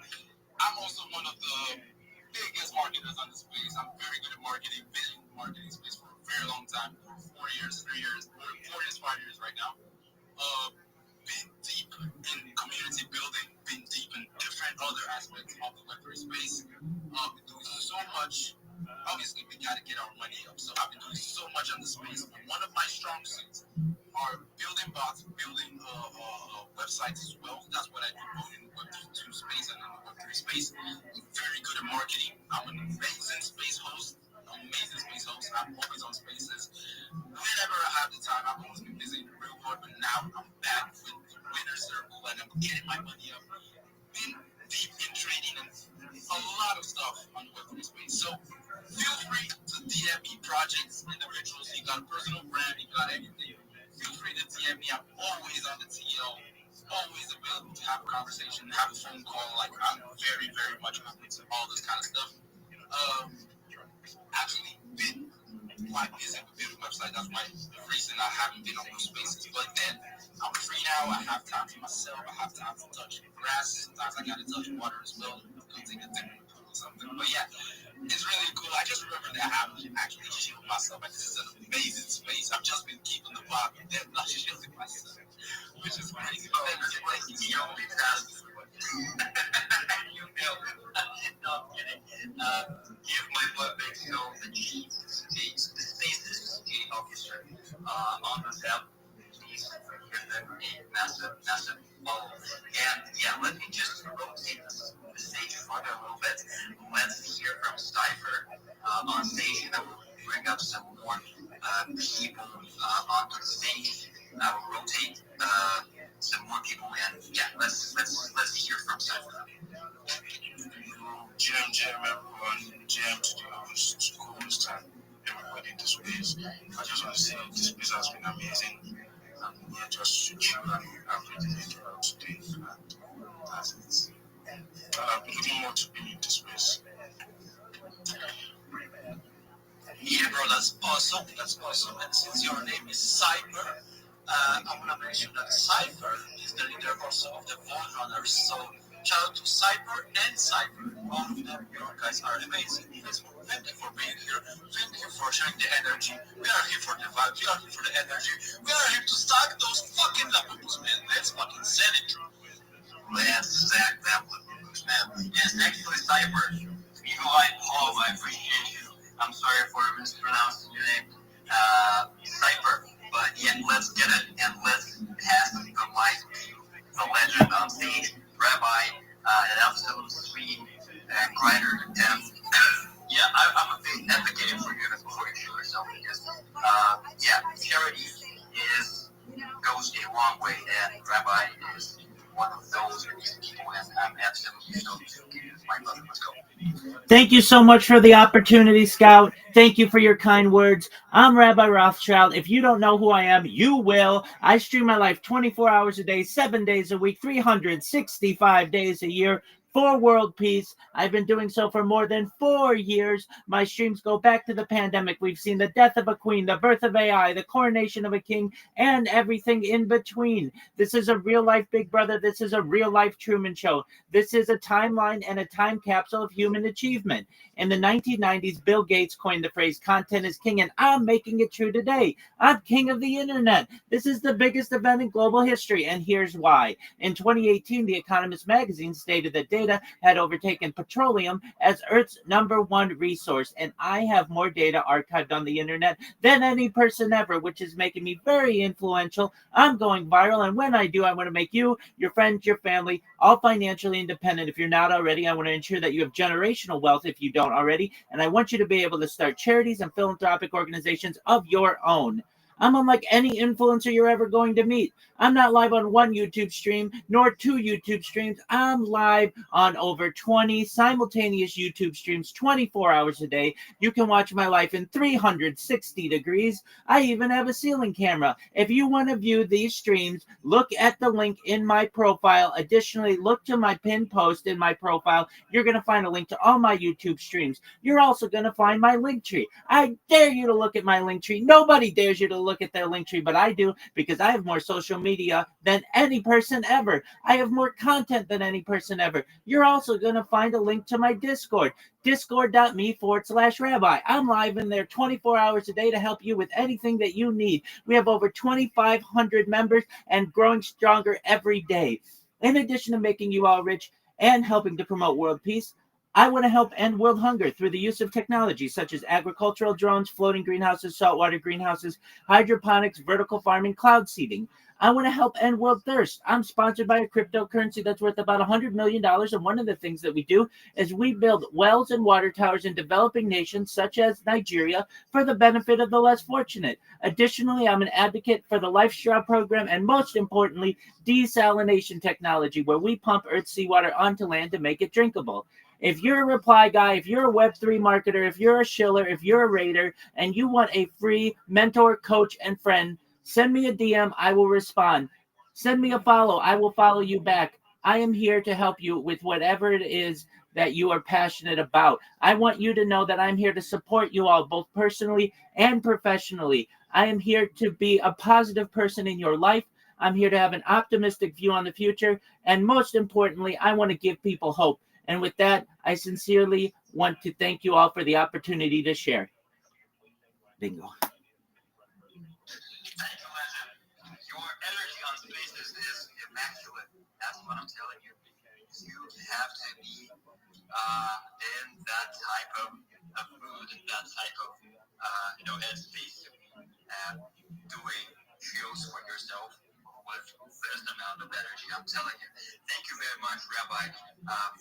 I'm also one of the biggest marketers on the space. I'm very good at marketing, been in the marketing space for a very long time, 4 years, 3 years, 4 years, 5 years right now. Been deep in community building, been deep in different other aspects of the Web3 space. Been doing so much. Obviously, we got to get our money up. So I've been doing so much on the space. But one of my strong suits websites as well. That's what I do both in the Web2 space and in the Web3 space. Very good at marketing. I'm an amazing space host. I'm always on spaces. Whenever I have the time, I've always been busy in the real world, but now I'm back with the winner circle and I'm getting my money up. Been deep in trading and a lot of stuff on the Web3 space. So feel free to DM me projects, individuals. You got a personal brand, you got anything. Feel free to DM me. I'm always on the TL, always available to have a conversation, have a phone call. Like, I'm very, very much open to all this kind of stuff. Actually, been quite busy with building website. That's why the reason I haven't been on those spaces. But then I'm free now. I have time for myself. I have time to touch the grass. Sometimes I gotta touch water as well. Go take a dip in the pool or something. But yeah, it's really cool. I just remember that I have to actually shield myself. And this is an amazing space. I've just been keeping the vibe and then not shielding myself, which is crazy. But then it's like the only task. You nailed it. No, I'm kidding. Give my webpage show the chief status officer on the tab. Please give them a massive follow. And yeah, let me just rotate the stage further a little bit. Let's hear from Cypher on stage, and then we'll bring up some more people onto the stage. I will rotate some more people, and yeah, let's hear from Cypher. Jam, everyone. Jam to the host, coolest time. Everybody in the space. I just want to say this space has been amazing. And yeah, just to chill and have really enjoyed today. And that's it. I'm looking forward to being in the space. Yeah, bro, that's awesome. And since your name is Cypher, I want to mention that Cypher is the leader also of the Vault Runners. So shout out to Cypher and Cypher. All of them, you guys are amazing. Thank you for being here. Thank you for sharing the energy. We are here for the vibe. We are here for the energy. We are here to stack those fucking labubus, man. Let's fucking send it. Let's stack them labubus, man. Yes, actually, Cypher. Paul, I appreciate you. I'm sorry for mispronouncing your name, Cypher. But yeah, let's get it and let's pass the mic to the legend on stage, Rabbi, an absolute sweet and grinder. And yeah, I'm a big advocate for you before you show yourself because yeah, charity goes a long way, and Rabbi is one of those people, and I'm absolutely so my brother. Let's go. Thank you so much for the opportunity, Scout. Thank you for your kind words. I'm Rabbi Rothschild. If you don't know who I am, you will. I stream my life 24 hours a day, 7 days a week, 365 days a year. For world peace. I've been doing so for more than 4 years. My streams go back to the pandemic. We've seen the death of a queen, the birth of AI, the coronation of a king, and everything in between. This is a real-life Big Brother. This is a real-life Truman Show. This is a timeline and a time capsule of human achievement. In the 1990s, Bill Gates coined the phrase, content is king, and I'm making it true today. I'm king of the internet. This is the biggest event in global history, and here's why. In 2018, The Economist magazine stated that data had overtaken petroleum as Earth's #1 resource, and I have more data archived on the internet than any person ever, which is making me very influential. I'm going viral, and when I do, I want to make you, your friends, your family, all financially independent. If you're not already, I want to ensure that you have generational wealth if you don't already, and I want you to be able to start charities and philanthropic organizations of your own. I'm unlike any influencer you're ever going to meet. I'm not live on one YouTube stream, nor 2 YouTube streams. I'm live on over 20 simultaneous YouTube streams 24 hours a day. You can watch my life in 360 degrees. I even have a ceiling camera. If you want to view these streams, look at the link in my profile. Additionally, look to my pinned post in my profile. You're going to find a link to all my YouTube streams. You're also going to find my link tree. I dare you to look at my link tree. Nobody dares you to look at their link tree, but I do, because I have more social media than any person ever. I have more content than any person ever. You're also going to find a link to my Discord, discord.me/rabbi. I'm live in there 24 hours a day to help you with anything that you need. We have over 2,500 members and growing stronger every day. In addition to making you all rich and helping to promote world peace, I want to help end world hunger through the use of technology such as agricultural drones, floating greenhouses, saltwater greenhouses, hydroponics, vertical farming, cloud seeding. I want to help end world thirst. I'm sponsored by a cryptocurrency that's worth about $100 million. And one of the things that we do is we build wells and water towers in developing nations such as Nigeria for the benefit of the less fortunate. Additionally, I'm an advocate for the Life Straw program and most importantly, desalination technology, where we pump Earth's seawater onto land to make it drinkable. If you're a reply guy, if you're a Web3 marketer, if you're a shiller, if you're a raider, and you want a free mentor, coach, and friend, send me a DM. I will respond. Send me a follow. I will follow you back. I am here to help you with whatever it is that you are passionate about. I want you to know that I'm here to support you all, both personally and professionally. I am here to be a positive person in your life. I'm here to have an optimistic view on the future. And most importantly, I want to give people hope. And with that, I sincerely want to thank you all for the opportunity to share. Bingo. Your energy on Spaces is immaculate. That's what I'm telling you. You have to be in that type of mood, that type of headspace, and doing shows for yourself with this amount of energy. I'm telling you. Thank you very much, Rabbi,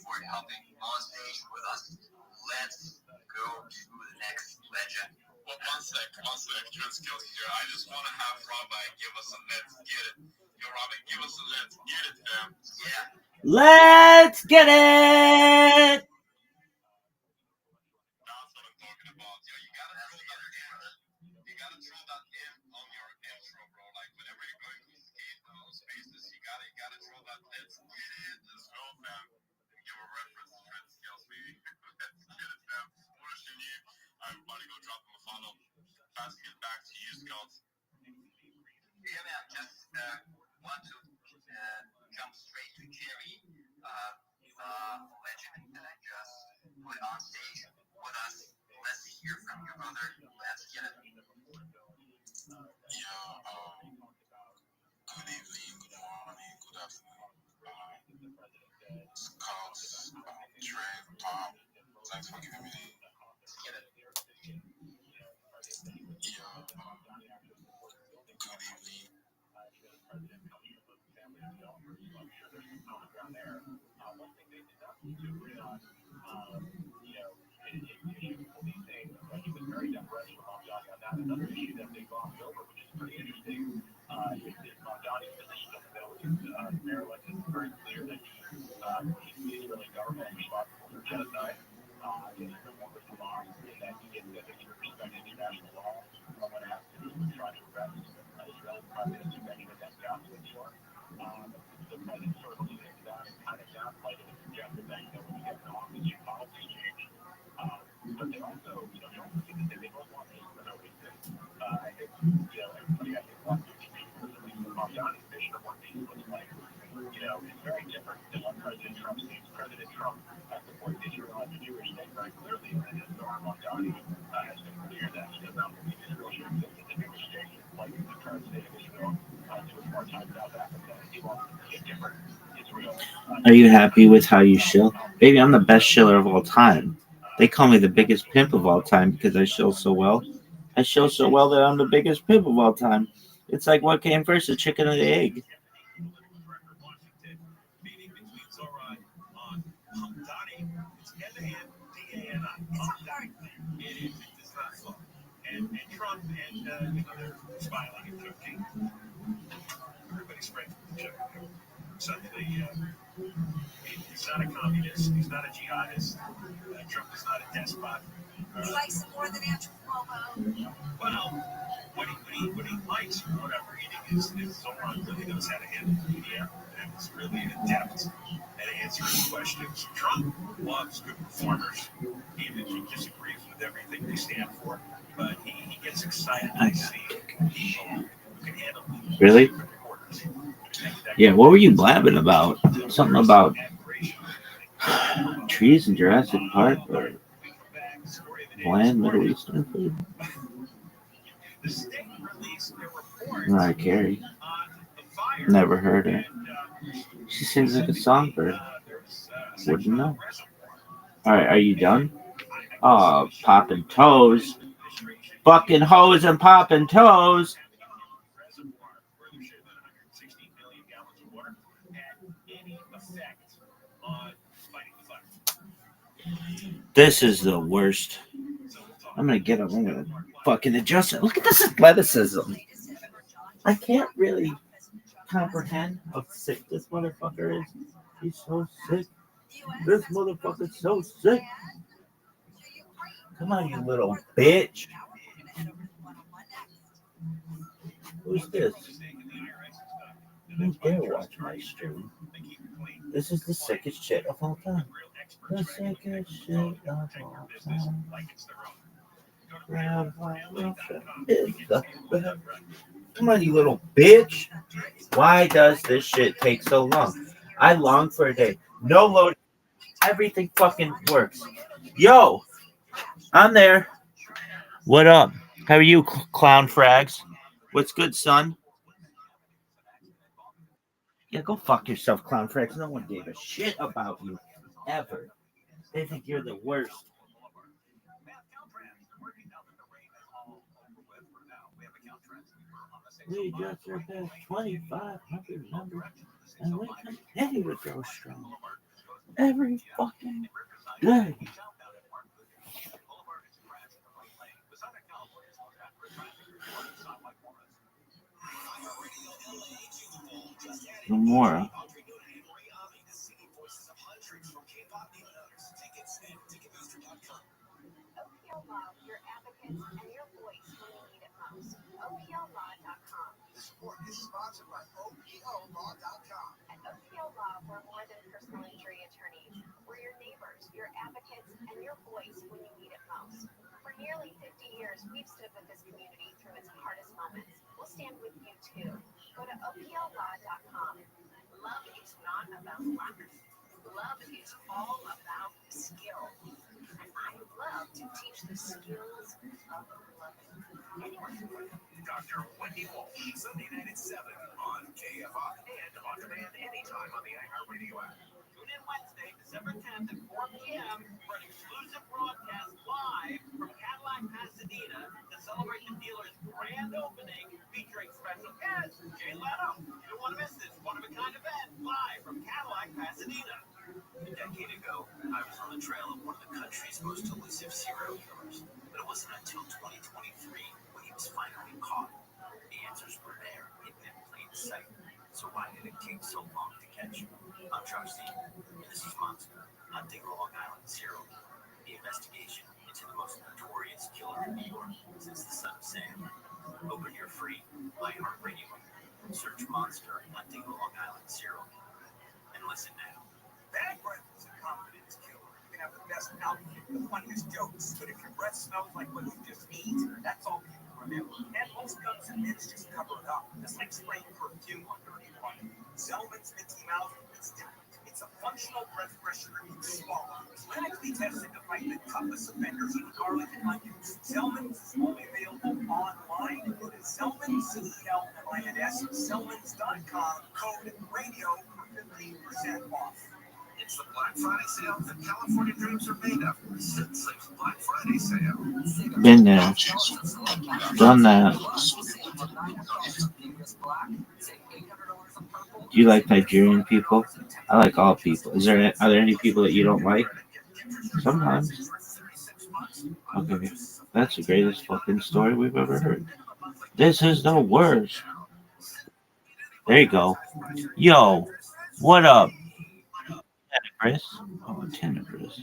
for helping on stage with us. Let's go to the next legend. Well, one sec, Skills here. I just want to have Rabbi give us a let's get it. Yo, Rabbi, give us a let's get it, fam. Yeah. Let's get it! That's what I'm talking about. Yo, you gotta throw that in on your intro, bro. Like, whenever you're going to skate those spaces, you gotta throw that let's get it as well, fam. Give a reference to Trent Skills, baby. Let's get it, fam. Pushing you. Everybody go drop him a follow. Pass it back to you, Scouts. Yeah, man, just want to jump straight to Jerry, legend that I just put on stage with us. Let's hear from your brother. Let's get it. Yeah, good evening, good morning, good afternoon. Scouts, Trey, Tom, thanks for giving me the. Yeah, good evening. Another issue that they glossed over, which is pretty interesting, is Mamdani's position on the bill, which is Maryland is very clear that he's the Israeli government responsible for genocide. He's no longer the law, and that he is that he respects international law. What happened is trying to arrest Israeli Prime Minister Benjamin Netanyahu in New York. The president sort of takes that and kind of downplayed it and suggested that when you get in office, your policies change. But they also, they also see that they don't want peace for no reason. I think, everybody I think wants to speak for the reason of Mamdani's vision of what peace looks like. It's very different than what President Trump sees. President Trump supports Israel as a Jewish state very clearly, and Zohar Mamdani has been clear that he does not believe Israel should exist as a Jewish state, like the current state of Israel to apartheid South Africa. He wants to see a different Israel. Are you happy with how you shill? Baby, I'm the best shiller of all time. They call me the biggest pimp of all time because I shill so well. I shill so well that I'm the biggest pimp of all time. It's like what came first, the chicken or the egg? And Trump and they're smiling and joking. Everybody's friends with each other. Suddenly, he's not a communist. He's not a jihadist. Trump is not a despot. He likes it more than Andrew Cuomo. Well, what he likes, for whatever eating, is Zoran really knows how to handle the media and is really adept at answering questions. Trump loves good performers, even if he disagrees with everything they stand for. But he gets excited to see people who can handle it. Really? Yeah, what were you blabbing about? Something about trees in Jurassic Park or bland Middle Eastern food? Mariah Carey. Never heard her. She sings like a songbird. Wouldn't know. All right, are you done? Oh, popping toes. Fucking hoes and popping toes. This is the worst. I'm gonna get him. I'm gonna fucking adjust it. Look at this athleticism. I can't really comprehend how sick this motherfucker is. He's so sick. This motherfucker's so sick. Come on, you little bitch. Who's this? You dare watch my stream. This is the sickest shit of all time. The sickest shit of all time. Come on, you little bitch. Why does this shit take so long? I long for a day. No load. Everything fucking works. Yo, I'm there. What up? How are you, clown frags? What's good, son? Yeah, go fuck yourself, clown frags. No one gave a shit about you. Ever. They think you're the worst. We just surpassed 2,500 numbers, and we continue to grow strong every fucking day. Gamora. Support is sponsored by OPLlaw.com. At OPL Law, we're more than personal injury attorneys. We're your neighbors, your advocates, and your voice when you need it most. For nearly 50 years, we've stood with this community through its hardest moments. We'll stand with you too. Go to OPLlaw.com. Love is not about luck. Love is all about skill. And I love to teach the skills of loving. Anyone can learn. Dr. Wendy Walsh, Sunday night at 7 on KFI and on demand anytime on the iHeartRadio app. Tune in Wednesday, December 10th at 4 p.m. for an exclusive broadcast live from Cadillac, Pasadena to celebrate the dealer's grand opening featuring special guest Jay Leno. You don't want to miss this one-of-a-kind event live from Cadillac, Pasadena. A decade ago, I was on the trail of one of the country's most elusive serial killers. But it wasn't until 2023 when he was finally caught. The answers were there, hidden in plain sight. So why did it take so long to catch him? I'm Josh Dean, and this is Monster, Hunting Long Island Serial Killer. The investigation into the most notorious killer in New York since the son of Sam. Open your free iHeartRadio. Search Monster, Hunting Long Island Serial Killer. And listen now. Bad breath is a confidence killer. You can have the best outfit, the funniest jokes, but if your breath smells like what you just ate, that's all people remember. And most guns and mints just cover it up. It's like spraying perfume on dirty money. Zellman's Minty Mouth is different. It's a functional breath freshener you swallow. Clinically tested to fight the toughest offenders in garlic and onions. Zellman's is only available online. Go to Zellman's, Zellmins, Zellmins.com, code radio for 15% off. It's the Black Friday sale that California dreams are made of. It's Black Friday sale. Been there. Done that. Do you like Nigerian people? I like all people. Are there any people that you don't like? Sometimes. Okay. That's the greatest fucking story we've ever heard. This is the worst. There you go. Yo, what up? Chris? Oh, Tenebris.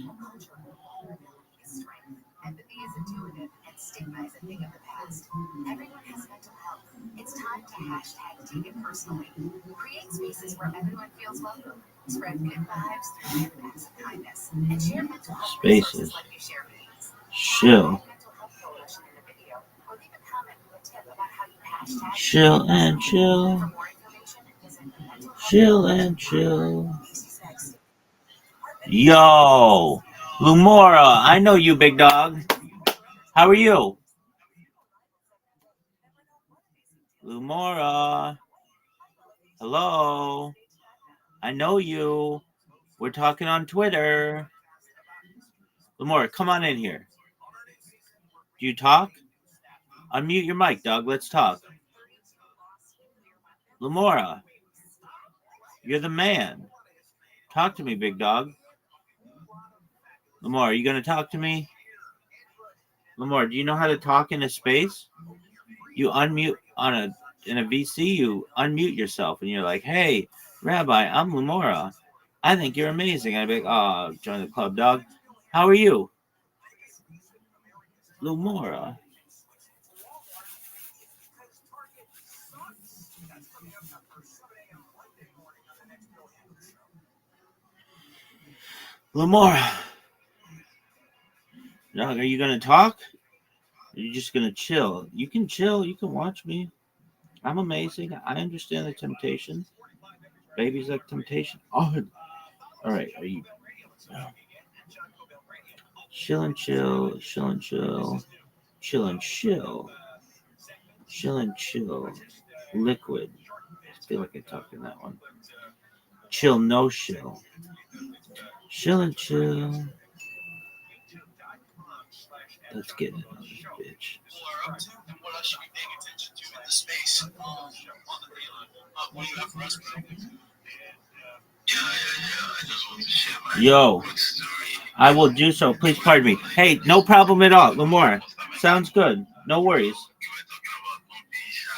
Empathy is intuitive and stigma is a thing of the past. Everyone has mental health. It's time to hashtag take it personally. Create spaces where everyone feels welcome. Spread good vibes through random acts of kindness. And share mental health Spaces. like you share memes. Chill. Mental health coalition in the video. Or leave a comment with a tip about how you hashtag. Chill and chill. For more information, visit mental health. Chill and chill. Yo, Lumora, I know you, big dog. How are you? Lumora. Hello. I know you. We're talking on Twitter. Lamora, come on in here. Do you talk? Unmute your mic, dog. Let's talk. Lamora, you're the man. Talk to me, big dog. Lamora, are you going to talk to me? Lamora, do you know how to talk in a space? You unmute in a VC, you unmute yourself and you're like, hey, Rabbi, I'm Lamora. I think you're amazing. I'd be like, oh, join the club, dog. How are you? Lamora. Lamora. Dog, are you going to talk? Or are you just going to chill? You can chill. You can watch me. I'm amazing. I understand the temptation. Babies like temptation. Oh, all right. Are you chill and chill, chill and chill, chill and chill, chill and chill, liquid. I feel like I talked in that one. Chill, no chill. Chill and chill. Let's get it on this bitch. What I should be paying attention to in the space what do you have for us, bro? Yeah. I just want to share my Yo, I will do so. Please pardon me. Hey, no problem at all. Lamora, sounds good. No worries.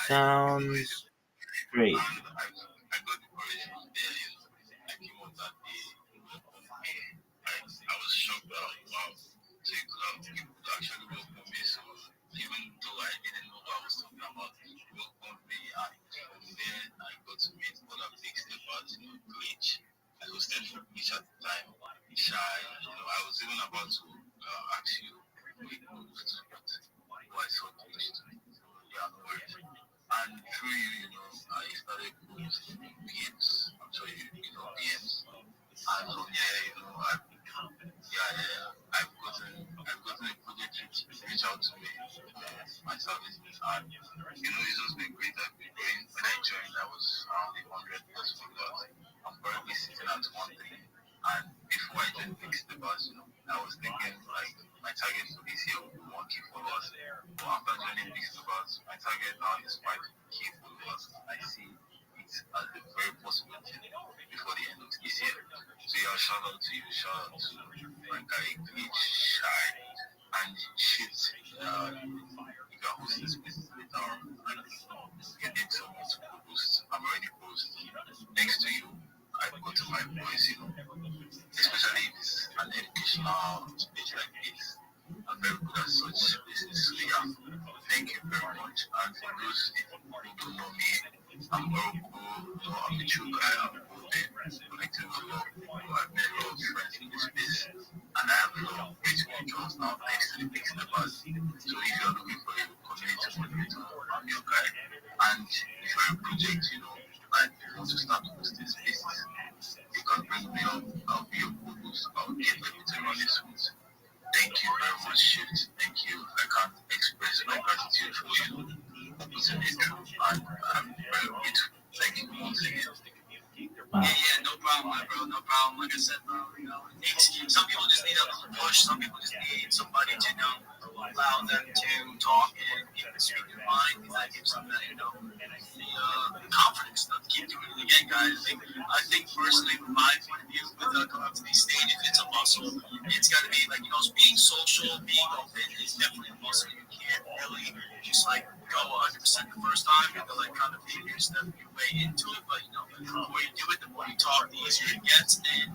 Sounds great. I hosted for each at the time. Shy, I was even about to ask you who it moved, but who I saw close to me. So, yeah, no worries. And through you, I started posting PMs. I'm sure you know PMs. And from there, I've gotten a project to reach out to me for my services. And, it's just been great. I've been growing. When I joined, I was around 100 plus followers. I'm currently sitting at 1 million. And before I joined Pixelbuzz, I was thinking like my target for this year would be 1K followers. But after joining Pixelbuzz, my target now is 5K followers. I see it as a very possible thing before the end of this year. So yeah, shout out to you, shout out to my guy Glitch, Shy, and shit. You can host this business later on and get into multiple posts. I'm already posting next to you. I've got to my voice, especially if it's an educational speech like this. I'm very good at such business. So yeah, thank you very much. And for those who don't know me, I'm Oracle, I'm a true guy, I'm open, connecting with a lot of people. I've made a lot of friends in this space, and I have a lot of great mentors now thanks to the Pixelbuzz. So if you're looking for a community moderator, I'm your guy. And if you're a project, and you want to start hosting spaces, you can bring me up. I'll be your co-host. I'll get everything running smooth. Thank you very much, Shift. Thank you. I can't express my gratitude for you putting it through, and I'm very grateful. Thank you once again. Yeah, no problem, my bro. No problem. Like I said, bro, some people just need a little push. Some people just need somebody to allow them to talk and speak their mind. That gives them that, the confidence to keep doing it again, guys. I think personally, from my point of view, with coming up to these stages, it's a muscle. It's got to be being social, being open is definitely a muscle. You can't really just go 100% the first time. You have to kind of figure step your way into it. But the more you do it, the more you talk, the easier it gets. And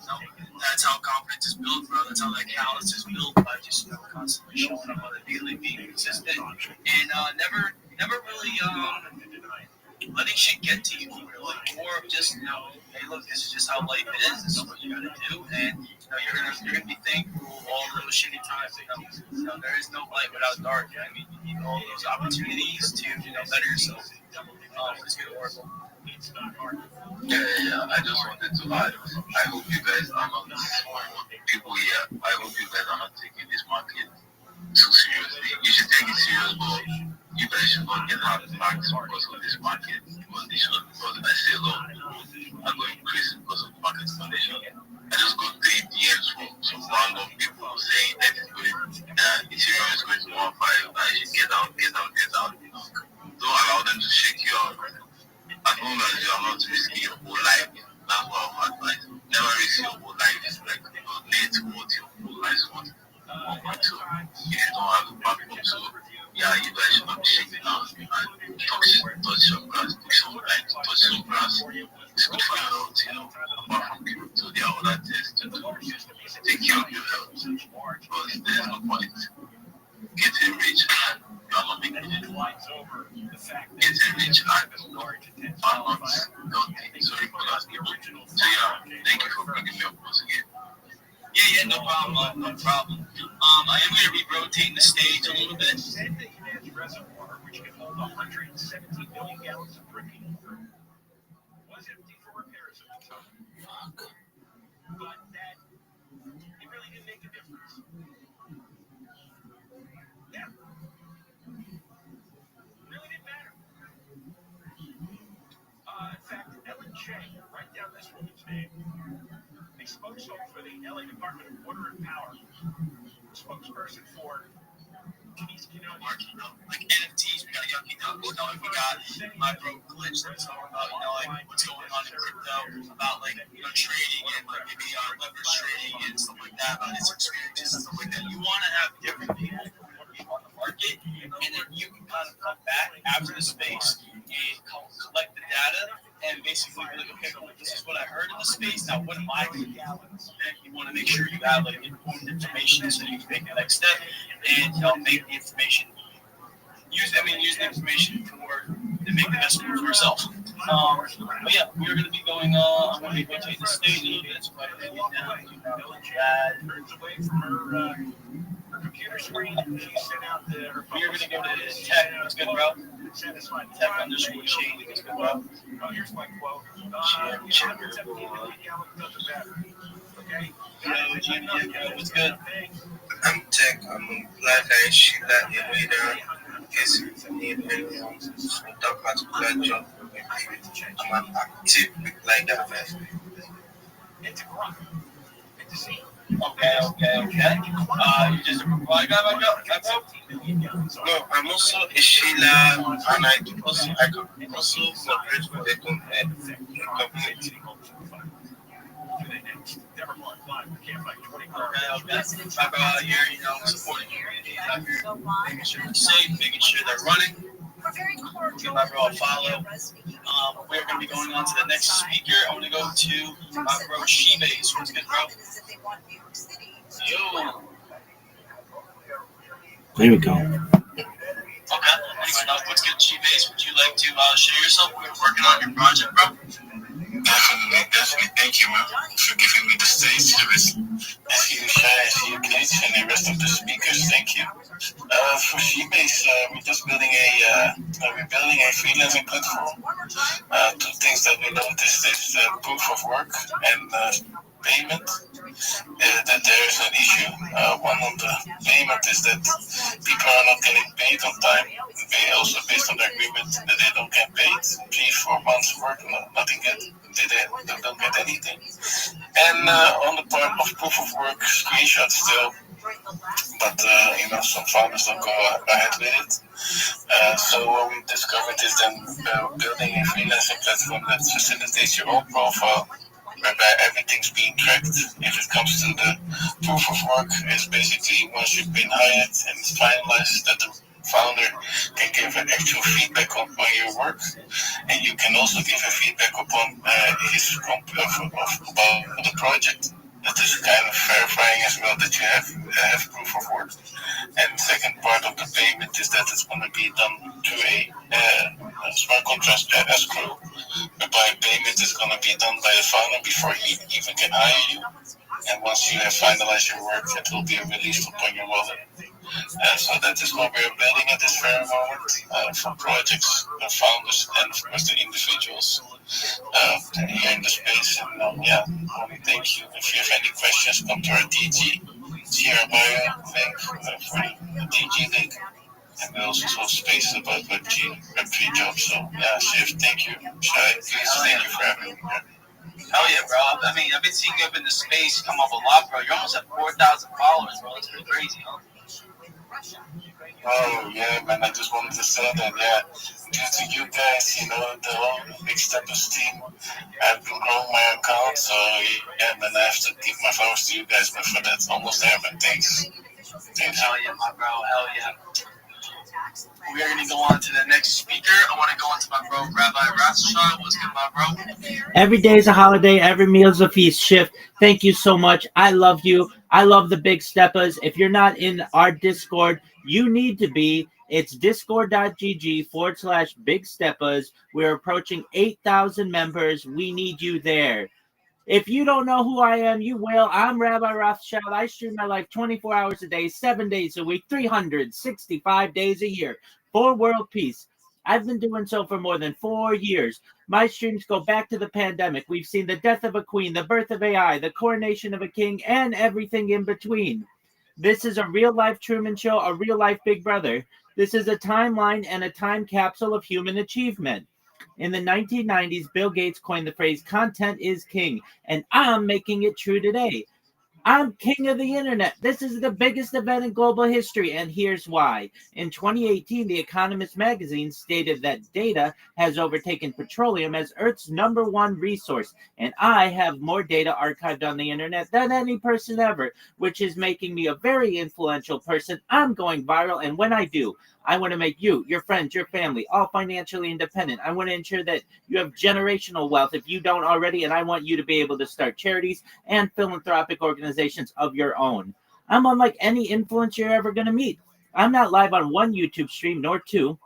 that's how confidence is built, bro. That's how that callus is built by just constantly showing up on a daily, being consistent, and never really letting shit get to you. More of just hey, look, this is just how life is. This is what you gotta do, and you're gonna be thankful all those shitty times. There is no light without dark. You need all those opportunities to better yourself. It's gonna work. Yeah. I just wanted to add. I hope you guys are not people here. I hope you guys are not taking this market too seriously. You should take it serious, but you guys should not get hard facts because of this market condition. Because I see a lot of people are going crazy because of market condition. I just got 3 DMs from some random people saying that long as you're not risking your whole life, that's what I would advise. Never risk your whole life. It's like you're late towards your whole life's worth. So if you don't have a backup, so yeah, you guys should not be shaking out and touch some grass, take some time to touch some grass. It's good for your health, you know. Apart from crypto, there are other things to do. Take care of your health. Because there's no point getting rich and you're not making it. Getting rich and not nothing. Sorry for that. So yeah, thank you for bringing me up once again. Yeah, no problem, no problem. I am going to be rotating the stage a little bit. Reservoir, which can hold 117 million gallons of drinking water, was empty for repairs at the time. But that, it really didn't make a difference. Yeah. Really didn't matter. In fact, Ellen Chang, write down this woman's name, the spokeswoman for the LA Department of Water and Power, spokesperson for like NFTs, we got Yucky Ducks, we got my bro Glitch that's talking about, like what's going on in crypto, about like, trading and like maybe leverage trading and stuff like that, about his experiences and stuff like that. You want to have different people on the market, and then you can kind of come back after the space and collect the data and basically be like, okay, well, this is what I heard in the space. Now, what am I doing? And you want to make sure you have like important information so you can make the next step and make the information. Use the information to make the best move for yourself. But yeah, we're going to be going. I'm going to be rotating the stage a little bit. So I'm going her computer screen. She sent out her. We're going to go to tech. What's good, bro? Tech _chain. What's good, bro? Here's my quote. Okay. What's good? I'm Tech. I'm glad that she let you later. Is in that particular job. I'm an active like that. Okay. You just a reply guy, No, I'm also a Sheila, and I can also moderate for the community. You're supporting communities out here, making sure they're safe, making sure they're running. Give my bro a follow. We're going to be going on to the next speaker. I want to go to my bro Shebase. What's good, bro? Yo. There we go. Okay. What's good, Shebase? Would you like to share yourself? We're working on your project, bro. Definitely. Thank you, man, for giving me the stage. As you Shy, as you Glitch, and the rest of the speakers, thank you. For Shebase, we're just building a freelancing platform. Two things that we noticed is proof of work and payment. That there is an issue. One on the payment is that people are not getting paid on time. They also, based on the agreement, that they don't get paid. 3-4 months of work, nothing get. They don't get anything. And on the part of proof of work, screenshots still, but some founders don't go ahead with it. So what we discovered is then building a freelancing platform that facilitates your own profile, whereby everything's being tracked. If it comes to the proof of work, it's basically once you've been hired and it's finalized, that the founder can give an actual feedback on your work, and you can also give a feedback upon his about the project. That is kind of verifying as well that you have proof of work. And the second part of the payment is that it's going to be done through a smart contract escrow, whereby payment is going to be done by the founder before he even can hire you. And once you have finalized your work, it will be released upon your wallet. So that is what we're building at this very moment for projects, founders, and of course the individuals here in the space. And thank you. If you have any questions, come to our DG. It's here by link for the DG link. And we also saw spaces about Web3 jobs. So Shift, thank you. Shai, please, thank you for having me here. Hell yeah, bro. I mean, I've been seeing you up in the space come up a lot, bro. You're almost at 4,000 followers, bro. It's pretty crazy, huh? Oh, yeah, man. I just wanted to say that, due to you guys, the whole Big Steppers team, I've been growing my account. So yeah, and then I have to give my flowers to you guys, but for that, almost there. But thanks. Hell yeah, my bro. Hell yeah. We are going to go on to the next speaker. I want to go on to my bro, Rabbi Rothschild. What's good, my bro? Every day is a holiday. Every meal is a feast. Shift. Thank you so much. I love you. I love the Big Steppers. If you're not in our Discord, you need to be. It's discord.gg/Big Steppers. We're approaching 8,000 members. We need you there. If you don't know who I am, you will. I'm Rabbi Rothschild. I stream my life 24 hours a day, 7 days a week, 365 days a year for world peace. I've been doing so for more than 4 years. My streams go back to the pandemic. We've seen the death of a queen, the birth of AI, the coronation of a king, and everything in between. This is a real-life Truman Show, a real-life Big Brother. This is a timeline and a time capsule of human achievement. In the 1990s, Bill Gates coined the phrase, content is king, and I'm making it true today. I'm king of the internet. This is the biggest event in global history, and here's why. In 2018, The Economist magazine stated that data has overtaken petroleum as Earth's #1 resource, and I have more data archived on the internet than any person ever, which is making me a very influential person. I'm going viral, and when I do, I want to make you, your friends, your family, all financially independent. I want to ensure that you have generational wealth if you don't already, and I want you to be able to start charities and philanthropic organizations of your own. I'm unlike any influencer you're ever going to meet. I'm not live on one YouTube stream, nor two.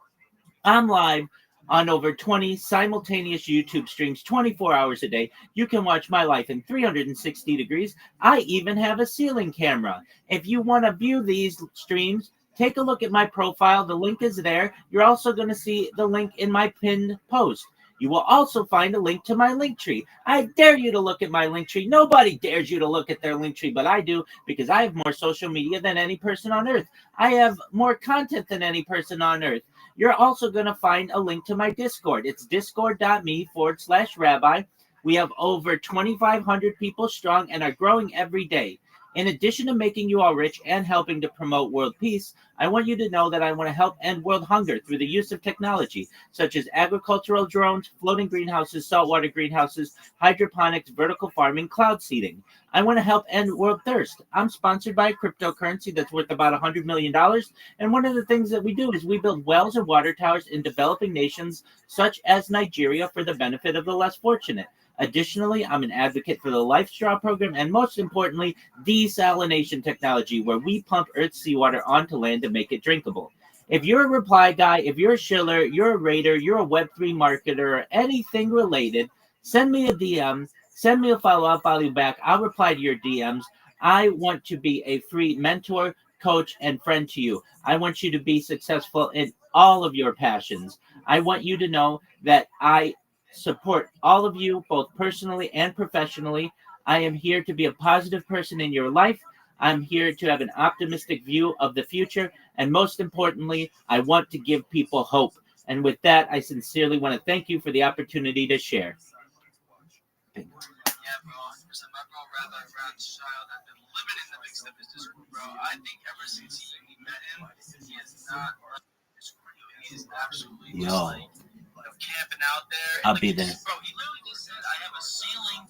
I'm live on over 20 simultaneous YouTube streams 24 hours a day. You can watch my life in 360 degrees. I even have a ceiling camera. If you want to view these streams, take a look at my profile. The link is there. You're also going to see the link in my pinned post. You will also find a link to my link tree. I dare you to look at my link tree. Nobody dares you to look at their link tree, but I do, because I have more social media than any person on earth. I have more content than any person on earth. You're also going to find a link to my Discord. It's discord.me/rabbi. We have over 2,500 people strong and are growing every day. In addition to making you all rich and helping to promote world peace, I want you to know that I want to help end world hunger through the use of technology, such as agricultural drones, floating greenhouses, saltwater greenhouses, hydroponics, vertical farming, cloud seeding. I want to help end world thirst. I'm sponsored by a cryptocurrency that's worth about $100 million. And one of the things that we do is we build wells and water towers in developing nations such as Nigeria for the benefit of the less fortunate. Additionally, I'm an advocate for the Life Straw program and, most importantly, desalination technology, where we pump Earth's seawater onto land to make it drinkable. If you're a reply guy, if you're a shiller, you're a raider, you're a Web3 marketer, or anything related, send me a DM, send me a follow. I'll follow you back. I'll reply to your DMs. I want to be a free mentor, coach, and friend to you. I want you to be successful in all of your passions. I want you to know that I support all of you, both personally and professionally. I am here to be a positive person in your life. I'm here to have an optimistic view of the future. And most importantly, I want to give people hope. And with that, I sincerely want to thank you for the opportunity to share. Yeah, bro. Listen, my bro, Rabbi Rothschild, I've been living in the Big Steppers Discord, bro. I think ever since we met him, he is not Discord. He is absolutely just like, camping out there. I'll be there. Bro, he literally just said, I have a ceiling.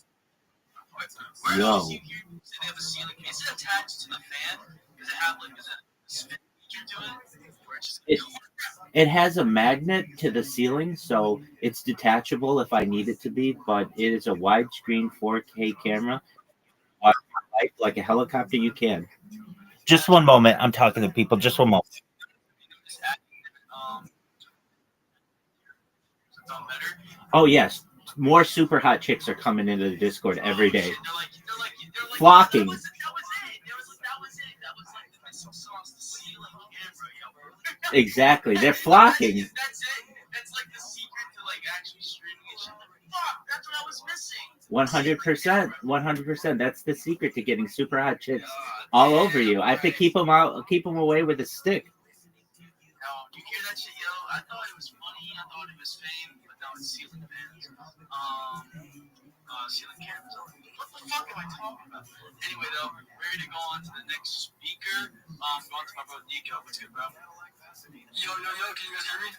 Where Yo. else you hear him say they have a ceiling? Is it attached to the fan? Does it have like, is it a spin feature to it? It has a magnet to the ceiling, so it's detachable if I need it to be, but it is a widescreen 4K camera. Watch my life like a helicopter, you can. Just one moment. I'm talking to people. Just one moment. Oh, yes. More super hot chicks are coming into the Discord every day. Flocking. Exactly. They're flocking. That's like the secret to like actually streaming and shit. Like, fuck, that's what I was missing. 100%. 100%. That's the secret to getting super hot chicks all over you. I have to keep them out, keep them away with a stick. You hear that shit, yo? I thought it was funny. I thought it was fame, but now it's ceiling fans. Ceiling cameras. What the fuck am I talking about? Anyway, though, we're ready to go on to the next speaker. Going to my bro Nico. What's good, bro? Yo, can you guys hear me?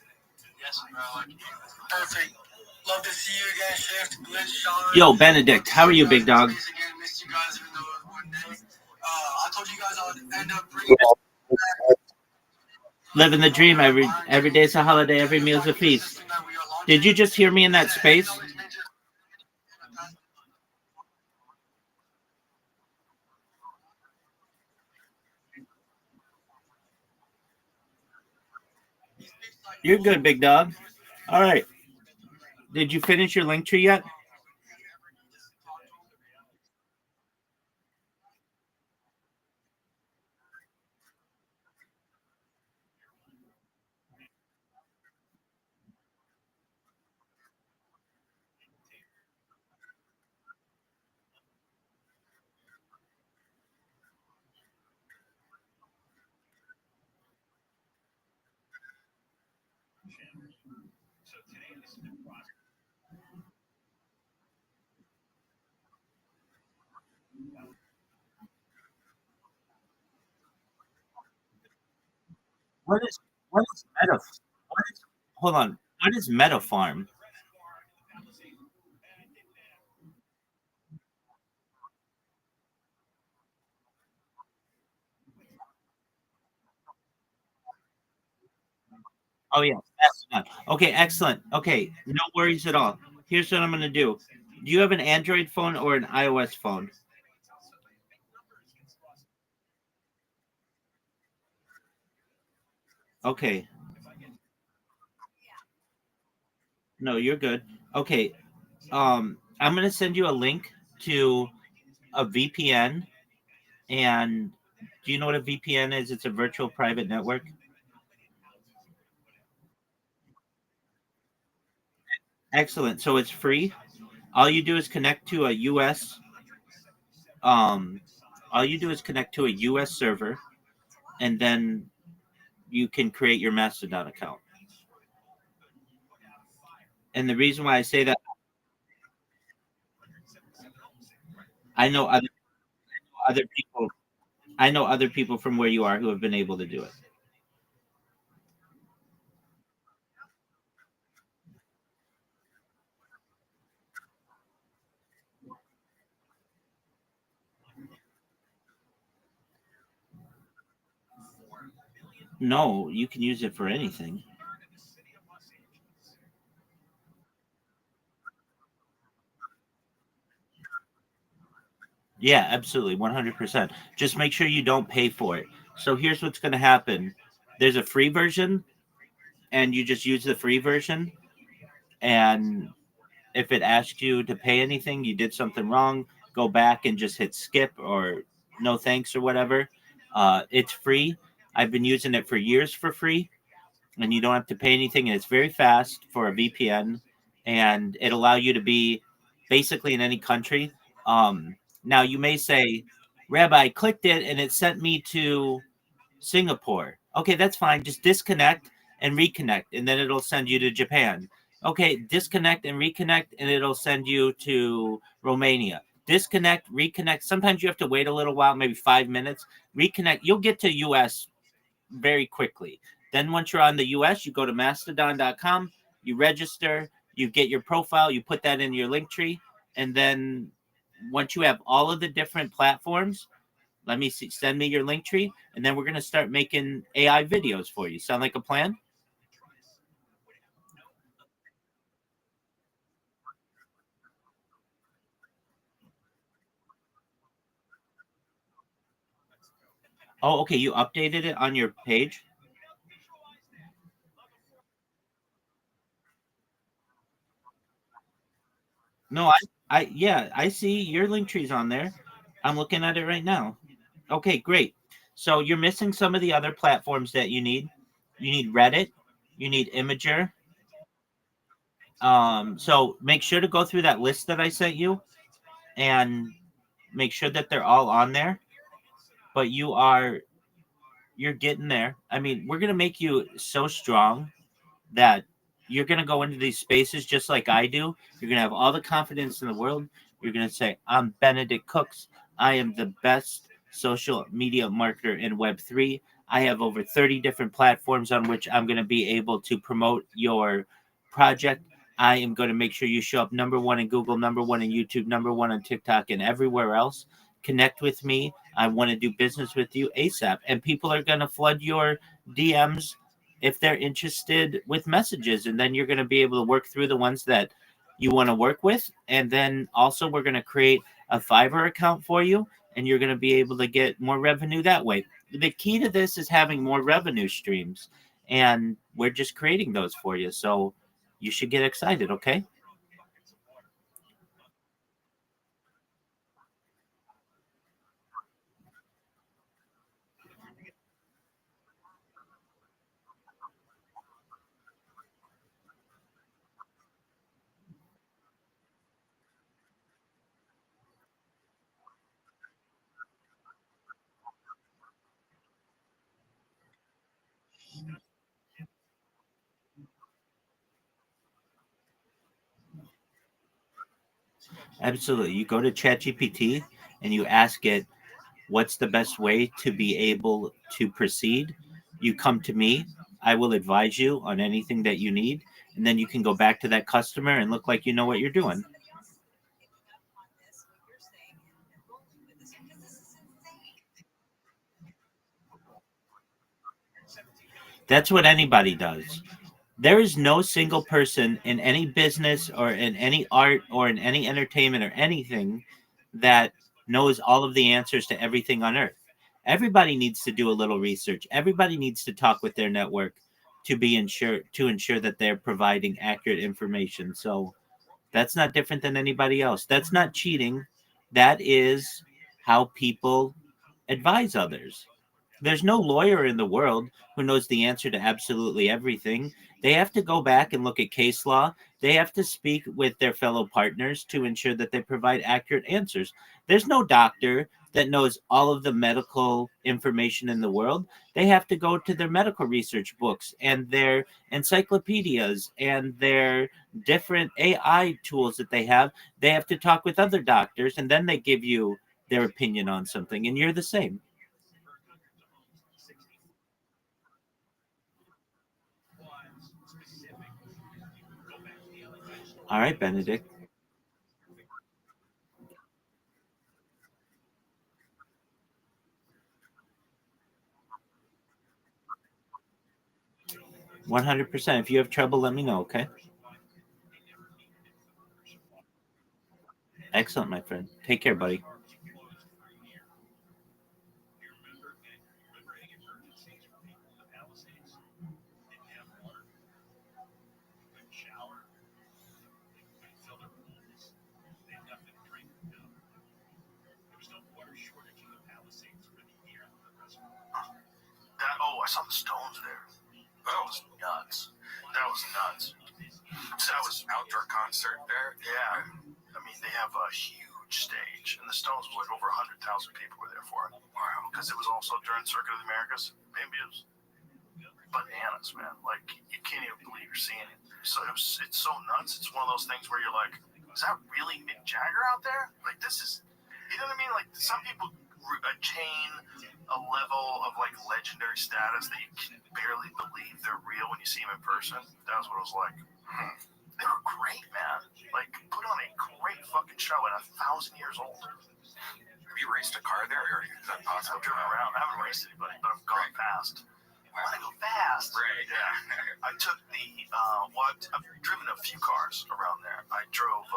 Perfect. Love to see you again, Shift, Glitch, Sean. Yo, Benedict, how are you, big dog? Missed you guys even though it was one day. I told you guys I would end up bringing Living the dream. Every day's a holiday. Every meal's a feast. Did you just hear me in that space? You're good, big dog. All right. Did you finish your link tree yet? What is Meta? What is hold on? What is Meta Farm? Oh yeah, that's fine. Okay, excellent. Okay, no worries at all. Here's what I'm gonna do. Do you have an Android phone or an iOS phone? Okay. No, you're good. Okay. I'm gonna send you a link to a VPN. And do you know what a VPN is? It's a virtual private network. Excellent. So it's free. All you do is connect to a US. Um, all you do is connect to a US server, and then you can create your Mastodon account. And the reason why I say that, I know other people. I know other people from where you are who have been able to do it. No, you can use it for anything. Yeah, absolutely, 100%. Just make sure you don't pay for it. So here's what's going to happen. There's a free version, and you just use the free version. And if it asks you to pay anything, you did something wrong, go back and just hit skip or no thanks or whatever. It's free. I've been using it for years for free, and you don't have to pay anything. And it's very fast for a VPN, and it allow you to be basically in any country. Now you may say, Rabbi, I clicked it and it sent me to Singapore. Okay, that's fine. Just disconnect and reconnect, and then it'll send you to Japan. Okay, disconnect and reconnect, and it'll send you to Romania. Disconnect, reconnect. Sometimes you have to wait a little while, maybe 5 minutes. Reconnect. You'll get to US very quickly. Then once you're on the US, you go to mastodon.com, you register, you get your profile, you put that in your link tree, and then once you have all of the different platforms, let me see, send me your link tree, and then we're going to start making AI videos for you. Sound like a plan? Oh, okay. You updated it on your page? No, yeah, I see your link tree's on there. I'm looking at it right now. Okay, great. So you're missing some of the other platforms that you need. You need Reddit, you need Imager. So make sure to go through that list that I sent you and make sure that they're all on there. But you're getting there. I mean, we're gonna make you so strong that you're going to go into these spaces just like I do. You're going to have all the confidence in the world. You're going to say, I'm Benedict Cooks. I am the best social media marketer in Web3. I have over 30 different platforms on which I'm going to be able to promote your project. I am going to make sure you show up number one in Google, number one in YouTube, number one on TikTok, and everywhere else. Connect with me. I want to do business with you ASAP. And people are going to flood your DMs if they're interested with messages. And then you're going to be able to work through the ones that you want to work with. And then also, we're going to create a Fiverr account for you, and you're going to be able to get more revenue that way. The key to this is having more revenue streams, and we're just creating those for you. So you should get excited, okay? Absolutely. You go to ChatGPT and you ask it, what's the best way to be able to proceed? You come to me. I will advise you on anything that you need. And then you can go back to that customer and look like you know what you're doing. That's what anybody does. There is no single person in any business or in any art or in any entertainment or anything that knows all of the answers to everything on earth. Everybody needs to do a little research. Everybody needs to talk with their network to ensure that they're providing accurate information. So that's not different than anybody else. That's not cheating. That is how people advise others. There's no lawyer in the world who knows the answer to absolutely everything. They have to go back and look at case law. They have to speak with their fellow partners to ensure that they provide accurate answers. There's no doctor that knows all of the medical information in the world. They have to go to their medical research books and their encyclopedias and their different AI tools that they have. They have to talk with other doctors, and then they give you their opinion on something, and you're the same. All right, Benedict. 100%. If you have trouble, let me know, okay? Excellent, my friend. Take care, buddy. I saw the Stones there. That was nuts. That was nuts. That was outdoor concert there. Yeah. I mean, they have a huge stage, and the Stones were like over 100,000 people were there for it. Wow. Because it was also during Circuit of the Americas. Maybe it was bananas, man. Like, you can't even believe you're seeing it. So it's so nuts. It's one of those things where you're like, is that really Mick Jagger out there? Like, this is, you know what I mean? Like, some people attain a level of like legendary status that you can barely believe they're real when you see them in person. That was what it was like. They were great, man. Like, put on a great fucking show at 1,000 years old. Have you raced a car there, or is that possible? I've driven around. I haven't raced anybody, but I've gone fast. I want to go fast. Right. Yeah. I took the, I've driven a few cars around there. I drove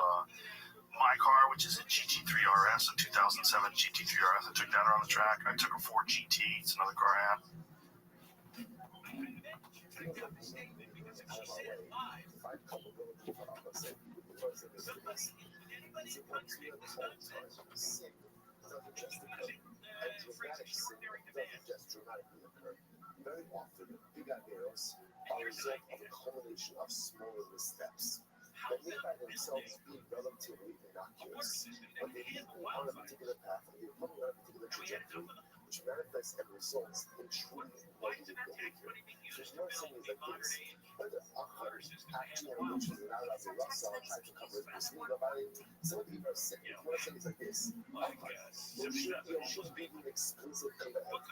my car, which is a GT3 RS, a 2007 GT3 RS. I took that around the track. I took a Ford GT. It's another car I have. Very often, big ideas are a result of a culmination of smaller missteps that may by themselves be relatively innocuous, but they lead you on a particular path and you're probably on a particular trajectory, which which manifests and results in truly negative behavior. There's no saying like this. Whether Ahmad actually mentions it out as a Rothschild trying to cover this new Rabbi, some of people are saying, one thing is like this. Ahmad, you should be an exclusive command. Don't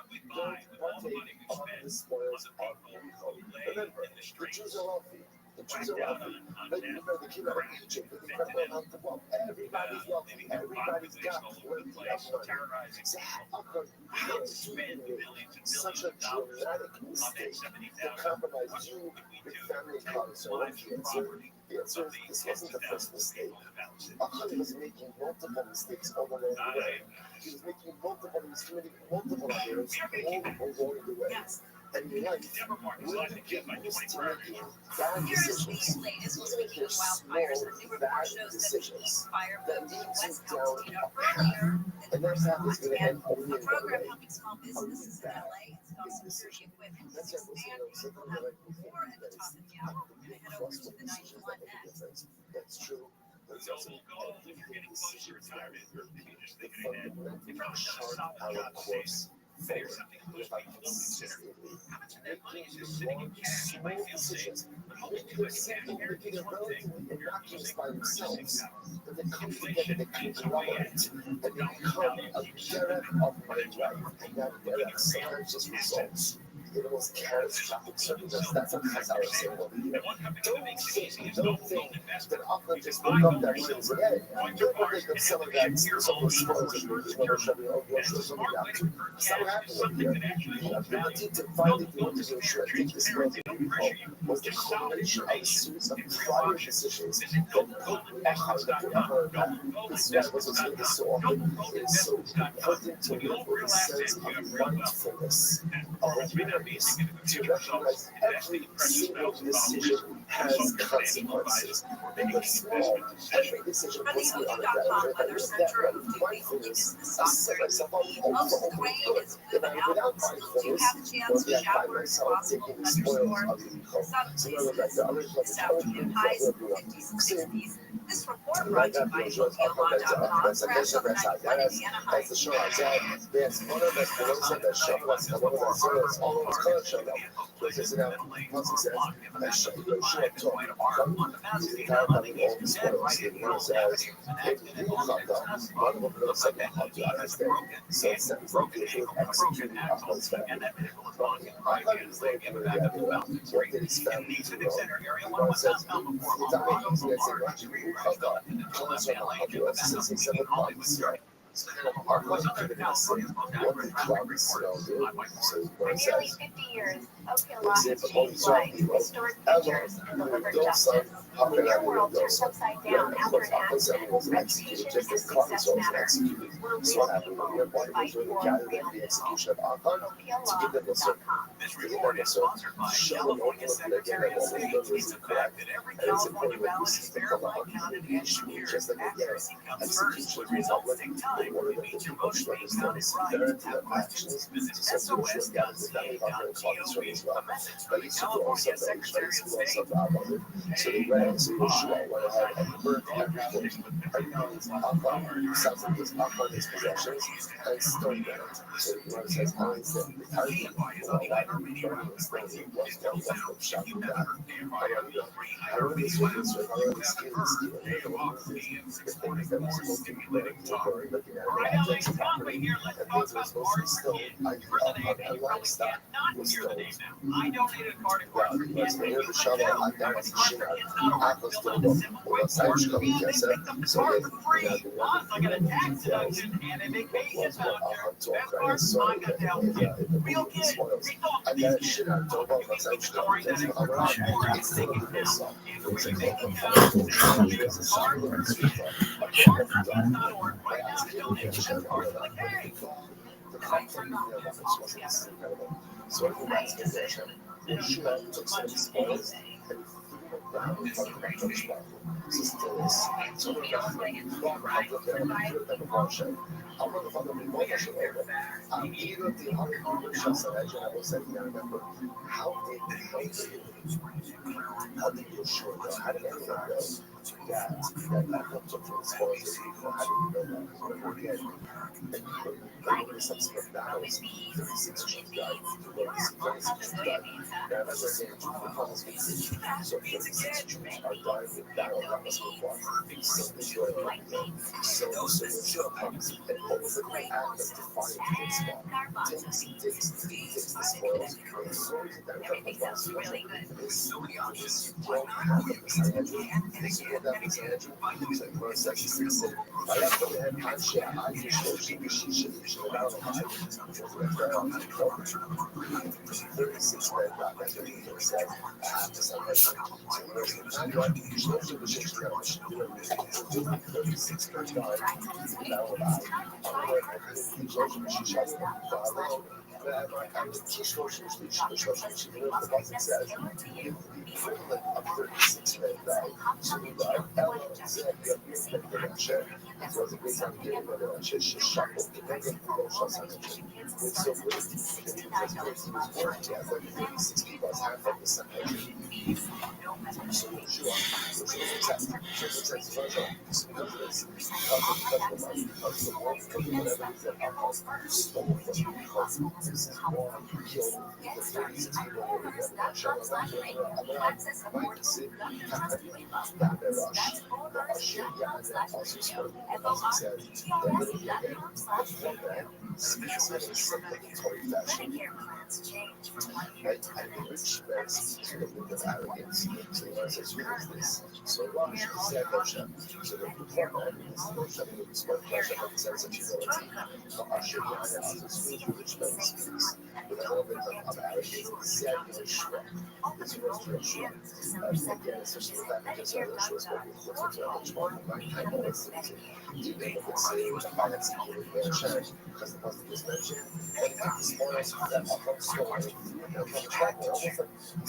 partake of the spoils of Yericho. Remember, the Jews are wealthy. The Jews are wealthy. But remember the king of Egypt, the incredible amount of wealth. Everybody's wealthy. Everybody's got plenty of money. So how do you make such a dramatic mistake to compromise you with family cars? So what's the answer? The answer is this wasn't the first mistake. Ahmad was making multiple mistakes all along the way. He was making multiple, he was committing multiple errors all along the way. And in life, when you get used to making bad decisions, making small, bad decisions that leads you down a path, and that path is going to end only in one way. Businesses in LA install security equipment to expand people have more at the top of the hour. We're going to head over to the 91 next. That's true. But it's also everything decisions that we repeat. The fundamental chart our course forward by consistently making the wrong small decisions. Making them simple, making them relatively innocuous by themselves, but they come together, they conglomerate, and they become a derek of my life, and that derek sometimes just results in the most catastrophic circumstances. That's a chazal saying over here. Don't think that Ahmad just woke up that morning and said, hey, I'm going to make them some of that, some of those spoils and movies, whether Shabbat or Rosh Hashanah. That's not what happened over here. The ability to finally be able to do sure I think this world was the culmination of a series of prior decisions that put Ahmad on that. This is why what's saying this so often. It is so important to live with a sense of mindfulness, of awareness, to recognize every single decision has consequences. Big or small, every decision puts me on the ground. If I live that right, mindfulness, I set myself up for over good. If I'm without mindfulness, one day I find myself taking the spoils of the ego. So in other words, the others love the told This report brought to you by MobileLaw.com. Crash on the 91 in Anaheim. That's the show I said. There's one of the closest that show was one of the service all over color show up. Places it out. Once it says, I show you a show up to the entire having all the spoils. The one says, if you come down, one of them looks like a hot dog. So it sounds like they should execute Ahmad's family. Ahmad is like what did his family do wrong? The one says, it's not easy. I say, watch you. Our country committed a sin. What did Cloud Snow do? So For nearly 50 years, Oak Hill Law has changed lives, restored futures, and delivered justice. When your world turns upside down after an accident, reputation and success matter. Will real people fight for realness? OakHillLaw.com. This report is sponsored by California Secretary of State. It's a fact that every California ballot is verified, counted, and secured. Accuracy comes first, but results take time. It means your vote is being counted right. Have questions? Visit sos.ca.gov. A message from the California Secretary of State. So they read it, so Yeshua went ahead and burned everything. Ahmad, sounds like his Ahmad, his possessions, and stoned them. So when it says, I said, the target, burning and stoning was no less than shot in that. However, this was this way, however, this kid is even the things that were supposed to be burning, looking at the objects of property, and things that were supposed to be stoned, Ahmad and livestock was stoned. Let's go here to shovel, I got a shit out. Ahmad's doing it. Well, side show, yes, sir. So they have the details. Was what Ahmad told Christ, so in the spoils. I got shit out. Don't know what side show, because it's still a good song. It's a good it's a song where it's the so I think that's possession. Yeshua took some spoils and threw them down in front of the church Bible. Sisters, so we got them and put them in motion. I'm going to follow me more than I'm eager to have a conversation. I was saying, I remember how did Yeshua know? How did anyone know Everything sounds really good. With so many options, why not? You can again and again and again. Vitamin is such a simple.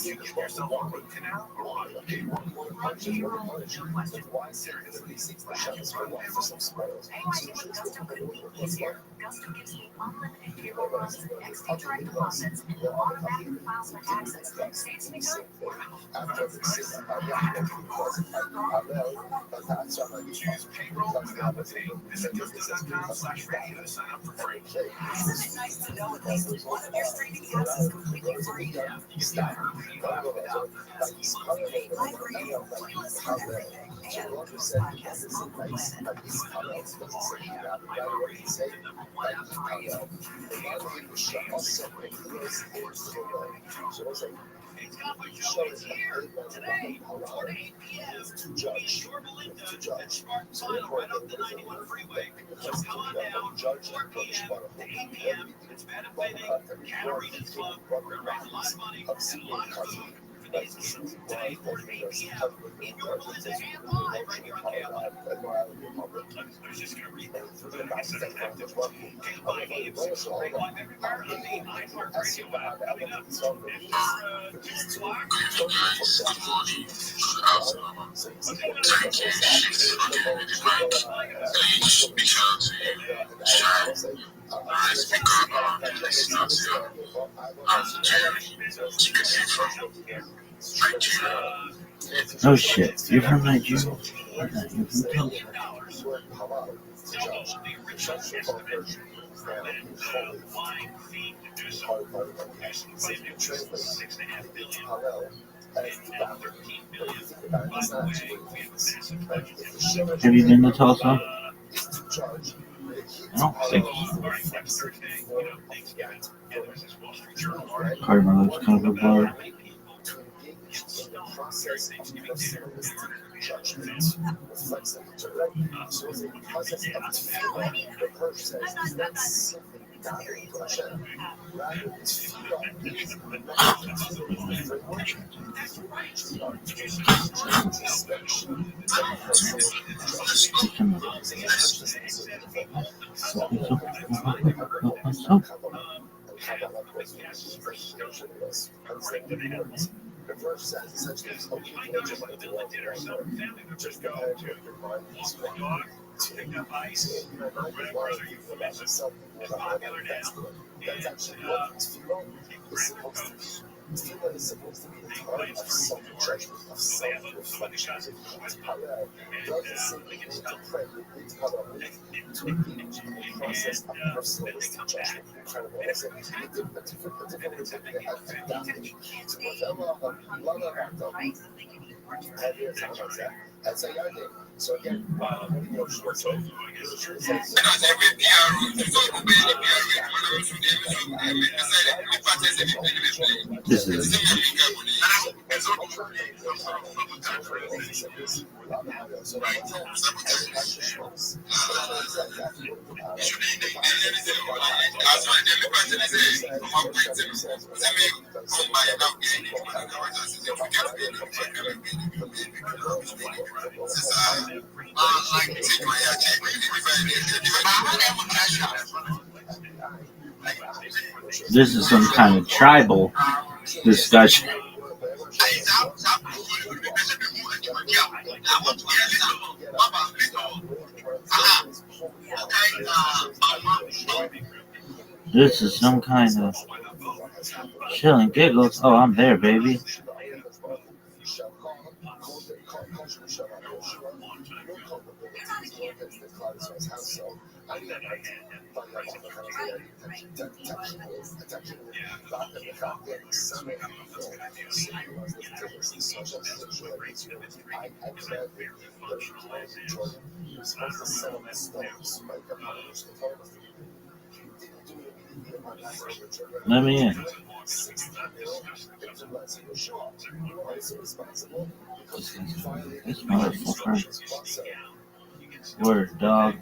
You give yourself a root canal or what? Gusto gives me unlimited payroll runs, XD direct deposits, and automatic files for taxes. Saves me time. Choose payroll without the fee. Visit Gusto.com/radio to sign up for free. Isn't it nice to know at least one of your streaming apps is completely free? If you ever leave out without Live radio, playlist for everything, and podcasts on the planet. already have iHeartRadio, the #1 app for radio. Hey, Topic Show is here today, 4 to 8 p.m. We'll be in Shore Belinda and Spartan Final right off the 91 freeway. So come on down, 4 p.m. to 8 p.m. It's Madam Wedding, Cat Arenas Club. We're going to raise a lot of money and a lot of food for these kids today, 4 to 8 p.m. in York, Belinda, and live right here on KLI. I was just going to read that. I guess it's active. KLI Games, right live everywhere on the iHeartRadio app. Coming up after 2 o'clock. Oh shit, you're from Nigeria? You're from Tulsa. Have you been to Tulsa? I don't think so. Carnival's kind of a bar. The first says essentially it's okay to just like do like dinner or something. Family members go to walk the dog, pick up ice, or whatever other you put that is popular now. That's actually what it's supposed to be. Stealing is supposed to be a time of self-judgment, of self-reflection. It's power. God is saying we need to pray, we need to have a way to engage in the process of personalistic judgment. Incredible. I said, the different ways that they have adapted to whatever level that's a young game. So again, what do you know? This is some kind of tribal discussion. This is some kind of chill and giggles. Oh, I'm there, baby. Let me in. This motherfucker. Word, dog.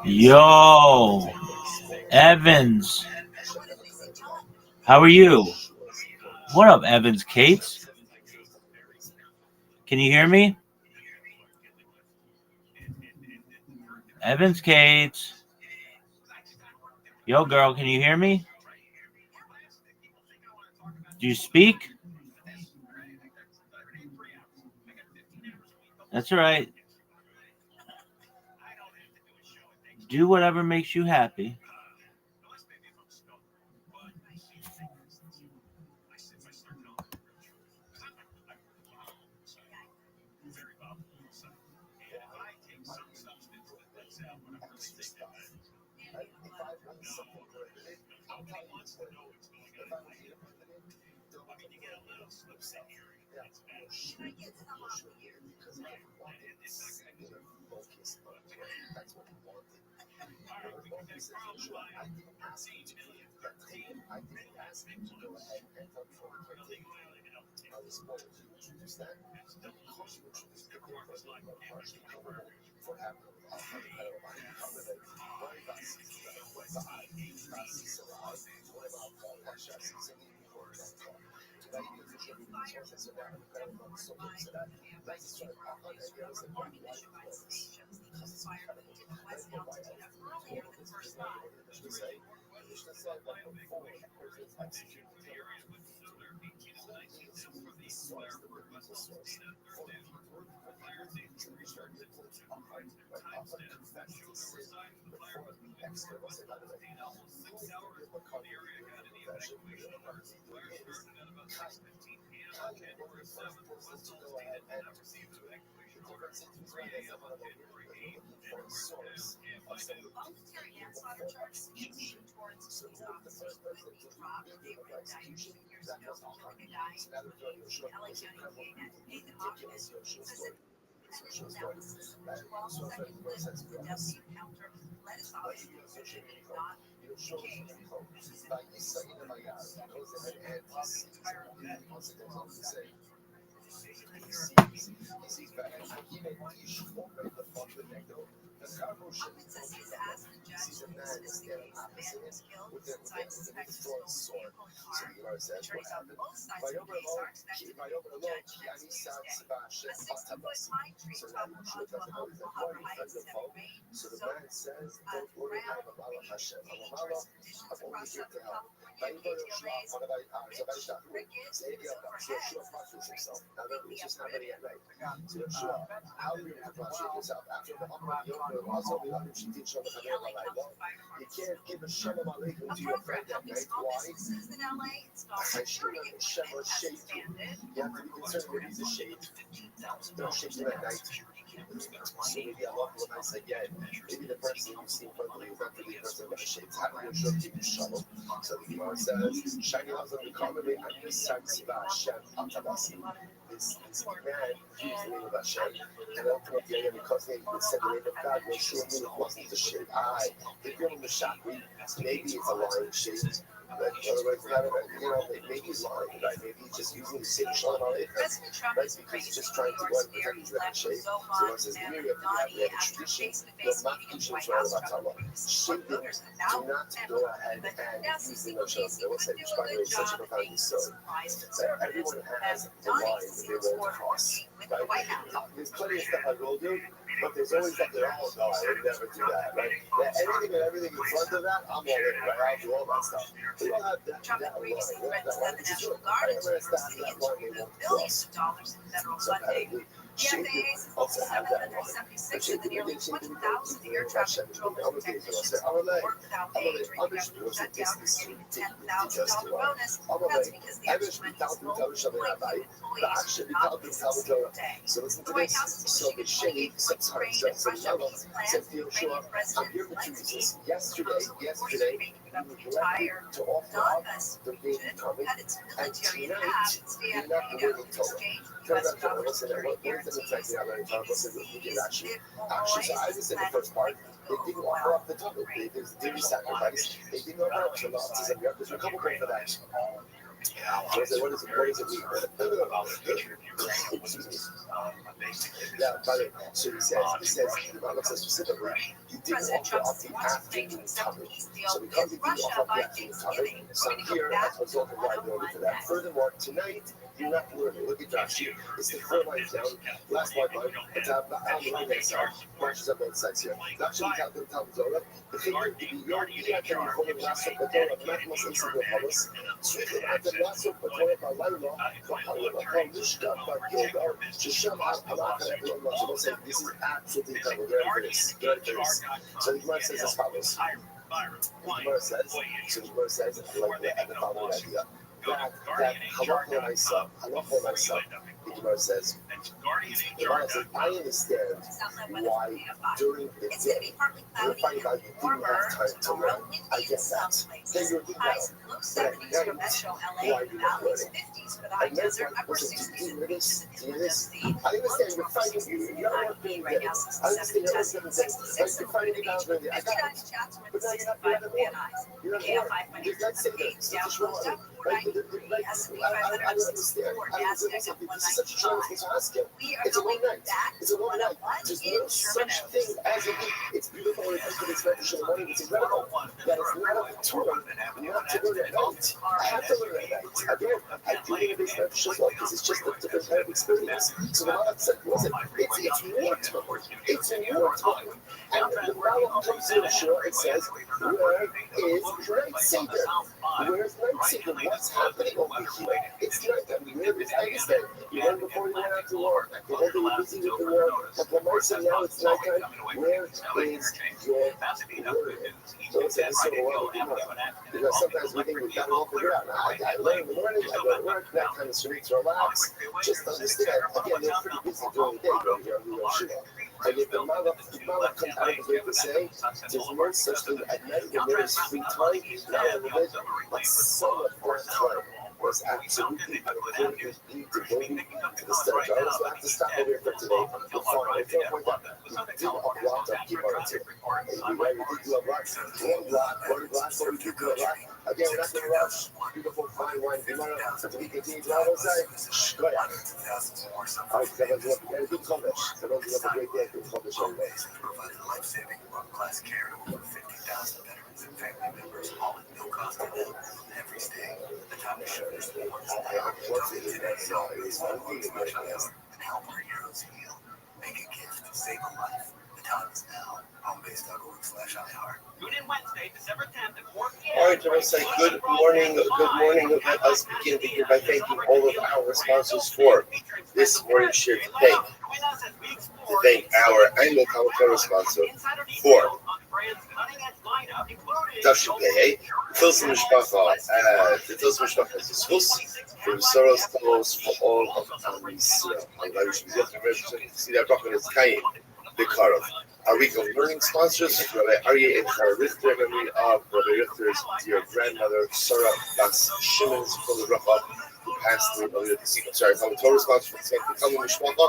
Yo, Evans. How are you? What up, Evans Cates? Can you hear me? Evans Cates. Yo, girl, can you hear me? Do you speak? That's all right. Do whatever makes you happy. Says he's asked the judge to dismiss the case. The man was killed inside suspected stolen vehicle and car. Attorneys on both sides of the case are expected to meet the judge next Tuesday. A 60-foot pine tree toppled onto a home in Mojave Heights as heavy rain soaked ground, dangerous conditions across Southern California. KTLA's Rich Rickett is overhead. A program helping small businesses in LA install security equipment has expanded. Over the last 4 years, $15,000 in security cameras that are running Maybe the person you've seen probably is not really the person that shades. How do you show people shovel? So the Gemara says, Shiny House of the Comedy, and this Sansi Hashem Atabasi. This man, he was the name of Hashem, and ultimately, because he said the name of God, was sure it wasn't the shape. If you're in the Shakri, maybe it's a lion shape. But otherwise, maybe he's lying, right? Maybe he's just using the same Shalom Aleichem, right? Because he's just trying to go and protect his different shape. So it says, here you have the tradition, the Makishim Shalom Atama. Shaping, do not go ahead and use the Shalom Aleichem, which by the way is such a profound story. Everyone has the line that they roll across, right? There's plenty of stuff I will do, but there's always that they're all, no, I would never do that, right? Anything and everything in front of that, I'm all in, right? I'll do all that stuff. We don't have that previously threatened to send the National Guard into New York City and to remove billions of dollars in federal funding. The FAA says it's 776 of the nearly 20,000 air traffic controllers and technicians who work without pay during the government shutdown are getting a $10,000 bonus. That's because the extra money is only employees not business day. The White House is pushing its 28-point train of Russian-based plans to Ukrainian President Zelensky. Yesterday, the entire Donbas region had its military in half and stay out of NATO in exchange for U.S. dollars security guarantees. Actually, I just said the first part. They didn't offer up the tunnel. They didn't sacrifice. They didn't offer up to losses. There's a couple points for that. What does it mean? Yeah, by the way, so he says, the Bible says specifically, he didn't offer up the afternoon tunnel. So because he didn't offer up the afternoon tunnel, so here, that's what's all the right order for that. Furthermore, tonight, you're not learning. Look at Josh here. It's the 4 lines down. Last white line. It's on the right hand side. Marches on both sides here. Not sure how to tell Zola. The thing is, the idea can be called last of the Torah, not most insignificant Paulus. Strictly at the last of the Torah by Laila, Bahala, Mishka, Bagilda, Shisham, Halaka, and everyone else. So they'll say, this is absolutely double. Very this. So the Gemara says as follows. The Gemara says, like the following idea. That halakha myself, the Gemara says, I understand why during the day you're fighting about you didn't have time to learn. I get that. Then you're doing that. But at night, why are you not learning? At night, do you hear this? I understand you're fighting, you're not working right now. I understand you're working things. You're fighting about during the day. I got it. But now you're not doing it anymore. You're not doing it. Let's say that. It's just wrong. I understand. This is such a challenge to ask him. It's a one night. It's a one night. There's no such thing as a week. It's beautiful when it comes to this repetition of money. It's incredible. That is not a tool not to learn at night. I have to learn at night. Again, I do it in this repetition as well because it's just a different kind of experience. So the Malach said, listen, it's war time. It's war time. And the Malach comes to the shore and says, where is Night Savior? Where's Night Savior? What's happening over here? It's night. Where is Einstein? You learned before you went out to war. The whole day you're busy with the war. But the most of now it's nighttime. Where is your word? So it's so well, because sometimes we think we've got it all figured out. I learn in the morning, I go to work, that kind of streets relax. Just understand. Again, they're pretty busy during the day, but you're on the shooting. And if the Malach comes out of his way to say, there's no such thing at night when there is free time, not in the bed, but so much more time. was absolutely completely devoted to the study. I also have to stop over here for today. We'll find out. We did a lot of Gemara too. We did do a lot. One block, but we did do a lot. Again, we're not going to rush. Beautiful, fine wine Gemara. So we continue to have outside. Go ahead. All right, everyone, do a good Chodesh. Everyone, do a great day. Good Chodesh every day. Provided life-saving world-class care to over 50,000 veterans and family members, all at no cost to them every day. The time to show their support is now. Donate today and help our heroes heal. Make a gift, save a life. The time is now. Homebase.org/iHeart. Tune in Wednesday, December 10th at 4 p.m. All right, everyone, say good morning. Good morning. Let us begin by thanking all of our sponsors for this morning's share today. To thank our annual Kawakara sponsor for Tashipei, Tilson Mishpacha, the Tilson Mishpacha is a Swiss, from Soros Tolos for all of Israel. And I wish you to see that Rock is Kayin, the Karov. Our week of learning sponsors, Rabbi Aryeh and Sarah Richter, memory of Rabbi Richter's dear grandmother, Sarah Bas Shimons, from the Rabbi, who passed away earlier this evening. Sorry, Total sponsor for the Talmud Mishpacha,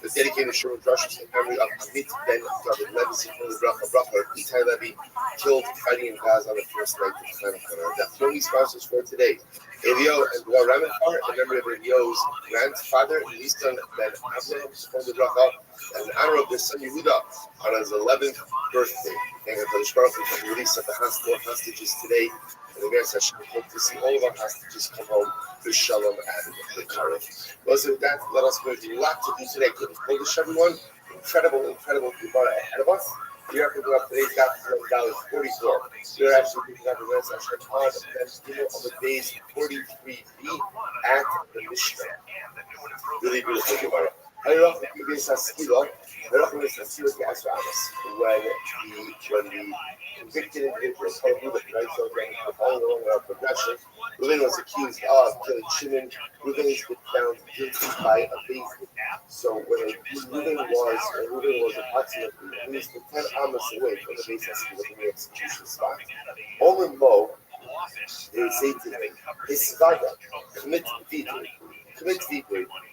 the dedicated Sherman Drushes in memory of Amit Ben David Levinson from the Rabbi, Itai Levi, killed fighting in Gaza on the first night of Hanukkah. The only sponsors for today. Elio and Dwar Ramenkar, in memory of Elio's grandfather, Nistan Ben Abraham, from the Rabbi, and in honor of his son Yehuda on his 11th birthday. Thank God for the Shbaruch for the release of the hostages today. And the Bears Hashem hope to see all of our hostages come home with Shalom and the Karif. Well, so with that, let us go to a lot to do today. Good Kodesh, everyone. Incredible Gemara ahead of us. We are picking up today's Daf from 44. We are actually picking up the Bears Hashem on the days 43b at the Mishnah. Really beautiful Gemara. When the convicted individual, right? So again, following along our progression, Reuben was accused of killing Shimon. Reuben has been found guilty by a basin. So when Reuben was approximately at least 10 amas away from the basin, looking at the execution spot. Omen Mo, they would say to him, Hisvada, commit deeply,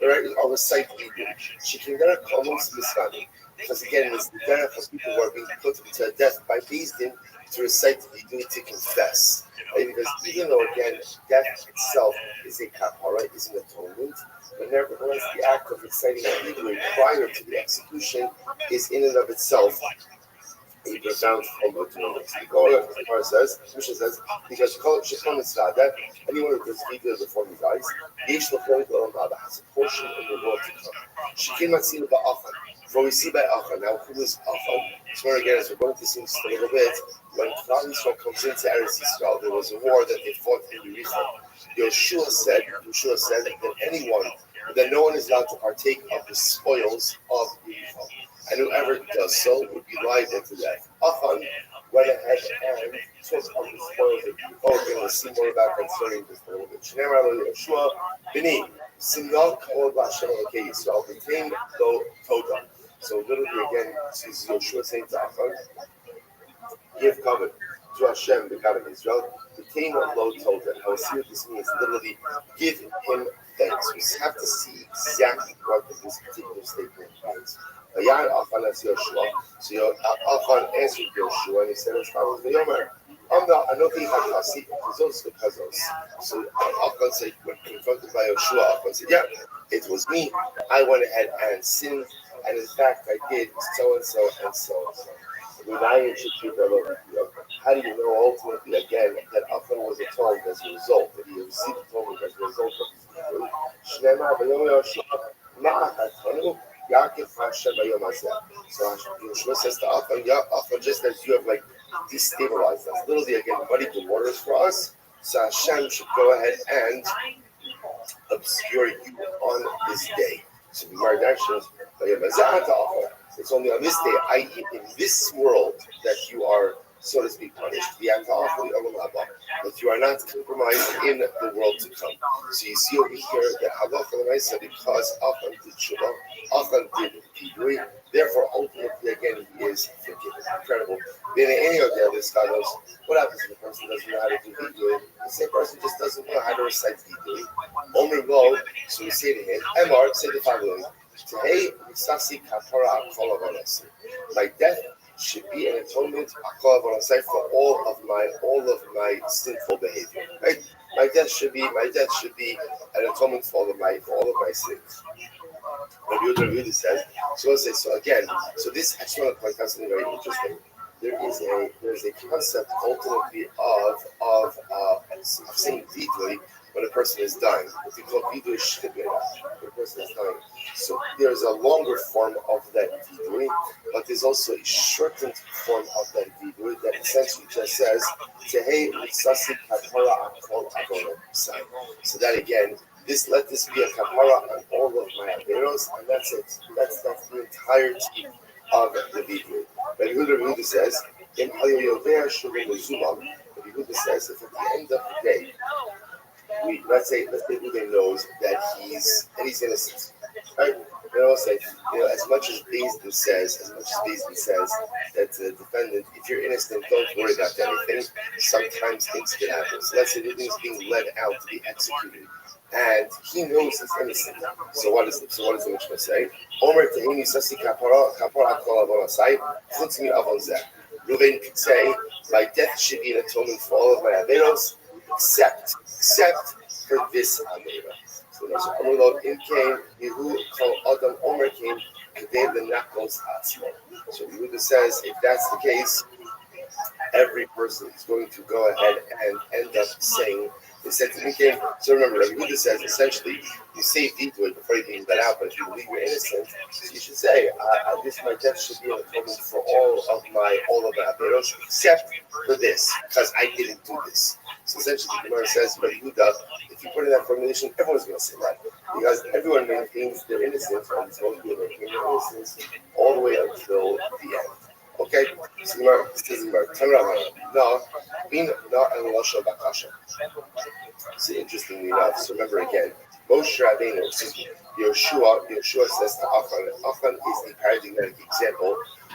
or recite deeply. She can get a almost misguided. Because again, it's the better for people who are being put to death by Bezdin to recite deeply, to confess. Right? Because even though, again, death itself is a kapara, is an atonement, but nevertheless, the act of reciting deeply prior to the execution is in and of itself a profound form of doing this. The Gemara says, Mishnah says, because that anyone who does video before he dies, each has a portion of the world to come. She cannot see the Ba'afan. For we see by Afan. Now, who is Afan? So again, as we're going to see in just a little bit, when Klal Yisrael comes into Eretz Yisrael, there was a war that they fought in Yericho. Yeshua said that no one is allowed to partake of the spoils of Yericho. And whoever does so would be liable to death. Afan went ahead and took of the spoils of Yericho. We're going to see more about concerning this a little bit. Yeshua, Bini, Singal Kol Vashem Elokei Yisrael, became Lo Toda. So literally again, this is Yeshua saying to Afan, give cover to Hashem, the God of Israel, became Lo Toda. And I will see what this means. Literally, give him thanks. We have to see exactly what this particular statement means. Yan Afan as Yeshua. So Afan answered Yeshua and he said as follows, V'yomer, Anochi Hakasi, Kazos. So Afan said, when confronted by Yeshua, Afan said, yeah, it was me. I went ahead and sinned, and in fact I did so and so and so and so. How do you know ultimately again that Afan was atoned as a result, that he received atonement as a result of his behavior? So Yeshua says to Afan, just as you have like destabilized us, literally again muddied the waters for us, so Hashem should go ahead and obscure you on this day. So the Gemara actions, it's only on this day, i.e. in this world, that you are so to speak, punished. But you are not compromised in the world to come. So you see over here that halacha l'maisa, because Achan did tshuva, Achan did vidui, therefore ultimately again he is forgiven. Incredible. Then any of the other scholars, what happens if a person doesn't know how to do vidui? The same person just doesn't know how to recite vidui. Only lo, so we say to him, Emar, say the following. Today, Misasi Kapara Akol Avanasi. My death should be an atonement Akol Avanasi for all of my sinful behavior. Right? My death should be an atonement for all of my sins. Rabbi Yehuda says, so again, so this I just want to point out something very interesting. There's a concept ultimately of saying vidui when a person is dying. What we call vidui shtibera, when a person is dying. So there's a longer form of that vidui, but there's also a shortened form of that vidui that essentially just says, Tehei utsasi kapara akol avono sai. So that again, let this be a kapara on all of my averos, and that's it. That's the entirety of the vidui. But Yehuda says, in Yehuda says, if at the end of the day, let's say Yehuda knows that he's innocent, right? Say, as much as Bezdin says that the defendant, if you're innocent, don't worry about anything. Sometimes things can happen. So let's say the thing is being led out to be executed, and he knows he's innocent. So what does the Mishnah say? Omer tehini sasi kapara kol avonasai chutz min avonzeh. Reuven could say, my death should be an atonement for all of my averos, except for this avera. So there's Amrullah in came, Yehu called Adam Omer came, Kadev the Nakos Atzmo. So Yehuda says, if that's the case, every person is going to go ahead and end up saying, they said to me, so remember, Yehuda says, essentially, you say vidui before you can let out, but if you believe you're innocent, you should say, my death should be an atonement for all of my averos, except for this, because I didn't do this. So essentially, the Gemara says, but Yehuda, if you put in that formulation, everyone's going to say that, because everyone maintains their innocence, and it's supposed to be maintaining their innocence all the way until the end. Okay? So the Gemara says, no, and Lasha Bakasha. So interestingly enough, so remember again, Moshe Rabbeinu, Yeshua says to Achan is the paradigmatic example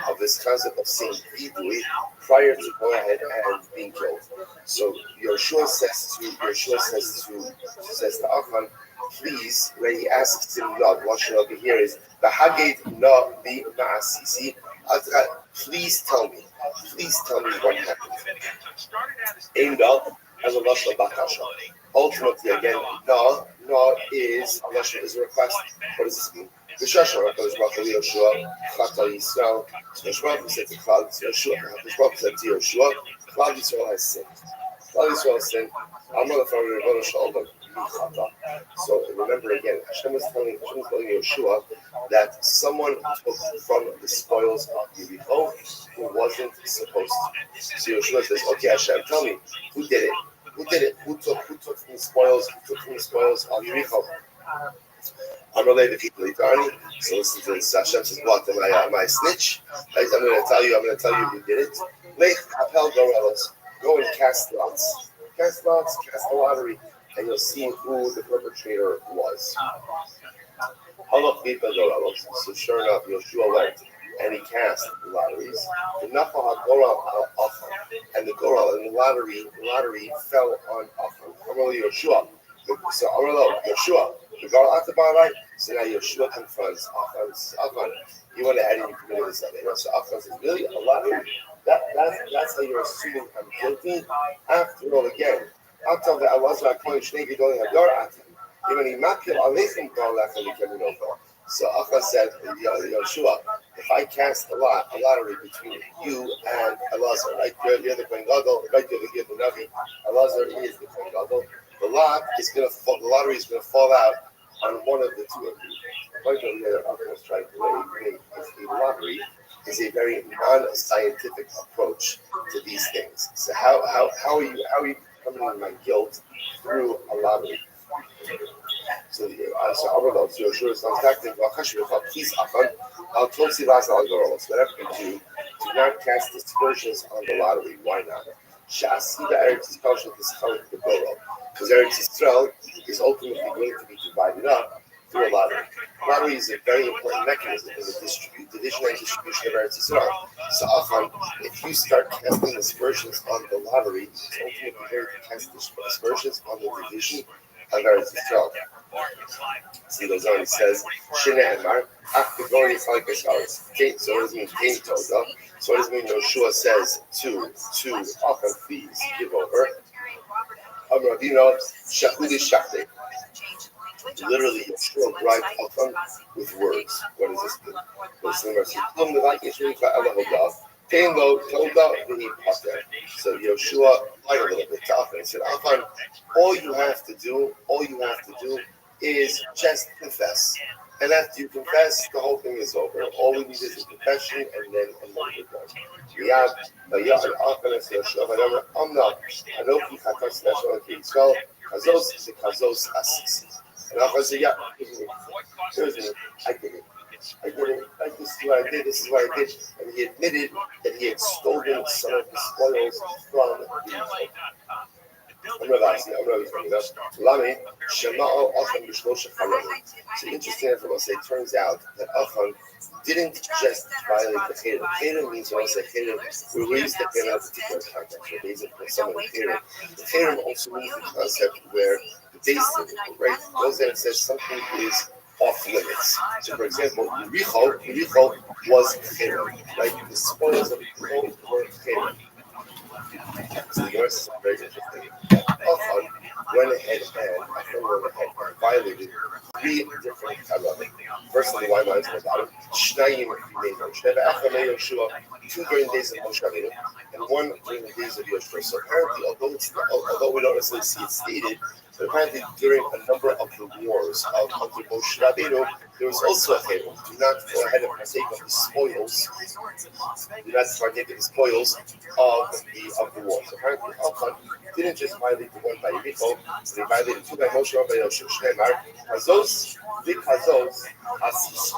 of this concept of saying vidui prior to go ahead and being killed. So Yeshua says to Achan, please, when he asks him not, what should I be here is Bahaged na bi ma'asisi. Please tell me what happened. Aimed up as a lashon bakasha. Ultimately, again, no is a request. What does this mean? The Shashar HaKadosh Baruch Hu Yoshua Chata Yisrael. So Baruch Hu said to Klal Yisrael, Klal Yisrael has sinned. Klal Yisrael has sinned. I'm not afraid of Rebbeinu Shalom. So remember again, Hashem is telling Yeshua that someone took from the spoils of Yericho who wasn't supposed to. So Yeshua says, "Okay, Hashem, tell me who did it? Who took from the spoils? Who took from the spoils of Yericho?" I'm related to people. So listen to this. Hashem says, "What? Am I a snitch? I'm going to tell you who did it. Lech Apel Gorelos. Go and cast lots. Cast the lottery." And you'll see who the perpetrator was. So sure enough, Yeshua went and he cast the lotteries. And the lottery fell on Yeshua. So Yeshua, the girl at the bar, right? So now Yeshua confronts Achan. He went ahead and he committed this. So Achan says, really? A lottery? That's how you're assuming I'm guilty? After all, again, so Achan said, Yeshua, if I cast a lottery between you and Elazar, right? You're the Kohen Gadol, right? You're the Navi. Elazar is the Kohen Gadol. The lottery is going to fall out on one of the two of you. According to the other Achan was trying to say, a lottery is a very non-scientific approach to these things. So how are you coming my guilt through a lottery? So Yeshua is contacting please Achan, I'll tell you whatever you do, Do not cast aspersions on the lottery. Why not? Shasi the Eretz Yisrael is coming to the Goro. Because Eretz Yisrael is ultimately going to be divided up through a lottery. Lottery is a very important mechanism in the division and distribution of Eretz Yisrael. So often, if you start casting aspersions on the lottery, it's ultimately going to cast aspersions on the division of Eretz Yisrael. So he goes on, he says, Shina Emar, after going to Chalak Esharetz. So what does it mean? Cain Toda. So what does it mean? Yoshua says to Achan, please give over. Amravino, Shahudi Shakti. Literally, Yoshua bribed Achan with words. What does this mean? Listen to this. Cain lo Toda v'hi pater. So Yoshua lied a little bit to Achan. He said, Achan, all you have to do is just confess. And after you confess, the whole thing is over. All we need is a confession, and then we're done. And Achan said, yeah, I did it. This is what I did. And he admitted that he had stolen some of the spoils from the It's interesting information. It turns out that Achan didn't just violate the Chedem. Chedem means when I say Chedem, we raise the Chedem in a particular context. We're raising for someone Chedem. The Chedem also means the concept where the basin, right, goes there and says something is off limits. So, for example, Yericho was Chedem, right? The spoils of Yericho were Chedem. So the verse is very interesting. Achan went ahead and violated three different halakhot. First of the why lines are about it. Shnayim Yoshua, 2 during the days of Moshe Rabbeinu, and 1 during the days of Yoshua. So apparently, although we don't necessarily see it stated, but apparently during a number of the wars of the Moshe Rabbeinu, there was also a chedem. Do not go ahead and partake of the spoils. Do not partake of the spoils of the war. So apparently, Achan didn't just violate the one by Yericho, but he violated 2 by Moshe Rabbeinu. Shneimar, Kazos, Asis.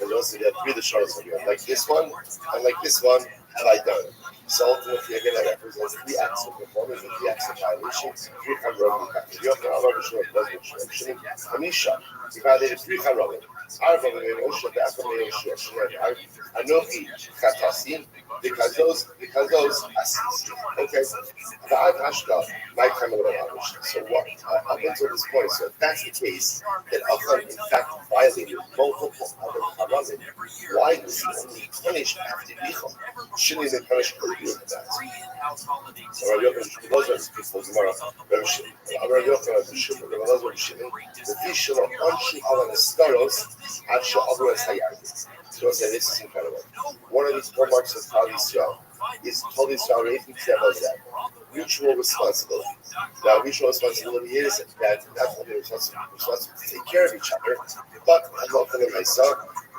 And also there are 3 Lashonos of you. Like this one, and like this one, have I done. So ultimately, again, that represents 3 acts of performance and 3 acts of violation. 3 Chamrobim, Hamisha. He violated 3 Chamrobim. Anochi Chatasim, because those Asis. Okay. So what? Up until this point, so if that's the case, that Achan in fact violated multiple other Chamrobim, why was he only punished after Yericho? Shouldn't he have been punished earlier than that? So Rabbi Yochanan, those are the people of Gemara. Rabbi Yochanan, the Shulchan, Rabbi Elazar, Rabbi Shimon, the Fish Shalom, Anshu Ala Neskaros, Adsha Avru Esayar. So I say this is incredible. One of these hallmarks of Klal Yisrael is Klal Yisrael Reifim Tzevazeh, mutual responsibility. Now, mutual responsibility is that not only responsible to take care of each other, but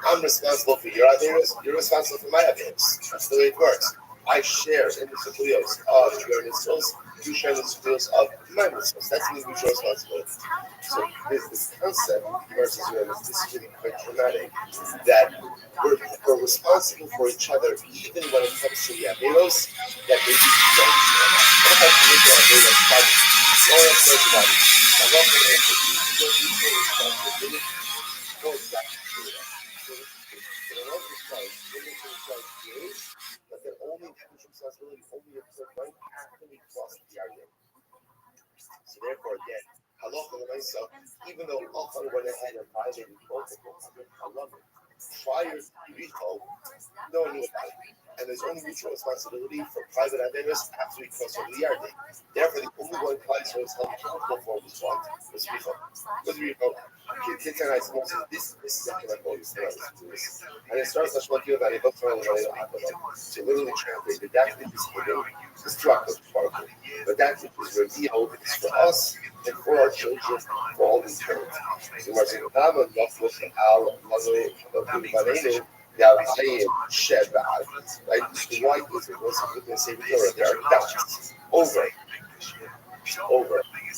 I'm responsible for your averos, you're responsible for my averos. That's the way it works. I share in the sukkahs of your mitzvahs, you share in the sukkahs of my mitzvahs. That's the mutual responsibility. So there's this concept, versus this is really quite dramatic, that we're responsible for each other even when it comes to the averos that maybe we don't share. What if I can make an averos project? No one else knows about it. I love the answer. Your mutual responsibility goes back to that. So the love of Christ, the mutual responsibility is but then only that responsibility only occurred right after we crossed the Yarden. So therefore, again, halacha l'maisa, even though Achan went ahead and violated multiple other halacha prior to Yericho, no one knew about it. And there's only mutual responsibility for private averos after we cross over the Yarden. Therefore, the only one Klal Yisrael was held accountable for was what? Was Yericho. Was Yericho. This is not going to hold this. And it starts with what you have. So literally translated, that which is hidden is destructive, but that which is revealed is for us and for our children for all eternity. So we're saying, why is it? What's it going to say? There are doubts over.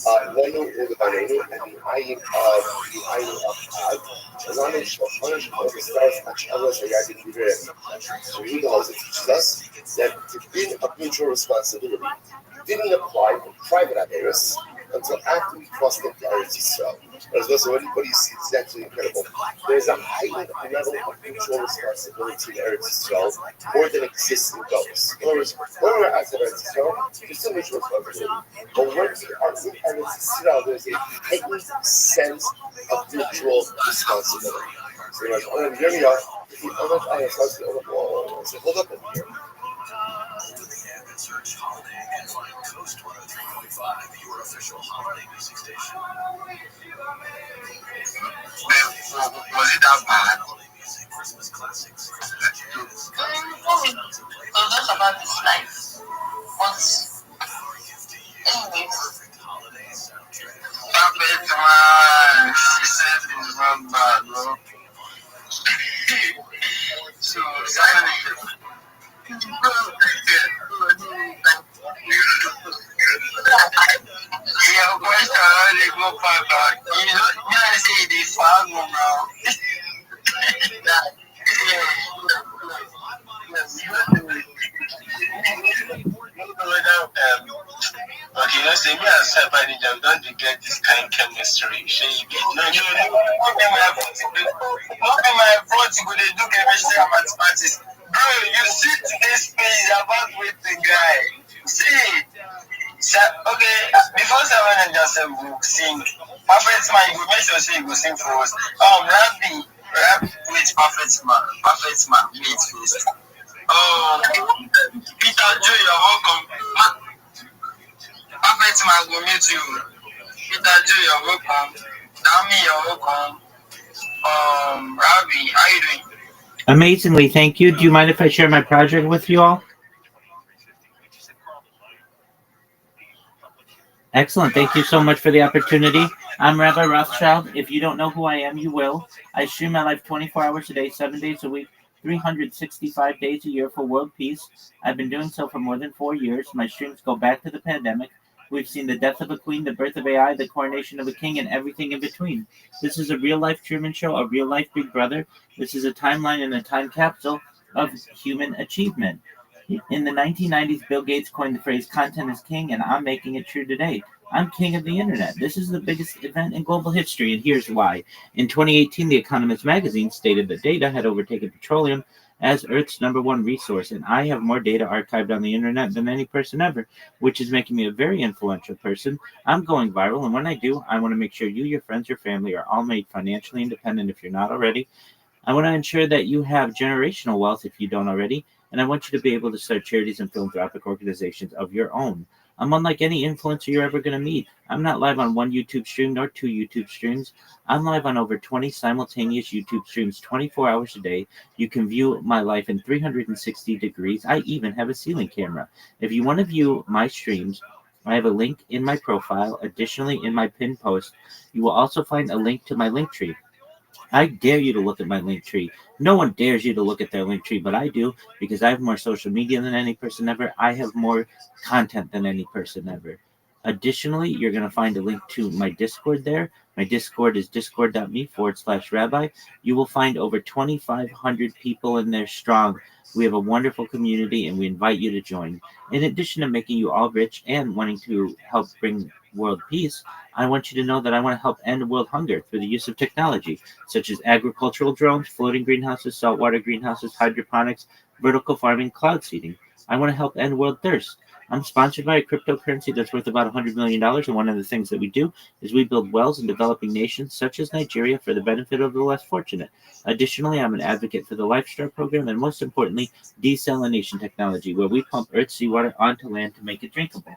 לנו ובנינו, אני עין אחת, לנו שולחן שכל מסתר as a guiding leader. So he knows it teaches us that to be of mutual responsibility didn't apply for private affairs until after we crossed into Eretz Yisrael. As well, so what you see is actually incredible. There's a heightened level of mutual responsibility in Eretz Yisrael more than exists in Golos. In other words, when we're at Eretz Yisrael, there's still mutual responsibility. But when we are in Eretz Yisrael, there's a heightened sense of mutual responsibility. So you're like, oh, hear me out. So hold up in here. Search Holiday and find Coast 103.5, your official holiday music station. Was it that bad? Holiday music, Christmas classics, Christmas jazz, That's about this life. Once. Anyways. perfect holiday soundtrack. Perfect, man. She said it was not bad, bro. So, yeah, boys are only go back. You know, I say they far now. Okay, let's say me and somebody that don't get this kind of chemistry. No, not be my fault. They do chemistry and mathematics. Bro, you see today's page about with the guy. See, so, okay, before someone and just will sing, perfect man, you make sure you go sing for us. Rabbi, wait, perfect man, wait first. Peter Joe, you're welcome. Perfect man, go meet you. Peter Joe, you're welcome. Dami, you're welcome. Rabbi, how you doing? Amazingly, thank you. Do you mind if I share my project with you all? Excellent. Thank you so much for the opportunity. I'm Rabbi Rothschild. If you don't know who I am, you will. I stream my life 24 hours a day, 7 days a week, 365 days a year for world peace. I've been doing so for more than 4 years. My streams go back to the pandemic. We've seen the death of a queen, the birth of AI, the coronation of a king, and everything in between. This is a real-life Truman Show, a real-life Big Brother. This is a timeline and a time capsule of human achievement. In the 1990s, Bill Gates coined the phrase "content is king," and I'm making it true today. I'm king of the internet. This is the biggest event in global history, and here's why. In 2018, The Economist magazine stated that data had overtaken petroleum as Earth's #1 resource, and I have more data archived on the internet than any person ever, which is making me a very influential person. I'm going viral, and when I do, I want to make sure you, your friends, your family are all made financially independent if you're not already. I want to ensure that you have generational wealth if you don't already, and I want you to be able to start charities and philanthropic organizations of your own. I'm unlike any influencer you're ever going to meet. I'm not live on one YouTube stream nor 2 YouTube streams. I'm live on over 20 simultaneous YouTube streams 24 hours a day. You can view my life in 360 degrees. I even have a ceiling camera. If you want to view my streams, I have a link in my profile. Additionally, in my pinned post, you will also find a link to my link tree. I dare you to look at my link tree. No one dares you to look at their link tree, but I do because I have more social media than any person ever. I have more content than any person ever. Additionally, you're going to find a link to my Discord there. My Discord is discord.me/rabbi. You will find over 2,500 people in there strong. We have a wonderful community and we invite you to join. In addition to making you all rich and wanting to help bring world peace, I want you to know that I want to help end world hunger through the use of technology, such as agricultural drones, floating greenhouses, saltwater greenhouses, hydroponics, vertical farming, cloud seeding. I want to help end world thirst. I'm sponsored by a cryptocurrency that's worth about $100 million, and one of the things that we do is we build wells in developing nations such as Nigeria for the benefit of the less fortunate. Additionally, I'm an advocate for the Lifestar program, and most importantly, desalination technology, where we pump Earth's seawater onto land to make it drinkable.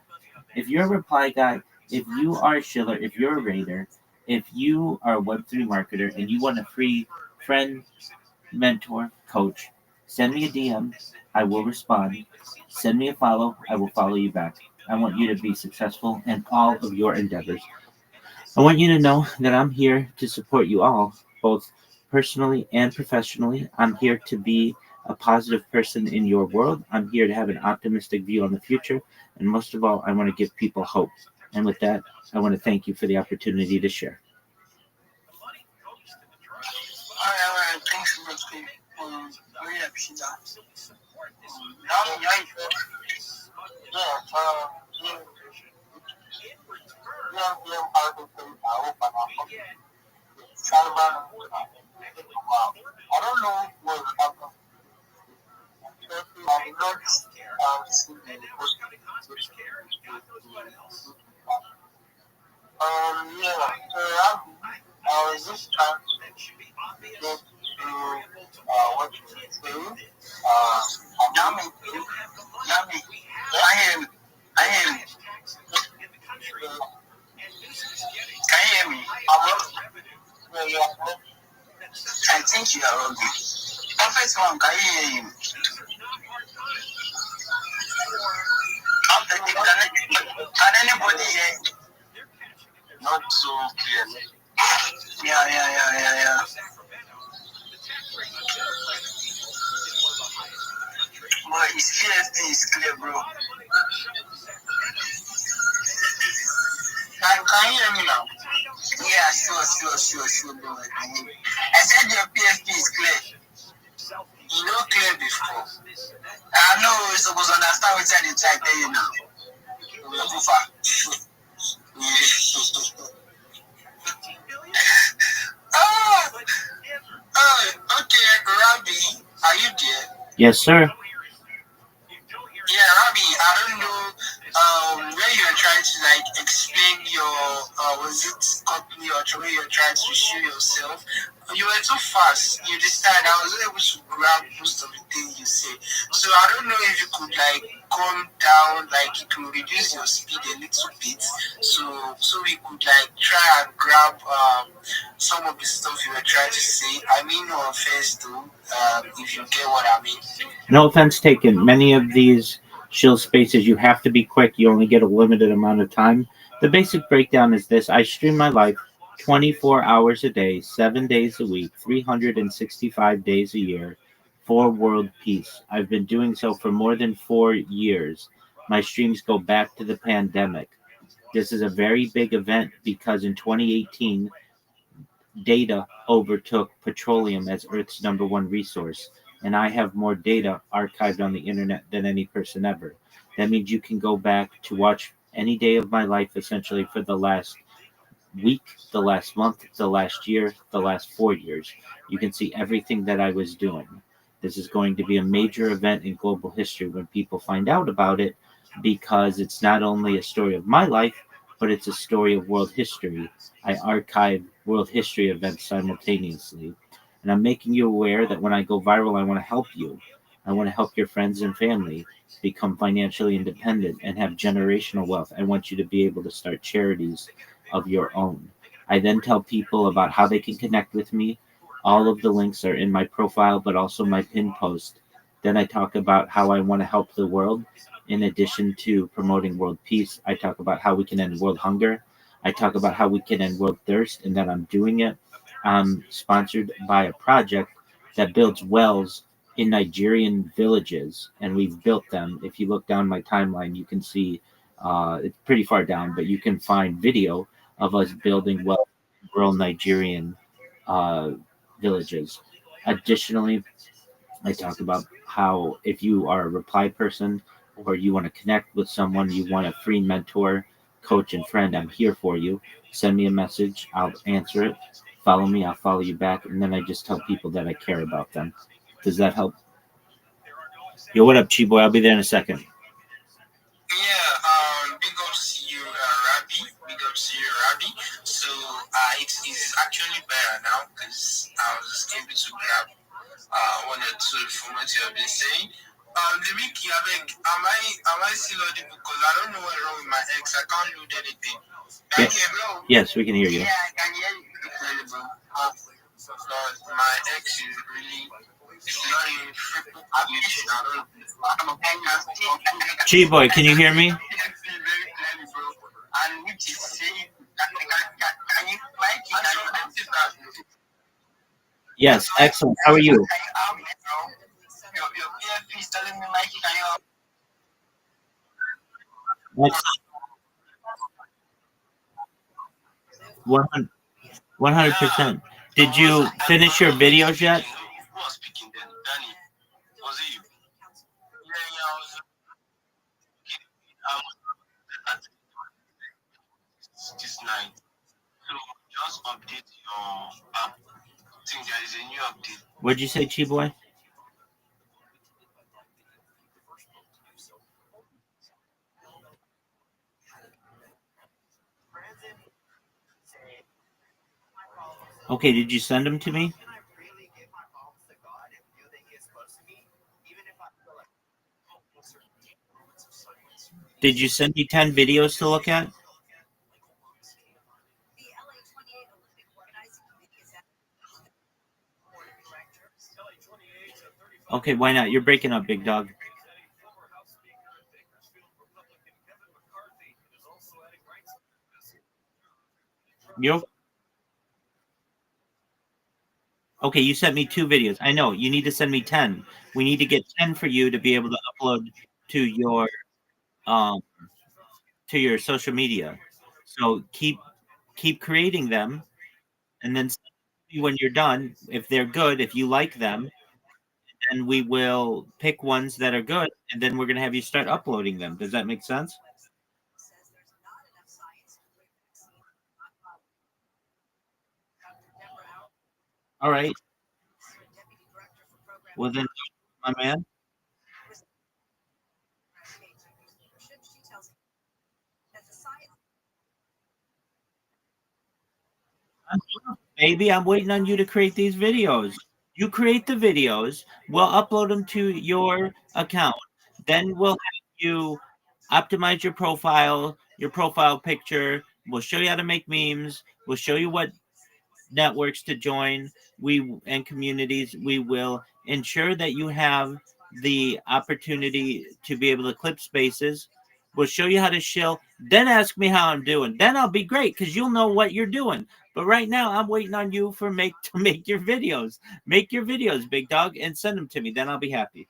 If you're a reply guy, if you are a shiller, if you're a raider, if you are a Web3 marketer and you want a free friend, mentor, coach, send me a DM. I will respond. Send me a follow. I will follow you back. I want you to be successful in all of your endeavors. I want you to know that I'm here to support you all, both personally and professionally. I'm here to be a positive person in your world. I'm here to have an optimistic view on the future. And most of all, I want to give people hope. And with that, I want to thank you for the opportunity to share. All right, thanks for that. Really appreciate that. I don't know what happened. I'm not seeing the yeah, so I was just trying to get to what you were saying. Yummy, I am. Can you hear me? I think you are Rabbi. Perfect one, can you hear him? Can anybody hear? Not so clearly. Yeah. But his PFP is clear, bro. Can you hear me now? Yeah, sure, bro. I said your PFP is clear. You know clear before. I know you're supposed to understand what I try to tell you now. Okay, Rabbi, are you there? Yes, sir. Yeah, Rabbi, I don't know where you're trying to like explain your was it company or where you're trying to show yourself. You were too fast. You decided I was able to grab most of the things you say. So I don't know if you could like calm down, like you could reduce your speed a little bit, so we could like try and grab some of the stuff you were trying to say. I mean, no offense though, if you get what I mean. No offense taken. Many of these shill spaces, you have to be quick. You only get a limited amount of time. The basic breakdown is this: I stream my life 24 hours a day, 7 days a week, 365 days a year for world peace. I've been doing so for more than 4 years. My streams go back to the pandemic. This is a very big event because in 2018, data overtook petroleum as Earth's number one resource, and I have more data archived on the internet than any person ever. That means you can go back to watch any day of my life essentially for the last week, the last month, the last year, the last 4 years. You can see everything that I was doing. This is going to be a major event in global history when people find out about it, because it's not only a story of my life, but it's a story of world history. I archive world history events simultaneously. And I'm making you aware that when I go viral, I want to help you. I want to help your friends and family become financially independent and have generational wealth. I want you to be able to start charities of your own. I then tell people about how they can connect with me. All of the links are in my profile, but also my pin post. Then I talk about how I want to help the world. In addition to promoting world peace, I talk about how we can end world hunger. I talk about how we can end world thirst and that I'm doing it. I'm sponsored by a project that builds wells in Nigerian villages, and we've built them. If you look down my timeline, you can see it's pretty far down, but you can find video of us building wells in rural Nigerian villages. Additionally, I talk about how if you are a reply person or you want to connect with someone, you want a free mentor, coach, and friend, I'm here for you. Send me a message, I'll answer it. Follow me, I'll follow you back, and then I just tell people that I care about them. Does that help? Yo, what up, Chi Boy? I'll be there in a second. Yeah, big ups to you, Rabbi. Big ups to you, Rabbi. So it is actually better now because I was able to grab one or two from what you have been saying. The Mickey, I beg, am I still audible? Because I don't know what's wrong with my ex. I can't load anything. Can you hear me? Yes, we can hear you. Yeah, I can hear you clearly, bro. My ex is really. Chi Boy, can you hear me? Yes, excellent. How are you? 100%. Did you finish your videos yet? Who was speaking then? Danny, was it you? Yeah, I was. At this night. So just update your app. I think there is a new update. What'd you say, Chi Boy? Okay, did you send them to me? Did you send me 10 videos to look at? Okay, why not? You're breaking up, big dog. You okay? You sent me 2 videos. I know. You need to send me 10. We need to get 10 for you to be able to upload to um your social media. So keep creating them, and then send me when you're done. If they're good, if you like them, then we will pick ones that are good, and then we're gonna have you start uploading them. Does that make sense? All right. Well then, my man. Baby, I'm waiting on you to create these videos. You create the videos, we'll upload them to your account. Then we'll have you optimize your profile picture. We'll show you how to make memes. We'll show you what networks to join. And communities. We will ensure that you have the opportunity to be able to clip spaces. We'll show you how to shill. Then ask me how I'm doing. Then I'll be great because you'll know what you're doing. But right now, I'm waiting on you to make your videos. Make your videos, big dog, and send them to me. Then I'll be happy.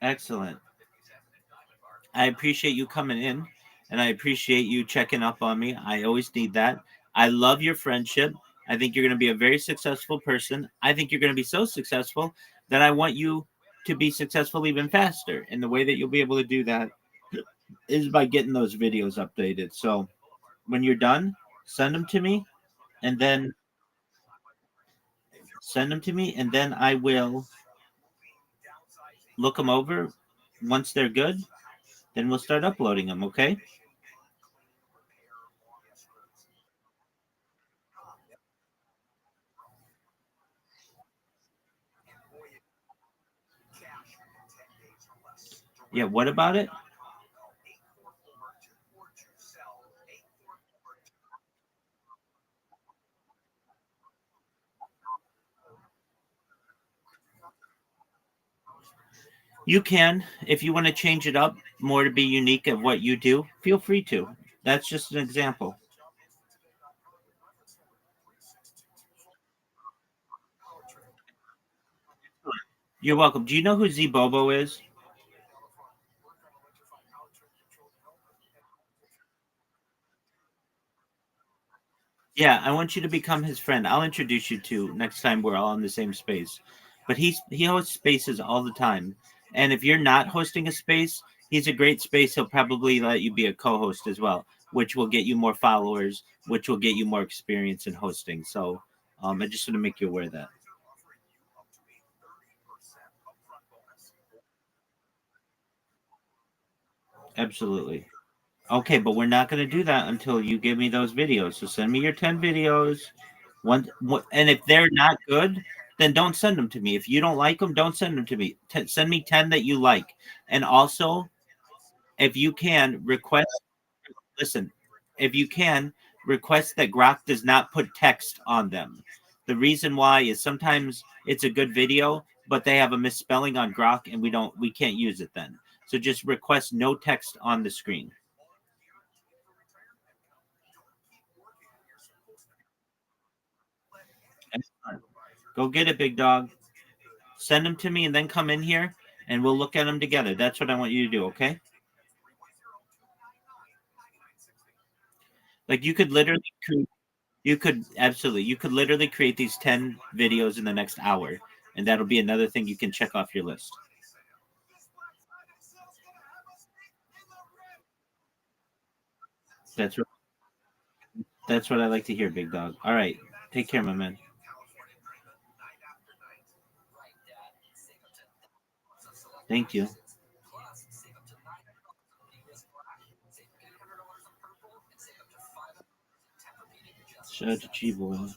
Excellent. I appreciate you coming in, and I appreciate you checking up on me. I always need that. I love your friendship. I think you're going to be a very successful person. I think you're going to be so successful that I want you to be successful even faster. And the way that you'll be able to do that is by getting those videos updated. So when you're done, send them to me, and then I will look them over. Once they're good, then we'll start uploading them. Okay. Yeah. What about it? You can, if you want to change it up more to be unique of what you do, feel free to. That's just an example. You're welcome. Do you know who Zbobo is? Yeah, I want you to become his friend. I'll introduce you to next time we're all in the same space. But he hosts spaces all the time. And if you're not hosting a space, he's a great space. He'll probably let you be a co-host as well, which will get you more followers, which will get you more experience in hosting. So I just want to make you aware of that. Absolutely. Okay, but we're not going to do that until you give me those videos. So send me your 10 videos. And if they're not good, then don't send them to me. If you don't like them, don't send them to me. Send me 10 that you like. And also, if you can, listen, if you can, request that Grok does not put text on them. The reason why is sometimes it's a good video, but they have a misspelling on Grok and we can't use it then. So just request no text on the screen. Go get it, big dog. Send them to me and then come in here and we'll look at them together. That's what I want you to do, okay? Like you could literally you could literally create these 10 videos in the next hour, and that'll be another thing you can check off your list. That's what I like to hear, big dog. All right, take care, my man. Thank you. Shout out to Chibo.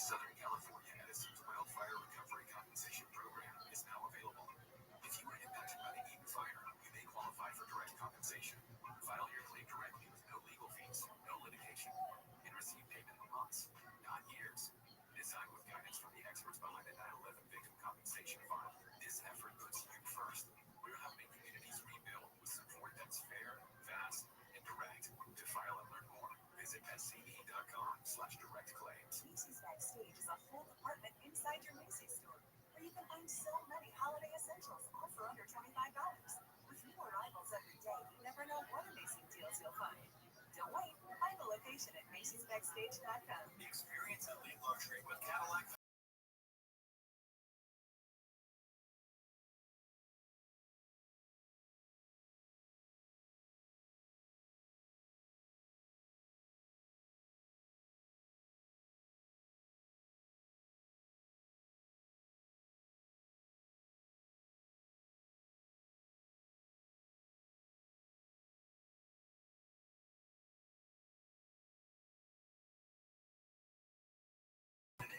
Southern California Edison's Wildfire Recovery Compensation Program is now available. If you were impacted by the Eden fire, you may qualify for direct compensation. File your claim directly with no legal fees, no litigation, and receive payment in months, not years. Designed with guidance from the experts behind the 9/11 Victim Compensation Fund, this effort puts you first. We're helping communities rebuild with support that's fair, fast, and direct. To file and learn more, visit SCE.com/direct claims. Macy's Backstage is a whole department inside your Macy's store, where you can find so many holiday essentials, all for under $25. With new arrivals every day, you never know what amazing deals you'll find. Don't wait. Find the location at Macy'sBackstage.com. Experience elite luxury with Cadillac.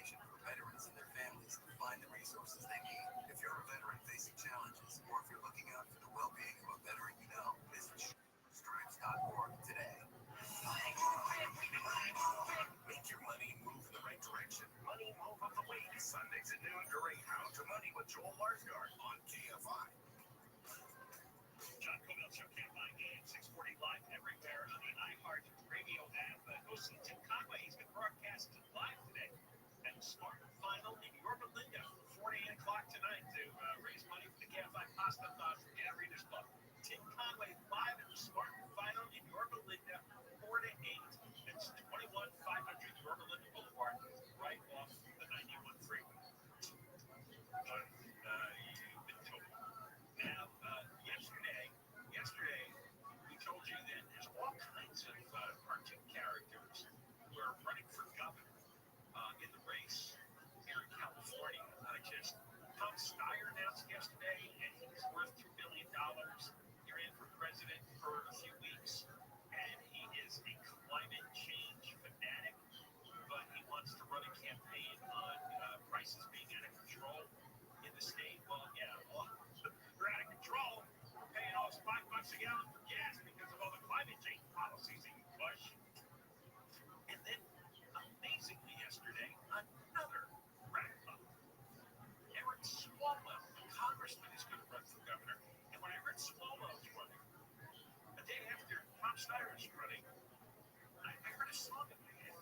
For veterans and their families to find the resources they need. If you're a veteran facing challenges, or if you're looking out for the well-being of a veteran you know, visit Restream.org today. Make your money move in the right direction. Money Move of the Week, Sundays at noon during How to Money with Joel Larsgaard on KFI. John Covell Show KFI AM 640 live everywhere on the iHeart Radio app. Hosting Tim Conway, he's been broadcasting live today at the Smart Final in Yorba Linda, 4 to 8 o'clock tonight to raise money for the KFI Pasta Thon for Gab Readers Club. Tim Conway live at the Smart Final in Yorba Linda, 4 to 8. It's 21500 Yorba Linda Boulevard, right off the 91 freeway. You've been told. Now, yesterday, we told you that there's all kinds of cartoon characters who are running for governor in the race here in California. Just Tom Steyer announced yesterday, and he's worth $2 billion. He ran for president for a few weeks, and he is a climate change fanatic, but he wants to run a campaign on prices being out of control in the state. Well, yeah, they're out of control. We're paying almost $5 a gallon for gas because of all the climate change policies that you push. And then, amazingly, yesterday, another wrap-up. Eric Swalwell, the congressman, is going to run for governor. And when I heard Swalwell's running, a day after Tom Steyer is running, I heard a song in my head.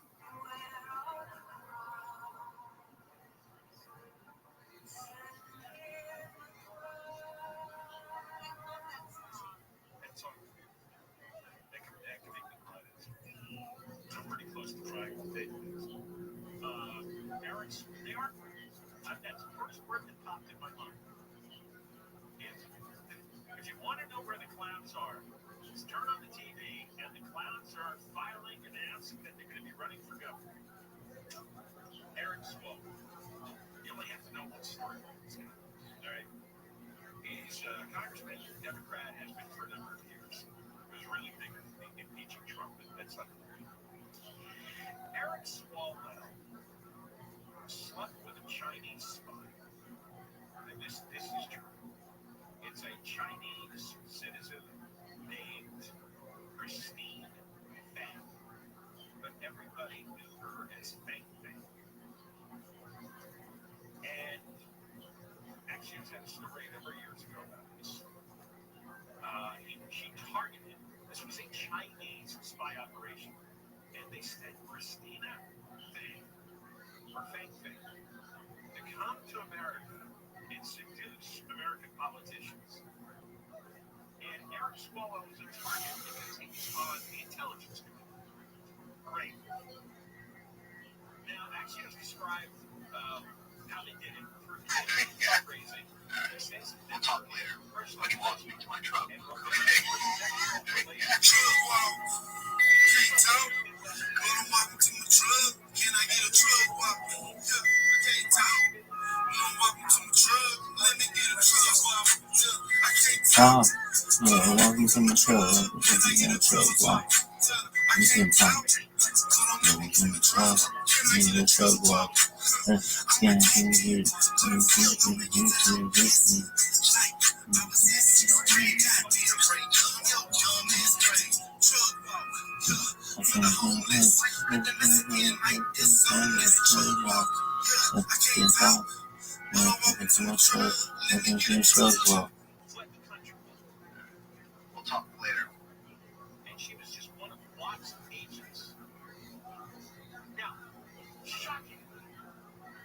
That song, that can activate the credits. I'm pretty close to trying to take this. Eric's, they are friends. That's the first word that popped in my mind. If you want to know where the clowns are, just turn on the TV and the clowns are filing and announcing that they're going to be running for governor. Eric spoke. You only have to know one story. All right? He's a congressman, Democrat, has been for a number of years. It was really big in impeaching Trump, but that's not the Eric Swalwell slept with a Chinese spy. And this is true. had a story a number of years ago about this. She targeted, this was a Chinese spy operation, and they sent Christina Fang, or Fang Fang, to come to America and seduce American politicians. And Eric Swallow was a target because he was on the intelligence committee. Great. Now, Axios described how they did it through fundraising. We'll talk later. But you walked me to my truck. And Truck walk. Can't talk. When I'm walking to my truck, can I get a truck walk? Yeah, I can't talk. When I'm walking to my truck, let me get a truck walk. Yeah, I can't talk. Yeah, welcome to my truck. Let me get a truck walk. You can talk. Welcome to my truck. Let me get a truck walk. Scan here. We'll talk later. And she was just one of lots of agents. Now, shocking.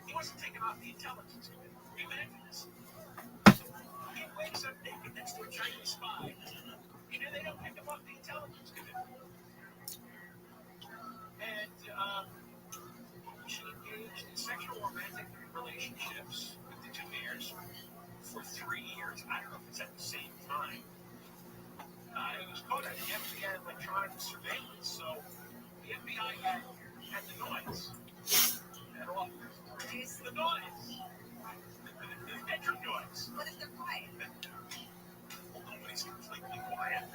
He wasn't taken off the intelligence committee. Imagine this. He wakes up naked next to a Chinese spy. You know, they don't pick him off the intelligence committee. And she engaged in sexual romantic relationships with the two mayors for 3 years. I don't know if it's at the same time. It was caught on the FBI electronic surveillance, so the FBI had the noise. Had all the noise. The bedroom noise. What if they're quiet? Well, nobody's completely quiet.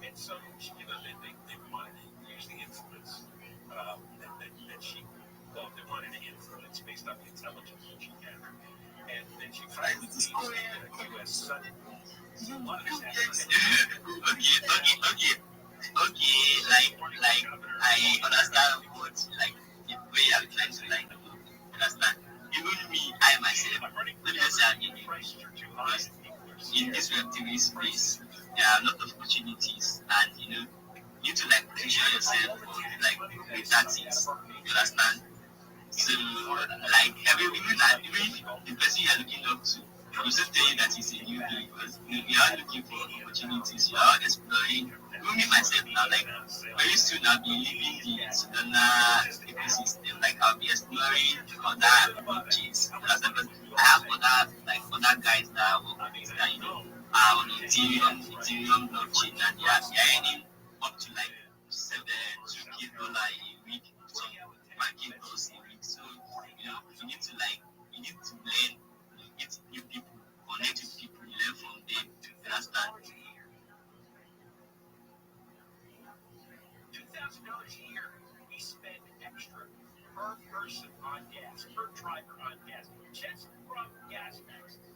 And so, you know, they wanted to use the influence that she, well, they wanted to influence based on the intelligence that she had. And then she finally leaves the U.S. Senate. Okay, like, I understand what, like, the way I'm trying to, like, understand. Even me, I myself, let me just say I'm Indian. Because in this Web3 space, there are a lot of opportunities, and, you know, you need to, like, position yourself for, like, great tactics, you understand? So, like, even the person you're looking up to, will just tell you that it's a new day, because you are looking for opportunities, you are exploring. Even me myself now, like, very soon I'll be leaving the Sudana ecosystem, like, I'll be exploring other blockchains, because I have other guys that work with that, you know, are on Ethereum blockchain, and they are earning up to, like, $2K a week, so $1K a week. So, you know, you need to learn, you meet new people, connect with people, you learn from them, you understand? $2,000 a year we spend extra per person on gas, per driver on gas, just from gas taxes.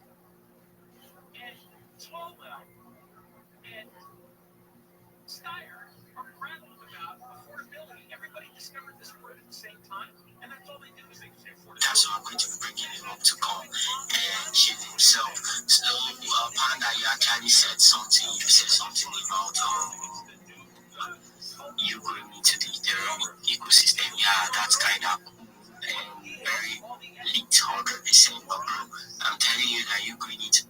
And Swalwell and Steyer are rattled about affordability. Everybody discovered this word at the same time, and that's all they do is they say affordability. So I'm going to be bringing him up to come and shit himself. So, Panda, you actually said something. You said something about you going into the Ethereum ecosystem. Yeah, that's kind of cool and very lit 100%. But bro, I'm telling you that you're going into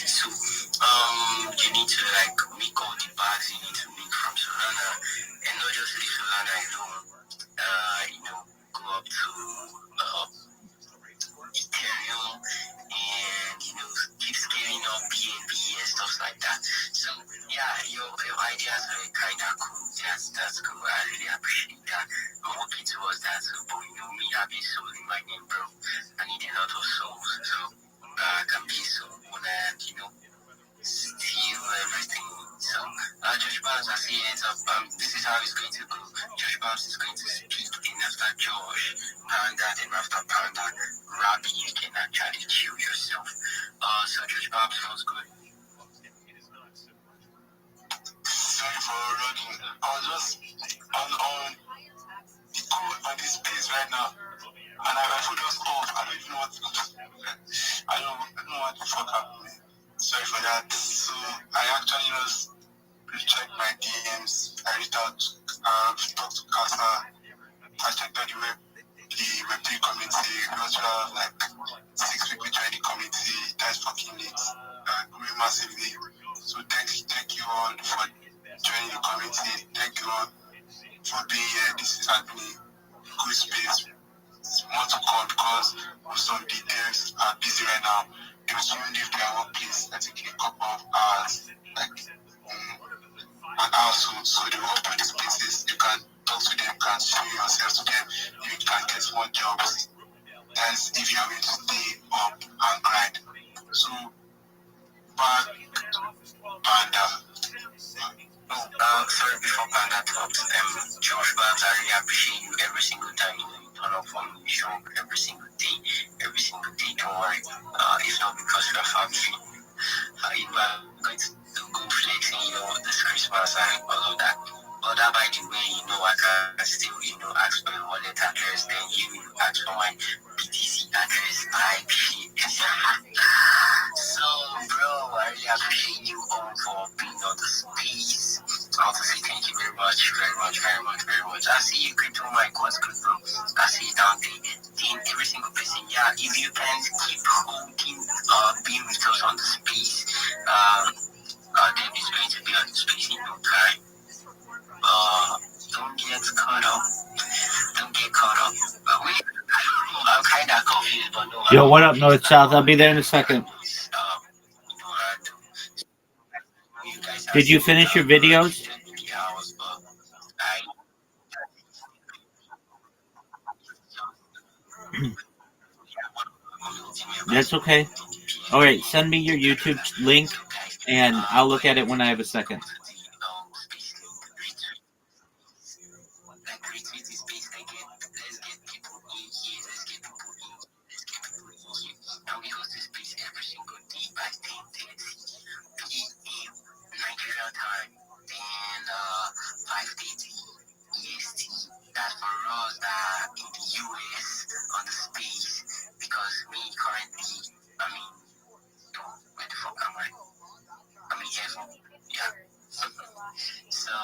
so you need to like make all the bags you need to make from Solana, and not just leave Solana alone. You know, go up to Ethereum and you know keep scaling up BNB and stuff like that. So yeah, your ideas are kind of cool. That's cool. I really appreciate that. I'm working towards that. So, but you know me, I've been soul in my name, bro. I need a lot of souls, so I can be so when I, you know, steal everything. So Josh Barnes, I see it up. This is how it's going to go. Josh Barnes is going to speak in after After Josh, Panda, and after Panda, Rabbi, you can actually chill yourself. So Josh Babs sounds good. Sorry for running. I was just on this space right now, and my phone just off. I don't even know what to do. I don't know what the fuck happened. Sorry for that. So I actually just checked my DMs. I reached out, talked to Casa. I checked out the Web3 community. We also have like 6 people join the community. That's fucking lit. Growing massively. So thank you all for joining the community. Thank you all for being here. This has been a good space. More to come because most of the devs are busy right now. They will soon leave their workplace. I think in a couple of hours, like an hour so they will open these places. You can talk to them, you can show yourself to them, you can get more jobs. That's if you are going to stay up and grind. So back Panda. Sorry, before Panda talks, Josh Babs, I really appreciate you every single time you turn up on the show, every single day, don't worry. If not because you are family, you are going to go flexing, this Christmas and all of that. But that, by the way, I can still, ask for your wallet address, then you ask for my BTC address, IP. So, bro, I really appreciate you all for being on the space. I want to say thank you very much. I see you, Crypto Mike, what's good, bro? I see you down there. Then every single person, yeah, if you can keep holding, being with us on the space, Dave is going to be on the space in no time. Don't get caught up. I'm kind of confused, but no. Yo, what up, North South? I'll be there in a second. Did you finish your videos? That's okay. All right, send me your YouTube link, and I'll look at it when I have a second. Nigeria time, then 5:30 EST. That's for us that in the US on the space, because me currently, where the fuck am I? I'm in heaven. Yeah. So,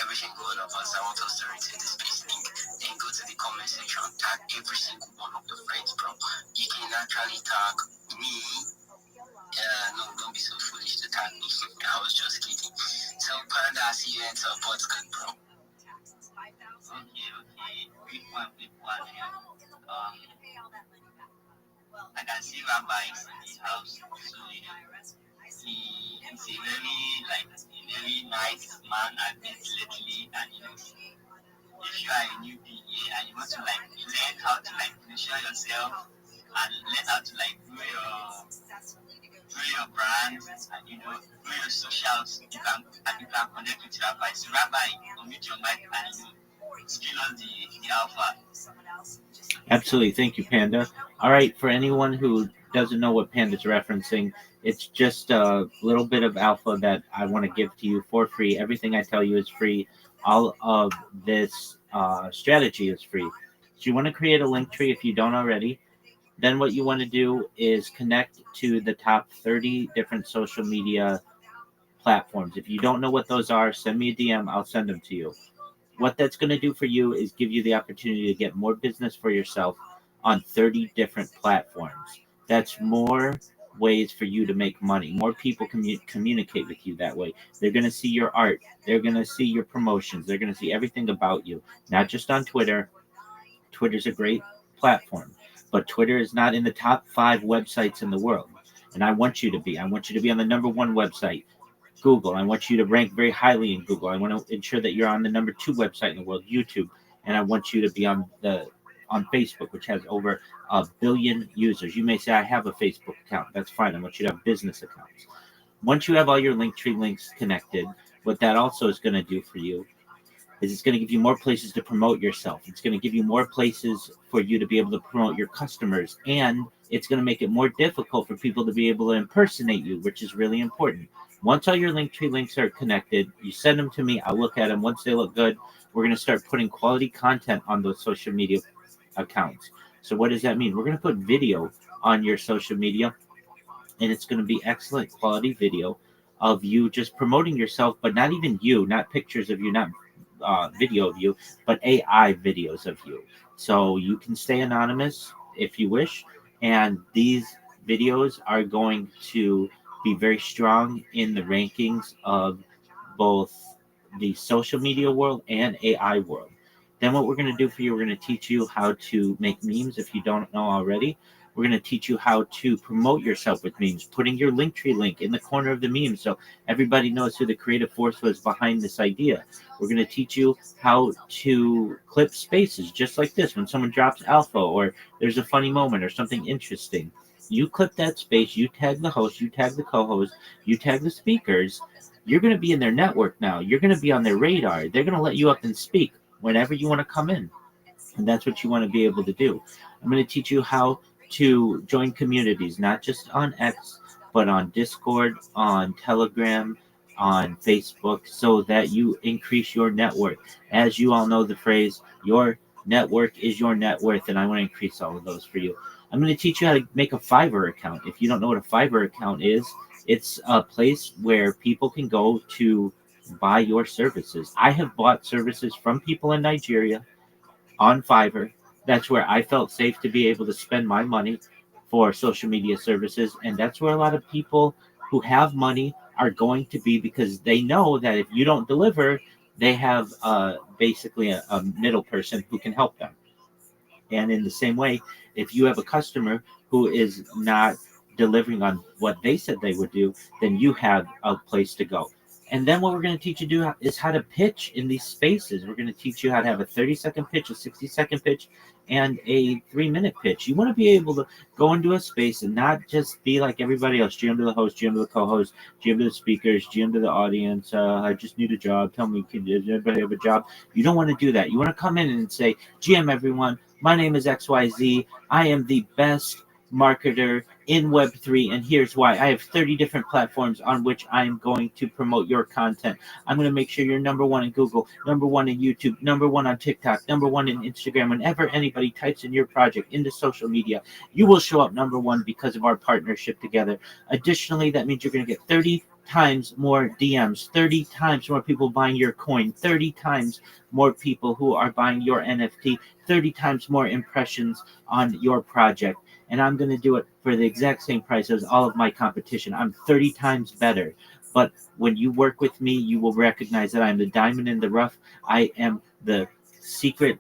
every single one of us, I want us to retain the space link. Then go to the comment section, tag every single one of the friends, bro. You can actually tag me. No, don't be so foolish to tag me. I was just kidding. So, Panda, I see you in support, good, bro. Okay. Big one. I can see Rabbi in the house. So, he's a very nice man I've met lately. And, if you are a newbie here and you want to, learn how to, show yourself and learn how to, grow your brand and, grow your socials, you can connect with Rabbi. So, Rabbi, unmute your mic and, skill us the alpha. Absolutely. Thank you, Panda. All right, for anyone who doesn't know what Panda's referencing, it's just a little bit of alpha that I want to give to you for free. Everything I tell you is free. All of this strategy is free. So you want to create a link tree if you don't already. Then what you want to do is connect to the top 30 different social media platforms. If you don't know what those are, send me a DM. I'll send them to you. What that's going to do for you is give you the opportunity to get more business for yourself on 30 different platforms. That's more ways for you to make money. More people communicate with you that way. They're going to see your art. They're going to see your promotions. They're going to see everything about you, not just on Twitter. Twitter's a great platform, but Twitter is not in the top 5 websites in the world. And I want you to be. I want you to be on the number 1 website, Google. I want you to rank very highly in Google. I want to ensure that you're on the number 2 website in the world, YouTube. And I want you to be on Facebook, which has over 1 billion users. You may say, I have a Facebook account. That's fine. I want you to have business accounts. Once you have all your Linktree links connected, what that also is going to do for you is it's going to give you more places to promote yourself. It's going to give you more places for you to be able to promote your customers. And it's going to make it more difficult for people to be able to impersonate you, which is really important. Once all your Linktree links are connected, you send them to me. I'll look at them. Once they look good, we're going to start putting quality content on those social media accounts. So what does that mean? We're going to put video on your social media, and it's going to be excellent quality video of you just promoting yourself, but not even you, not pictures of you, not video of you, but AI videos of you. So you can stay anonymous if you wish, and these videos are going to be very strong in the rankings of both the social media world and AI world. Then what we're going to do for you, we're going to teach you how to make memes if you don't know already. We're going to teach you how to promote yourself with memes, putting your Linktree link in the corner of the meme so everybody knows who the creative force was behind this idea. We're going to teach you how to clip spaces just like this. When someone drops alpha or there's a funny moment or something interesting, you clip that space, you tag the host, you tag the co-host, you tag the speakers. You're going to be in their network now. You're going to be on their radar. They're going to let you up and speak whenever you want to come in. And that's what you want to be able to do. I'm going to teach you how to join communities, not just on X, but on Discord, on Telegram, on Facebook, so that you increase your network. As you all know the phrase, your network is your net worth, and I want to increase all of those for you. I'm going to teach you how to make a Fiverr account. If you don't know what a Fiverr account is, it's a place where people can go to buy your services. I have bought services from people in Nigeria on Fiverr. That's where I felt safe to be able to spend my money for social media services. And that's where a lot of people who have money are going to be, because they know that if you don't deliver, they have basically a middle person who can help them. And in the same way, if you have a customer who is not delivering on what they said they would do, then you have a place to go. And then what we're going to teach you to do is how to pitch in these spaces. We're going to teach you how to have a 30-second pitch, a 60-second pitch, and a 3-minute pitch. You want to be able to go into a space and not just be like everybody else, GM to the host, GM to the co-host, GM to the speakers, GM to the audience. I just need a job. Tell me, does anybody have a job? You don't want to do that. You want to come in and say, GM, everyone, my name is XYZ. I am the best marketer in Web3, and here's why. I have 30 different platforms on which I am going to promote your content. I'm going to make sure you're number one in Google, number one in YouTube, number one on TikTok, number one in Instagram. Whenever anybody types in your project into social media, you will show up number one because of our partnership together. Additionally, that means you're going to get 30 times more DMs, 30 times more people buying your coin, 30 times more people who are buying your NFT, 30 times more impressions on your project. And I'm going to do it for the exact same price as all of my competition. I'm 30 times better. But when you work with me, you will recognize that I'm the diamond in the rough. I am the secret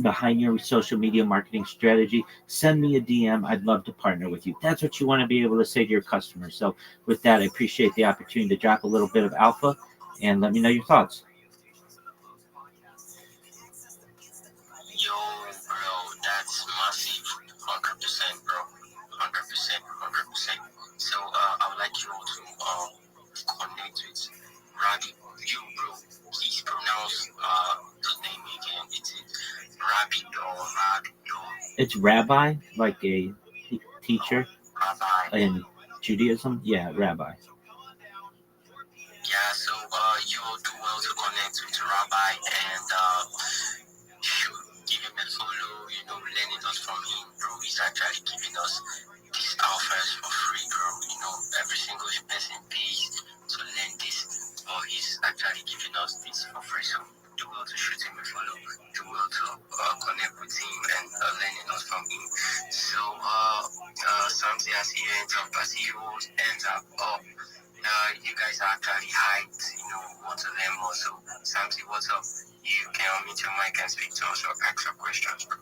behind your social media marketing strategy. Send me a DM. I'd love to partner with you. That's what you want to be able to say to your customers. So with that, I appreciate the opportunity to drop a little bit of alpha, and let me know your thoughts. Yo, bro, that's massive. 100%, bro. 100%, 100%. So, I would like you all to connect with Rabbi. You, bro, please pronounce the name again. Is it Rabbi or Rabbi? It's Rabbi, like a teacher Rabbi. in Judaism. Yeah, Rabbi. Yeah, so you all do well to connect with Rabbi and should give him a follow, learning us from him, bro. He's actually giving us these alphas for free, bro. Every single person pays to learn this, but he's actually giving us this for free. So do well to shoot him a follow, do well to connect with him and learning us from him. So something as he ends up, you guys are actually hyped, want to learn more. So Samsi, what's up? You can unmute your mic and speak to us or ask your questions, bro.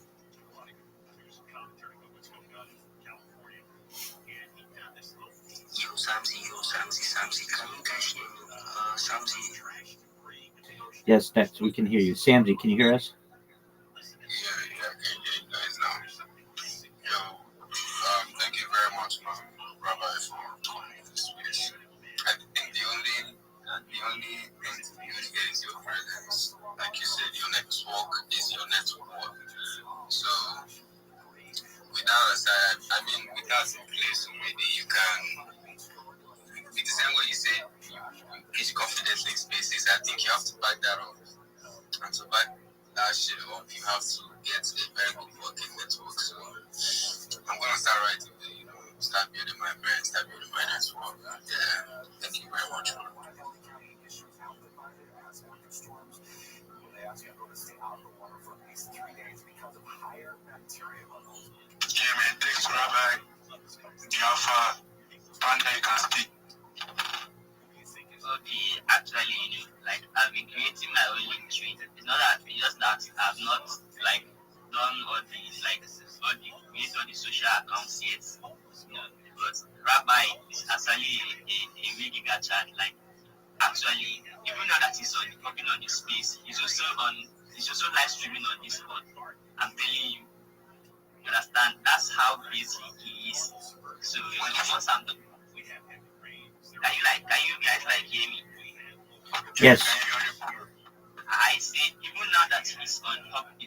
Yo, Samsi, can you guys hear me? Samsi. Yes, Dex, we can hear you. Samsi, can you hear us? Yeah, I can hear you guys now. Yo, thank you very much, Rabbi, for coming to this space. I think the only thing to use is your presence. Like you said, your network is your network. So, with that aside, I mean, with that in place already, you can, with the same way you said, you pitch confidently in spaces, I think you have to back that up. And to back that shit up, you have to get a very good working network. So, I'm going to start right away, start building my brand, start building my network. Yeah, thank you very much. Yeah, man, thanks, Rabbi. Jaffa, Panda, you can speak. Okay, actually, like I've been creating my own link tree. It's not that it's just that I've not like done all the create all the social accounts yet. But Rabbi is actually a really giga chat. Like actually, even now that he's talking on this space, he's also live streaming on Discord. I'm telling you, you understand? That's how crazy he is. So once I'm done, can you guys like hear me? Yes. I said even now that he's on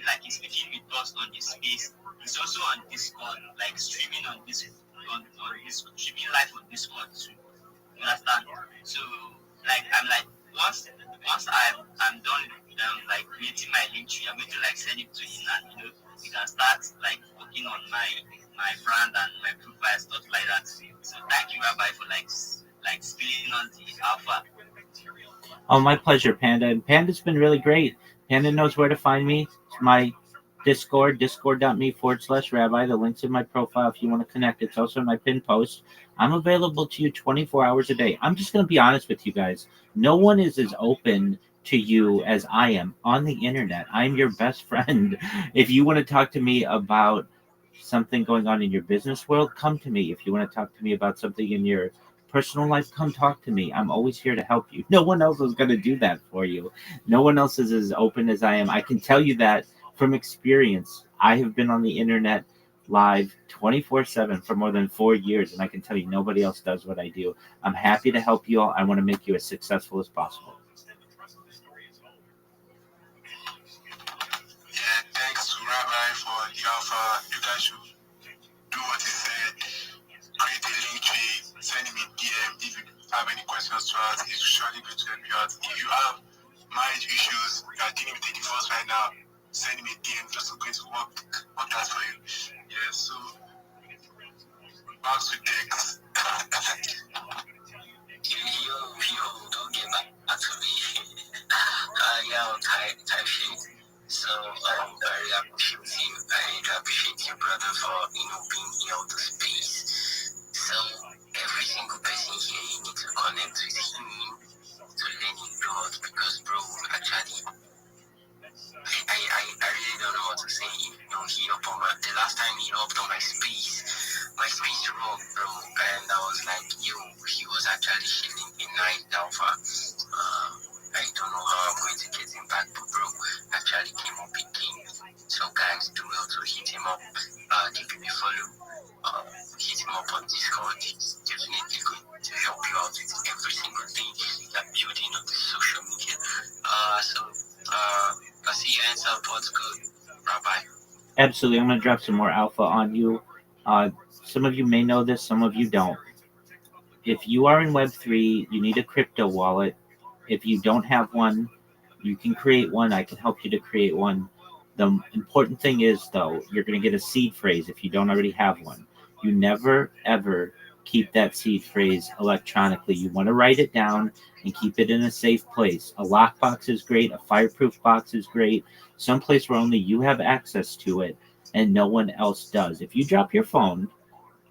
like he's speaking with us on this space, he's also on Discord, like streaming on this streaming live on Discord too. You understand? So like I'm like once I'm done like creating my link tree, I'm going to like send it to him and we can start like working on my brand and my profile stuff like that. So thank you, Rabbi, for like spilling on the alpha. Oh, my pleasure, Panda. And Panda's been really great. Panda knows where to find me. It's my Discord, discord.me/Rabbi. The link's in my profile if you want to connect. It's also in my pinned post. I'm available to you 24 hours a day. I'm just going to be honest with you guys. No one is as open to you as I am on the internet. I'm your best friend. If you want to talk to me about something going on in your business world, come to me. If you want to talk to me about something in your personal life, come talk to me. I'm always here to help you. No one else is going to do that for you. No one else is as open as I am. I can tell you that from experience. I have been on the internet live 24/7 for more than 4 years, and I can tell you nobody else does what I do. I'm happy to help you all. I want to make you as successful as possible. Yeah, thanks to Rabbi for the alpha. You guys should do what he said. Create a link tree, send him a DM. If you have any questions to ask, he's surely going to help you out. If you have marriage issues, you are dealing with a divorce right now, send him a DM just to going to work that for you. Yeah, so back to text. Yo, don't get back to me. Type shit. So I really appreciate you. I really appreciate you, brother, for being here on the space. So every single person here, you need to connect with him to learn his growth because, bro, actually, I really don't know what to say. He up on the last time he hopped on my space rocked, bro, and I was like, yo, he was actually shilling a night alpha. I don't know how I'm going to get him back, but bro, actually came up big game. So guys, do well to hit him up, give him a follow, hit him up on Discord. He's definitely going to help you out with every single thing that building on the social media. I see you answer what's good, Rabbi. Absolutely. I'm going to drop some more alpha on you. Some of you may know this, some of you don't. If you are in Web3, you need a crypto wallet. If you don't have one, you can create one. I can help you to create one. The important thing is, though, you're going to get a seed phrase if you don't already have one. You never, ever keep that seed phrase electronically. You want to write it down and keep it in a safe place. A lockbox is great. A fireproof box is great. Someplace where only you have access to it and no one else does. If you drop your phone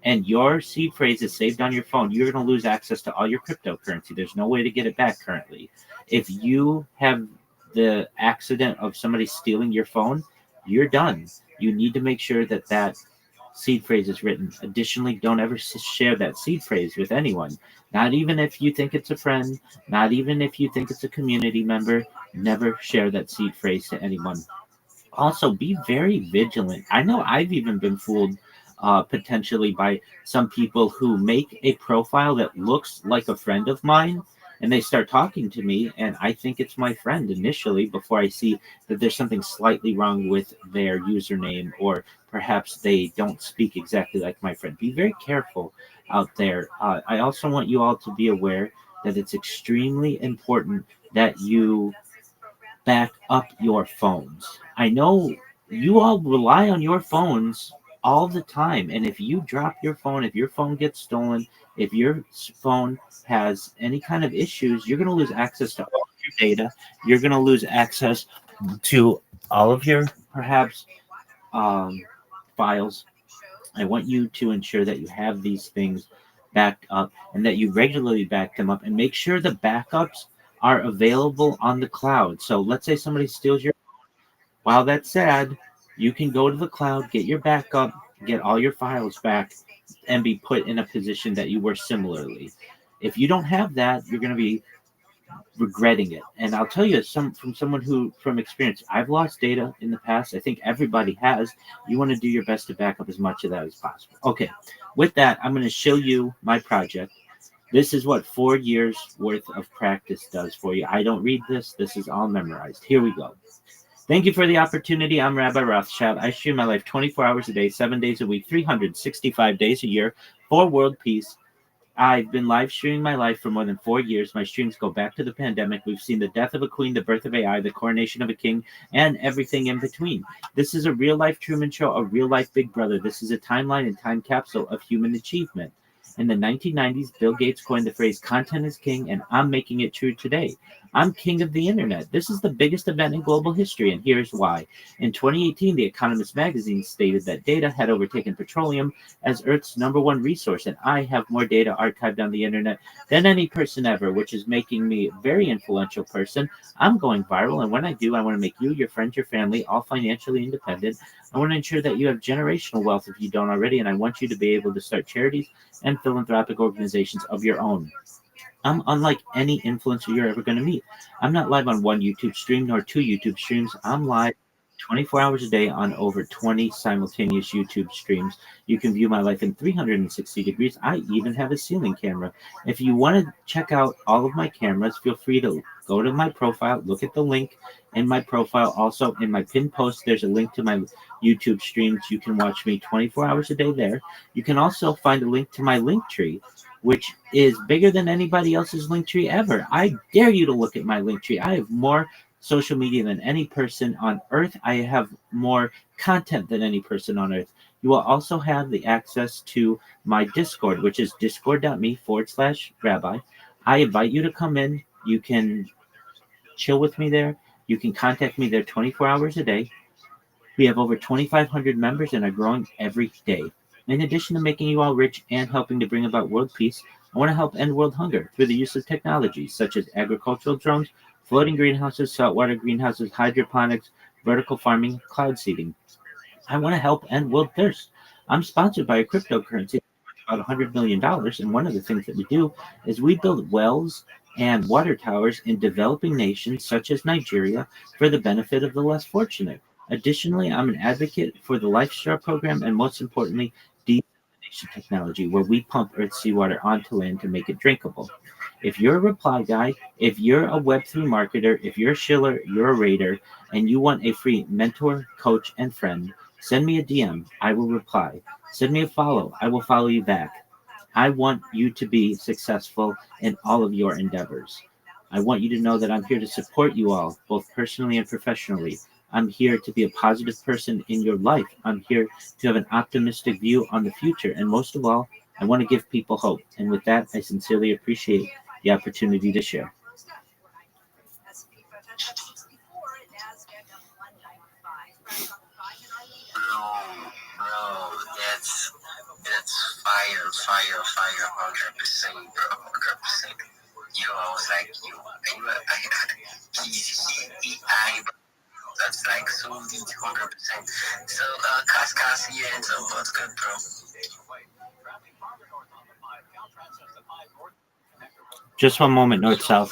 and your seed phrase is saved on your phone, you're going to lose access to all your cryptocurrency. There's no way to get it back currently. If you have the accident of somebody stealing your phone, you're done. You need to make sure that that seed phrase is written. Additionally, don't ever share that seed phrase with anyone. Not even if you think it's a friend, not even if you think it's a community member. Never share that seed phrase to anyone. Also, be very vigilant. I know I've even been fooled potentially by some people who make a profile that looks like a friend of mine, and they start talking to me, and I think it's my friend initially before I see that there's something slightly wrong with their username, or perhaps they don't speak exactly like my friend. Be very careful out there. I also want you all to be aware that it's extremely important that you back up your phones. I know you all rely on your phones all the time, and if you drop your phone, if your phone gets stolen, if your phone has any kind of issues, you're going to lose access to all of your data. You're going to lose access to all of your perhaps um, files. I want you to ensure that you have these things backed up and that you regularly back them up, and make sure the backups are available on the cloud. So let's say somebody steals your. While that's sad, you can go to the cloud, get your backup, get all your files back, and be put in a position that you were similarly. If you don't have that, you're going to be regretting it. And I'll tell you from someone who from experience, I've lost data in the past. I think everybody has. You want to do your best to back up as much of that as possible. Okay. With that, I'm going to show you my project. This is what 4 years worth of practice does for you. I don't read this. This is all memorized. Here we go. Thank you for the opportunity. I'm Rabbi Rothschild. I stream my life 24 hours a day, 7 days a week, 365 days a year for world peace. I've been live streaming my life for more than 4 years. My streams go back to the pandemic. We've seen the death of a queen, the birth of AI, the coronation of a king, and everything in between. This is a real life Truman Show, a real life Big Brother. This is a timeline and time capsule of human achievement. In the 1990s, Bill Gates coined the phrase content is king, and I'm making it true today. I'm king of the internet. This is the biggest event in global history, and here's why. In 2018, The Economist magazine stated that data had overtaken petroleum as Earth's #1 resource, and I have more data archived on the internet than any person ever, which is making me a very influential person. I'm going viral, and when I do, I want to make you, your friends, your family, all financially independent. I want to ensure that you have generational wealth if you don't already, and I want you to be able to start charities and philanthropic organizations of your own. I'm unlike any influencer you're ever going to meet. I'm not live on one YouTube stream nor 2 YouTube streams. I'm live 24 hours a day on over 20 simultaneous YouTube streams. You can view my life in 360 degrees. I even have a ceiling camera. If you want to check out all of my cameras, feel free to go to my profile, look at the link in my profile. Also, in my pinned post, there's a link to my YouTube streams. You can watch me 24 hours a day there. You can also find a link to my link tree, which is bigger than anybody else's link tree ever. I dare you to look at my link tree. I have more social media than any person on earth. I have more content than any person on earth. You will also have the access to my Discord, which is discord.me/rabbi. I invite you to come in. You can chill with me there. You can contact me there 24 hours a day. We have over 2,500 members and are growing every day. In addition to making you all rich and helping to bring about world peace, I want to help end world hunger through the use of technologies such as agricultural drones, floating greenhouses, saltwater greenhouses, hydroponics, vertical farming, cloud seeding. I want to help end world thirst. I'm sponsored by a cryptocurrency about $100 million, and one of the things that we do is we build wells and water towers in developing nations such as Nigeria for the benefit of the less fortunate. Additionally, I'm an advocate for the LifeStar program and, most importantly, desalination technology, where we pump Earth's seawater onto land to make it drinkable. If you're a reply guy, if you're a Web3 marketer, if you're a shiller, you're a raider, and you want a free mentor, coach, and friend, send me a DM. I will reply. Send me a follow. I will follow you back. I want you to be successful in all of your endeavors. I want you to know that I'm here to support you all, both personally and professionally. I'm here to be a positive person in your life. I'm here to have an optimistic view on the future. And most of all, I want to give people hope. And with that, I sincerely appreciate the opportunity to share. Bro, that's fire, 100%, bro, 100%. Yo, I was like, I that's like so deep, 100%. So, Cascas here, and so what's good, bro? Just one moment, north-south.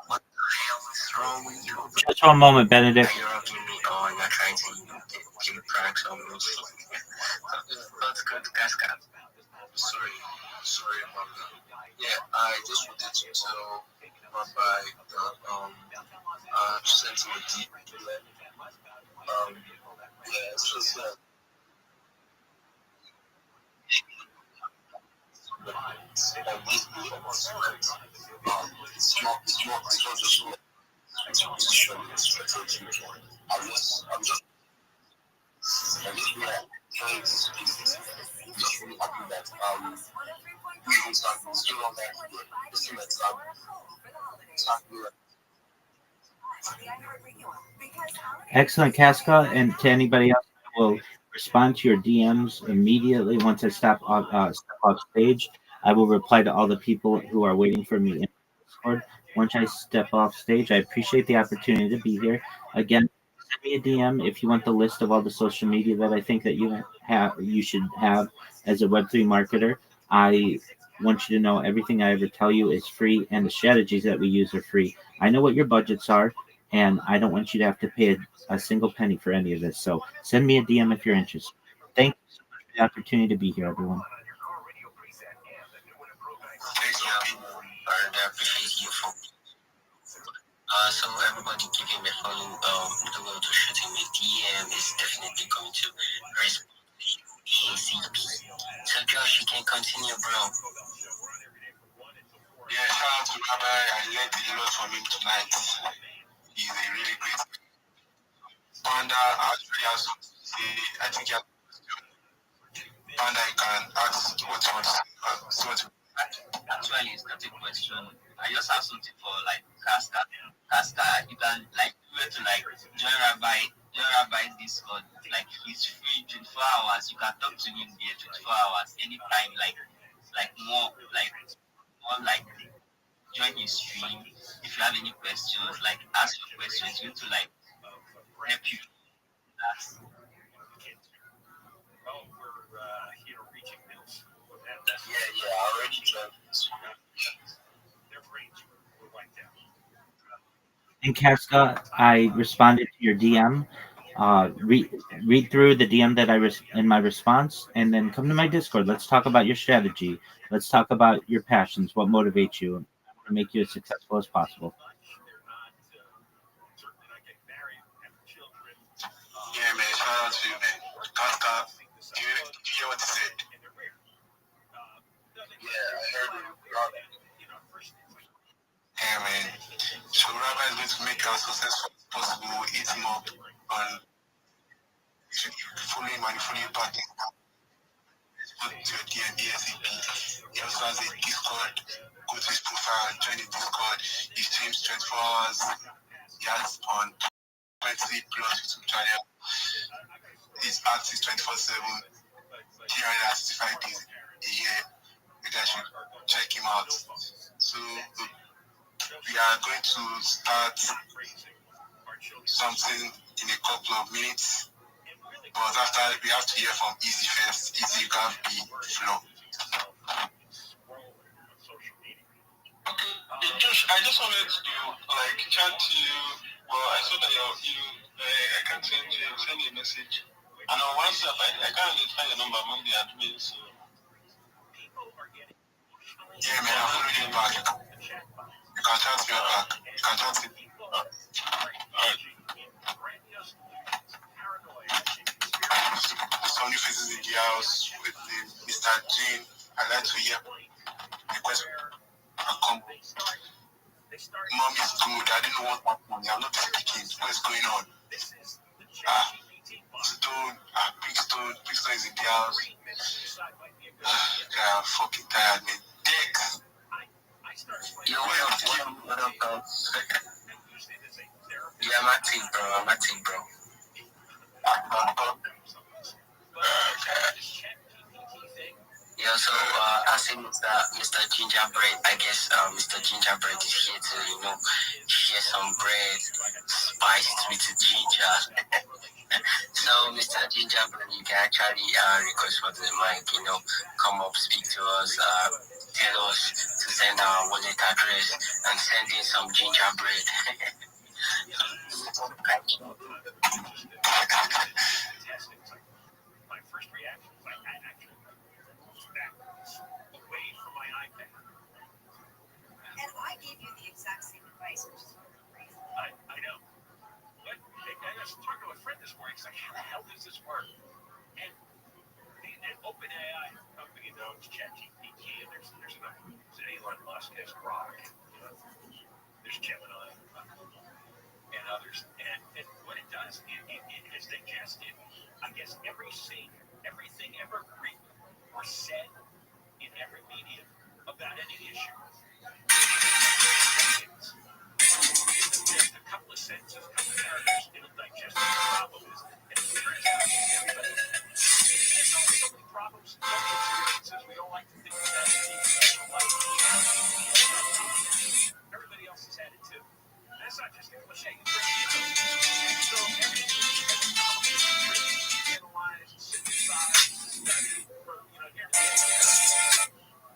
What the hell is wrong with you? Just one moment, Benedict. You're rocking me on, you're trying to give pranks on me. What's good, Cascas? Sorry about that. Yeah, I just wanted to tell Rabbi that I sent him a DM. Yeah, it's just on this bill of students. It's not just what it's showing strategy. I'm just really trying to speak. Just really happy that we even start still on that this thing that's Excellent, Casca. And to anybody else, I will respond to your DMs immediately once I step off stage. I will reply to all the people who are waiting for me in Discord. Once I step off stage, I appreciate the opportunity to be here. Again, send me a DM if you want the list of all the social media that I think that you should have as a Web3 marketer. I want you to know everything I ever tell you is free, and the strategies that we use are free. I know what your budgets are, and I don't want you to have to pay a single penny for any of this. So send me a DM if you're interested. Thank you so much for the opportunity to be here, everyone. So everybody giving me following the way to shooting me DM is definitely going to respond ACP. So Josh, you can continue, bro. Yeah, shout out to Rabbi. I learned a lot from him tonight. He's a really great Panda. Actually, has something to say. I think Panda, you can ask what you want to say. Actually, it's not a question. I just have something for like Casca. Casca, you can like do it to like join Rabbi's Discord. Like he's free 24 hours. You can talk to him there 24 hours anytime. Like more like join his stream. If you have any questions, like ask your questions. You to like help you. That's Yeah, I already joined this. And Casca, I responded to your DM. Read through the DM that in my response, and then come to my Discord. Let's talk about your strategy. Let's talk about your passions, what motivates you, and I want to make you as successful as possible. Yeah, man, shout out to you, man. Casca, do you hear what he said? Yeah, I heard it. Yeah, man. So Rabbi is going to make you as successful as possible. Eat him up on fully manipulating party. Go to your DM ASAP. He also has a Discord. Go to his profile, join the Discord. He streams 24 hours. He has on 20 plus YouTube channel. His active 24/7, 365 days a year. You guys should check him out. So we are going to start something in a couple of minutes. But after we have to hear from Easy first. Easy, you can be flow. Okay, Josh, I just wanted to like chat to you. Well, I saw that I can't send you a message. And on WhatsApp, I can't really find your number among the admins. So. Yeah, man, I'll follow you back. You can chat me back. You can chat me. Some new faces in the house with Mr. Jean. I'd like to hear the question. Mom is good. I didn't know what happened. I'm not speaking. What's going on? Big Stone is in the house. They are fucking tired, man. Dex. Yo, what up, bro? Yeah, I'm acting, bro. Yeah, so I see Mr. Gingerbread. I guess Mr. Gingerbread is here to, share some bread spiced with ginger. So, Mr. Gingerbread, you can actually request for the mic, come up, speak to us, tell us to send our wallet address and send in some gingerbread. OpenAI company that owns ChatGPT, and there's another one. Elon Musk has Grok. There's Gemini and others. And what it does, it has digested, I guess, everything ever written or said in every medium about any issue. A couple of sentences, a couple of paragraphs, it'll digest what the problem is. And it turns out everybody, there's only so many problems, so many experiences. We don't like to think of that as being special. Everybody else has had it too. And that's not just a cliche. It's really so every problem is analyzed, synthesized, studied from here to there.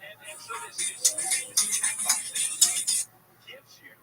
And so this checkbox gives you.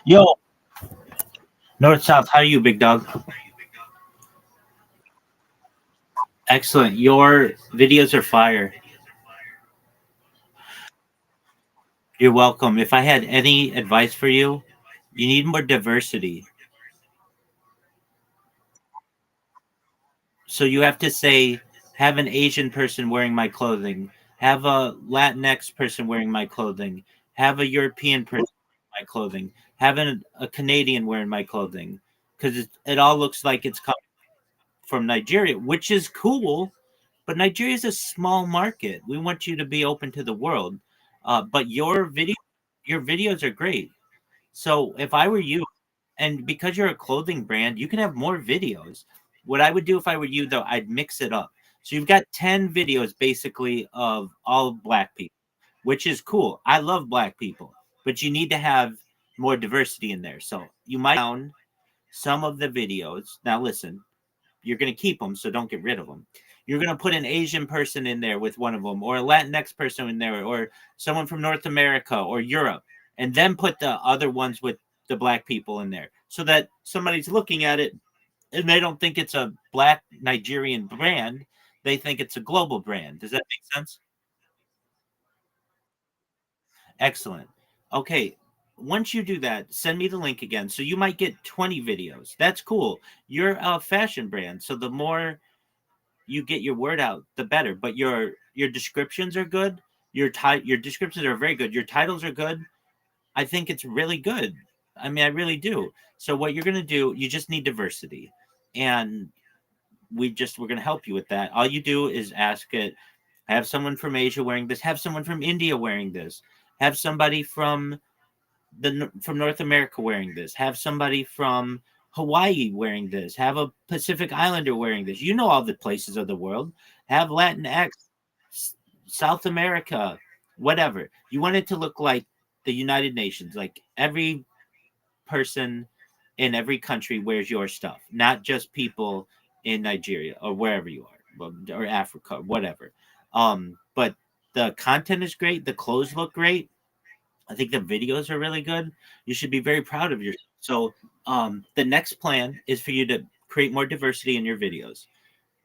Yo, North South, how are you, big dog? Excellent. Your videos are fire. You're welcome. If I had any advice for you, you need more diversity. So you have to say, have an Asian person wearing my clothing, have a Latinx person wearing my clothing, have a European person wearing my clothing, have a Canadian wearing my clothing, because it all looks like it's coming from Nigeria, which is cool, but Nigeria is a small market. We want you to be open to the world. But your videos are great. So if I were you, and because you're a clothing brand, you can have more videos. What I would do if I were you, though, I'd mix it up. So you've got 10 videos basically of all Black people, which is cool. I love Black people, but you need to have more diversity in there. So you might down some of the videos. Now listen, you're going to keep them, so don't get rid of them. You're going to put an Asian person in there with one of them, or a Latinx person in there, or someone from North America or Europe, and then put the other ones with the Black people in there, so that somebody's looking at it and they don't think it's a Black Nigerian brand. They think it's a global brand. Does that make sense? Excellent. Okay. Once you do that, send me the link again. So you might get 20 videos. That's cool. You're a fashion brand. So the more you get your word out, the better. But your descriptions are good. Your descriptions are very good. Your titles are good. I think it's really good. I mean, I really do. So what you're gonna do, you just need diversity, and we're gonna help you with that. All you do is ask it. Have someone from Asia wearing this. Have someone from India wearing this. Have somebody from North America wearing this. Have somebody from Hawaii wearing this. Have a Pacific Islander wearing this. You know all the places of the world. Have Latinx, South America, whatever. You want it to look like the United Nations, like every person in every country wears your stuff, not just people in Nigeria or wherever you are, or Africa, or whatever. But the content is great. The clothes look great. I think the videos are really good. You should be very proud of yourself. So the next plan is for you to create more diversity in your videos.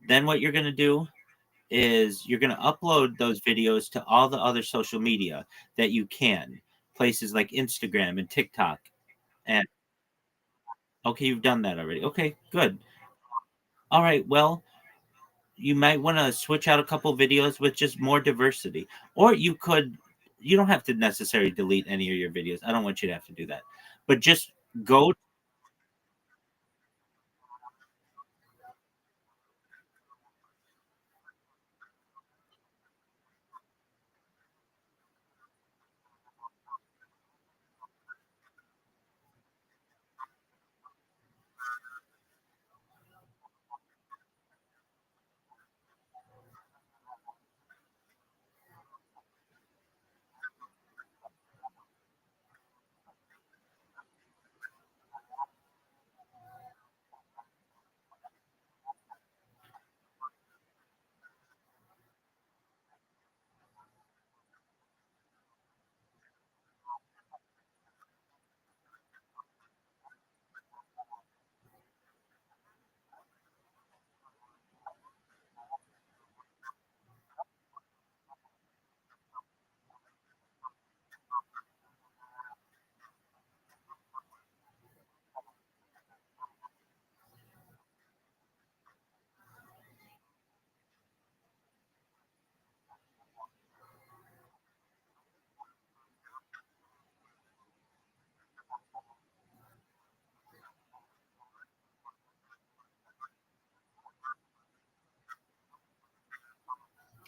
Then what you're going to do is you're going to upload those videos to all the other social media that you can. places like Instagram and TikTok. And okay, you've done that already. Okay, good. All right. Well, you might want to switch out a couple videos with just more diversity, or you could. You don't have to necessarily delete any of your videos. I don't want you to have to do that, but just go.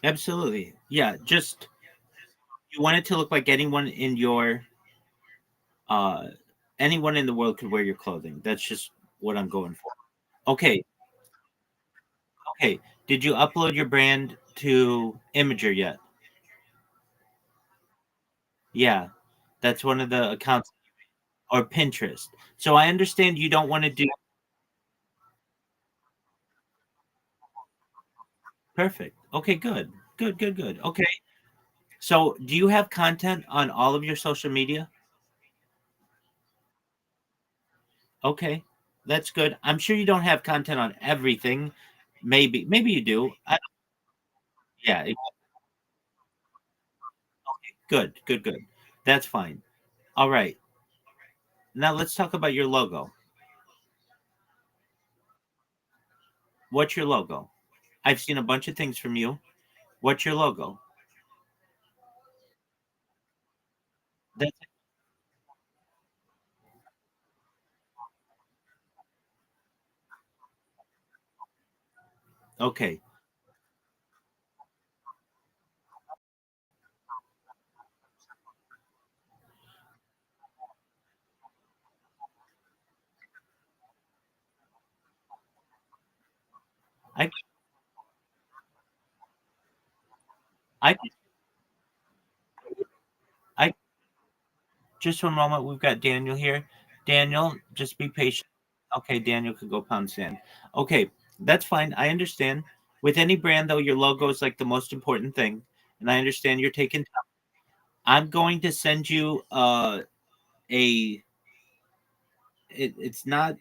Absolutely, yeah. Just you want it to look like uh anyone in the world could wear your clothing. That's just what I'm going for. Okay, okay. Did you upload your brand to Imager yet? Yeah, that's one of the accounts, or Pinterest. So I understand you don't want to do perfect. Okay, good. Good, good, good. Okay. So do you have content on all of your social media? Okay. That's good. I'm sure you don't have content on everything. Maybe you do. Yeah, good, good, good. That's fine. All right. Now let's talk about your logo. What's your logo? I've seen a bunch of things from you. What's your logo? That's okay. I I I just one moment. We've got Daniel here. Daniel, just be patient. Okay, Daniel could go pound sand. Okay, that's fine. I understand. With any brand, though, your logo is like the most important thing, and I understand you're taking time. I'm going to send you a. It's not.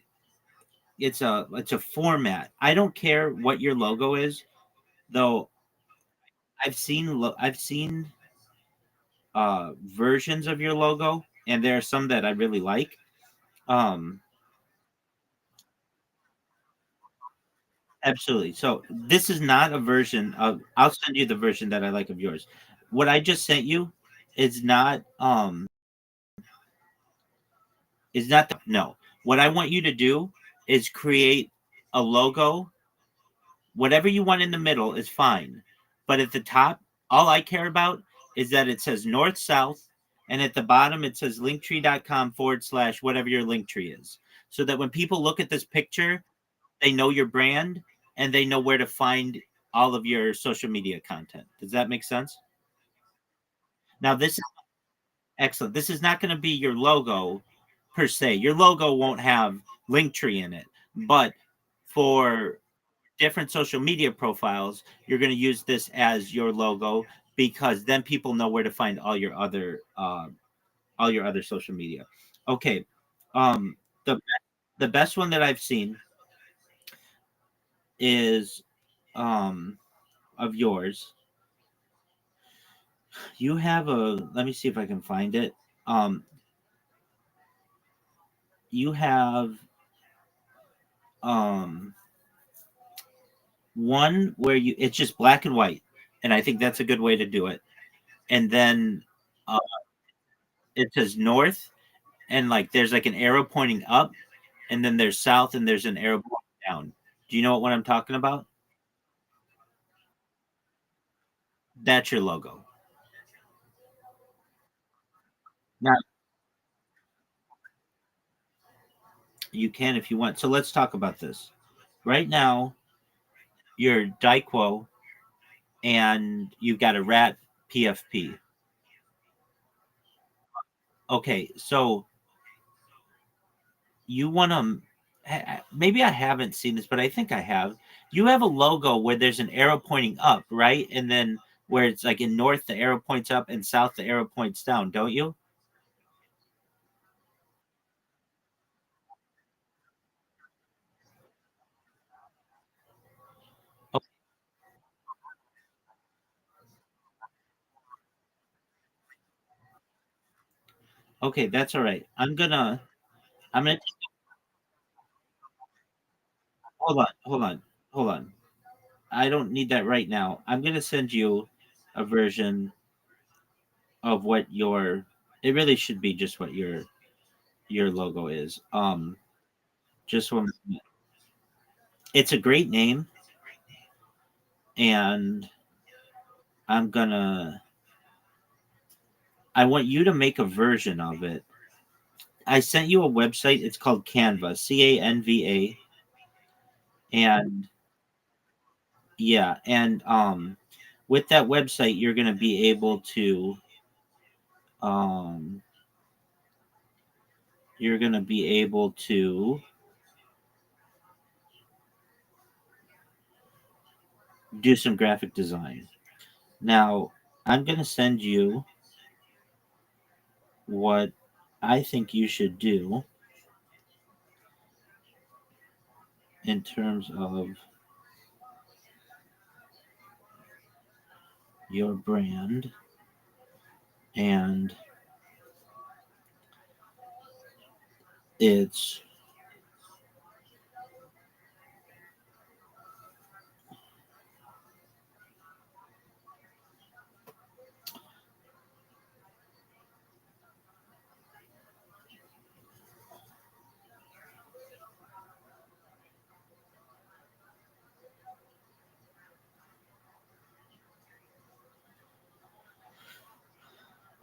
It's a format. I don't care what your logo is, though. I've seen versions of your logo, and there are some that I really like. Um, Absolutely. So this is not a version of. I'll send you the version that I like of yours. What I just sent you is not no. What I want you to do is create a logo. Whatever you want in the middle is fine. But at the top, all I care about is that it says north south, and at the bottom it says linktree.com/, whatever your link tree is. So that when people look at this picture, they know your brand and they know where to find all of your social media content. Does that make sense? Now, this is excellent. This is not going to be your logo per se. Your logo won't have Linktree in it, but for different social media profiles, you're going to use this as your logo because then people know where to find all your other social media. Okay, um, the the best one that I've seen is of yours. You have a let me see if I can find it. you have um one where it's just black and white, and I think that's a good way to do it. And then it says north, and like there's like an arrow pointing up, and then there's south, and there's an arrow pointing down. Do you know what I'm talking about? That's your logo. Now you can if you want. So let's talk about this. Right now, you're Daiquo, and you've got a rat PFP. Okay, so you want to, maybe I haven't seen this, but I think I have. You have a logo where there's an arrow pointing up, right? And then where it's like in north, the arrow points up, and south, the arrow points down, don't you? Oh, okay, that's all right. I'm gonna, hold on, hold on. I don't need that right now. I'm gonna send you a version of what your, it really should be just what your logo is. Just one. It's a great name, and I'm gonna. I want you to make a version of it. I sent you a website. It's called Canva, Canva, and yeah, and with that website, you're gonna be able to um, you're gonna be able to do some graphic design. Now, I'm gonna send you what I think you should do in terms of your brand, and it's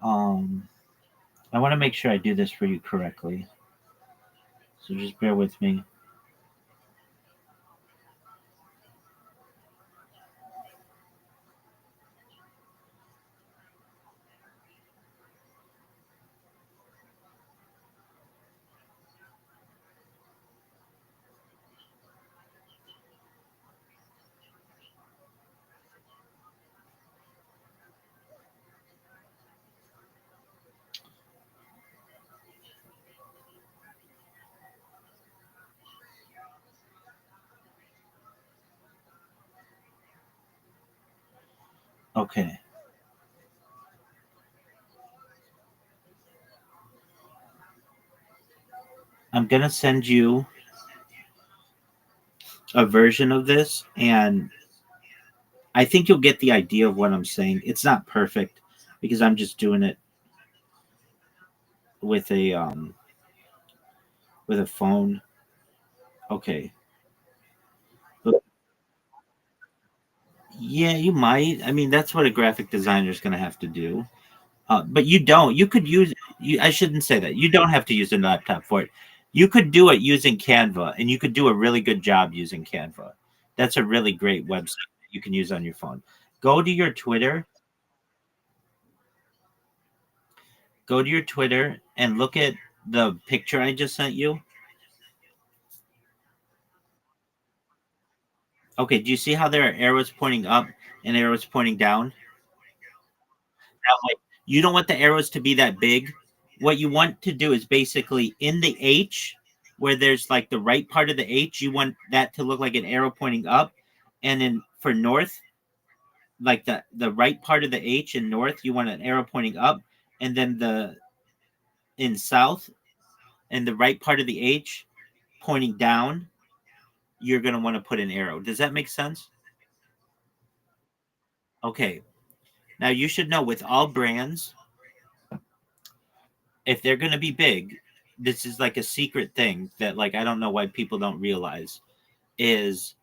um I want to make sure I do this for you correctly. So just bear with me. Okay. I'm going to send you a version of this, and I think you'll get the idea of what I'm saying. It's not perfect because I'm just doing it with a phone. Okay. But yeah, you might. I mean, that's what a graphic designer is going to have to do. But you don't. You could use. I shouldn't say that. You don't have to use a laptop for it. You could do it using Canva, and you could do a really good job using Canva. That's a really great website that you can use on your phone. Go to your Twitter. Go to your Twitter and look at the picture I just sent you. Okay, do you see how there are arrows pointing up and arrows pointing down? Now, like, you don't want the arrows to be that big. What you want to do is basically in the H, where there's like the right part of the H, you want that to look like an arrow pointing up. And then for north, like the right part of the H in north, you want an arrow pointing up. And then in south and the right part of the H pointing down, you're going to want to put an arrow. Does that make sense? Okay. Now you should know with all brands, if they're going to be big, this is like a secret thing that like I don't know why people don't realize is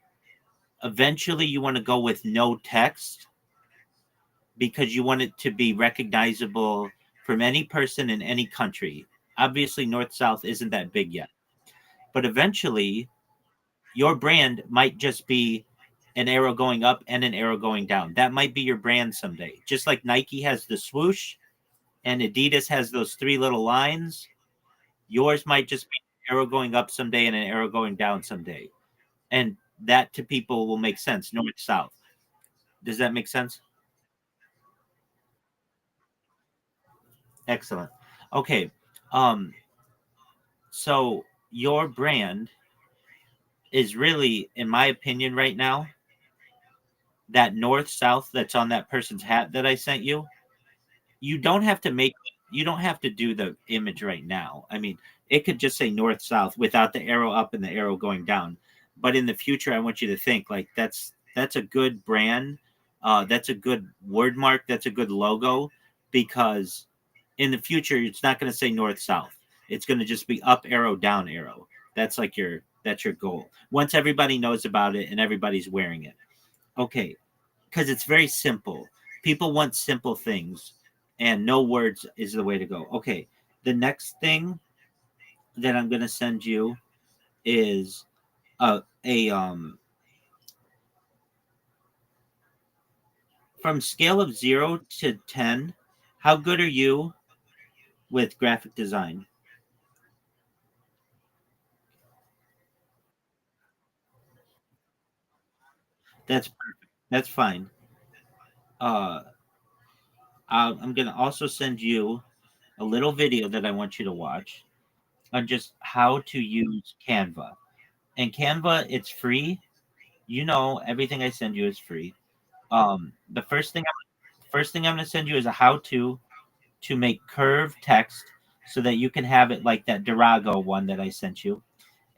eventually you want to go with no text because you want it to be recognizable from any person in any country. Obviously north south isn't that big yet. But eventually your brand might just be an arrow going up and an arrow going down. That might be your brand someday. Just like Nike has the swoosh and Adidas has those three little lines, yours might just be an arrow going up someday and an arrow going down someday. And that to people will make sense, north south. Does that make sense? Excellent. Okay. Um so your brand is really in my opinion right now that north south that's on that person's hat that I sent you. You don't have to make you don't have to do the image right now. I mean, it could just say north south without the arrow up and the arrow going down. But in the future, I want you to think like that's a good brand. That's a good word mark. That's a good logo because in the future it's not going to say north south. It's going to just be up arrow down arrow. That's your goal. Once everybody knows about it and everybody's wearing it. Okay, because it's very simple. People want simple things, and no words is the way to go. Okay, the next thing that I'm gonna send you is a from scale of 0 to 10. How good are you with graphic design? That's perfect. That's fine. Uh, I'm gonna also send you a little video that I want you to watch on just how to use Canva. And Canva, it's free. You know, everything I send you is free. The first thing I'm going to send you is a how to make curved text so that you can have it like that Durago one that I sent you.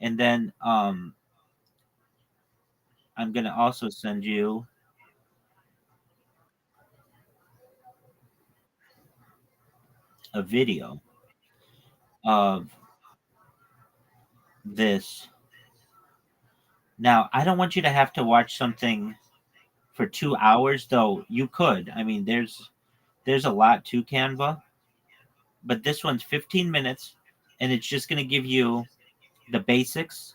And then I'm going to also send you a video of this. Now, I don't want you to have to watch something for 2 hours though. You could. I mean, there's a lot to Canva, but this one's 15 minutes and it's just going to give you the basics.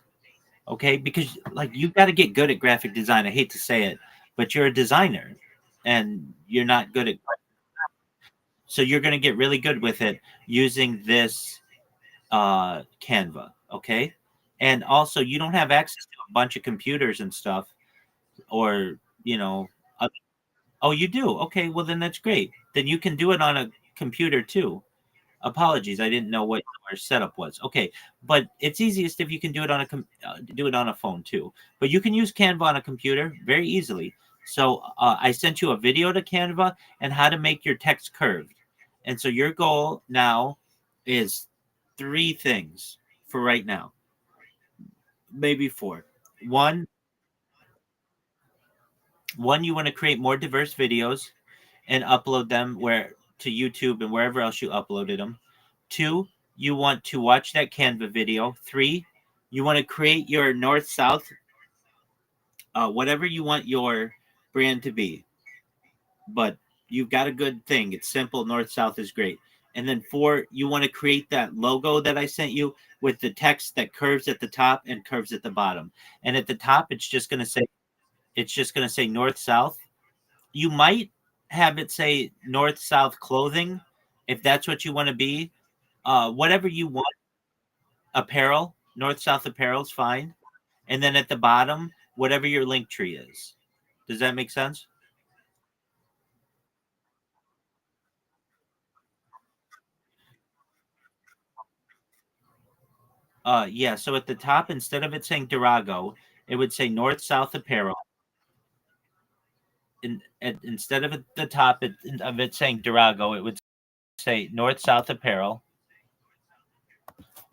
Okay, because like you got to get good at graphic design. I hate to say it, but you're a designer and you're not good at, so you're going to get really good with it using this Canva. Okay, and also you don't have access to a bunch of computers and stuff, or you know, oh, you do. Okay, well then that's great. Then you can do it on a computer too. Apologies, I didn't know what our setup was. Okay, but it's easiest if you can do it on do it on a phone too. But you can use Canva on a computer very easily. So I sent you a video to Canva and how to make your text curved. And so your goal now is three things for right now, maybe four. One, one, you want to create more diverse videos and upload them where to YouTube and wherever else you uploaded them. Two, you want to watch that Canva video. Three, you want to create your north south, whatever you want your brand to be. But you've got a good thing. It's simple. North south is great. And then four, you want to create that logo that I sent you with the text that curves at the top and curves at the bottom. And at the top, it's just going to say north south. You might have it say north south clothing if that's what you want to be. Whatever you want, apparel, north south apparel is fine. And then at the bottom, whatever your link tree is. Does that make sense? Yeah. So at the top, instead of it saying Durago, it would say north south apparel. Instead of the top of it saying Durago, it would say north south apparel.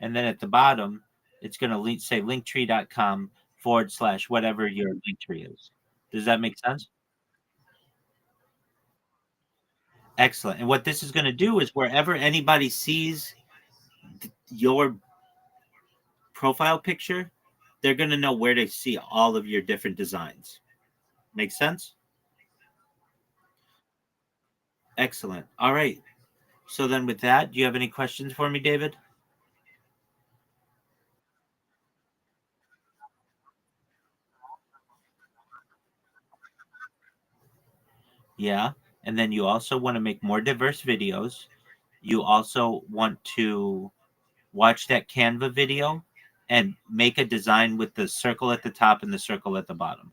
and then at the bottom, it's going to say linktree.com/whatever your link tree is. Does that make sense? Excellent. And what this is going to do is wherever anybody sees your profile picture, they're going to know where to see all of your different designs. Make sense? Excellent. All right. So then with that, do you have any questions for me, David? Yeah. And then you also want to make more diverse videos. You also want to watch that Canva video and make a design with the circle at the top and the circle at the bottom.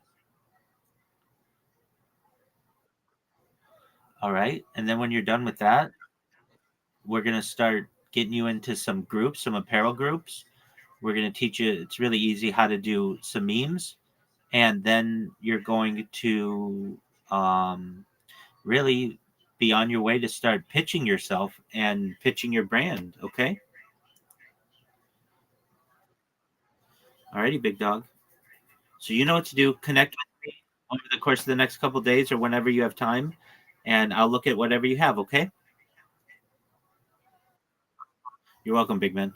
All right. And then when you're done with that, we're going to start getting you into some groups, some apparel groups. We're going to teach you, it's really easy how to do some memes. And then you're going to really be on your way to start pitching yourself and pitching your brand. Okay. All righty, big dog. So you know what to do. Connect with me over the course of the next couple of days or whenever you have time, and I'll look at whatever you have. Okay. You're welcome, big man.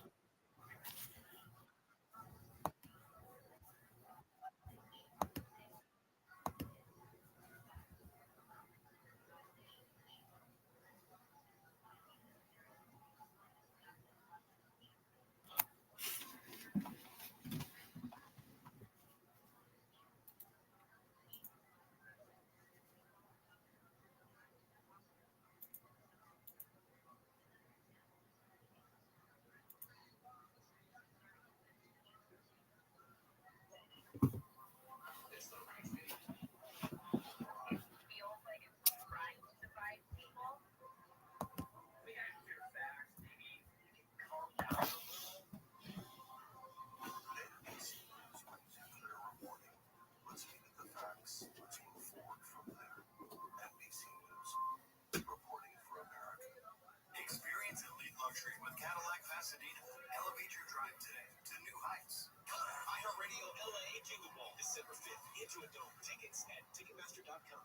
Experience elite luxury with Cadillac Pasadena. Elevate your drive today to new heights. iHeartRadio LA Jingle Ball, December 5th. Into a Dome. Tickets at Ticketmaster.com.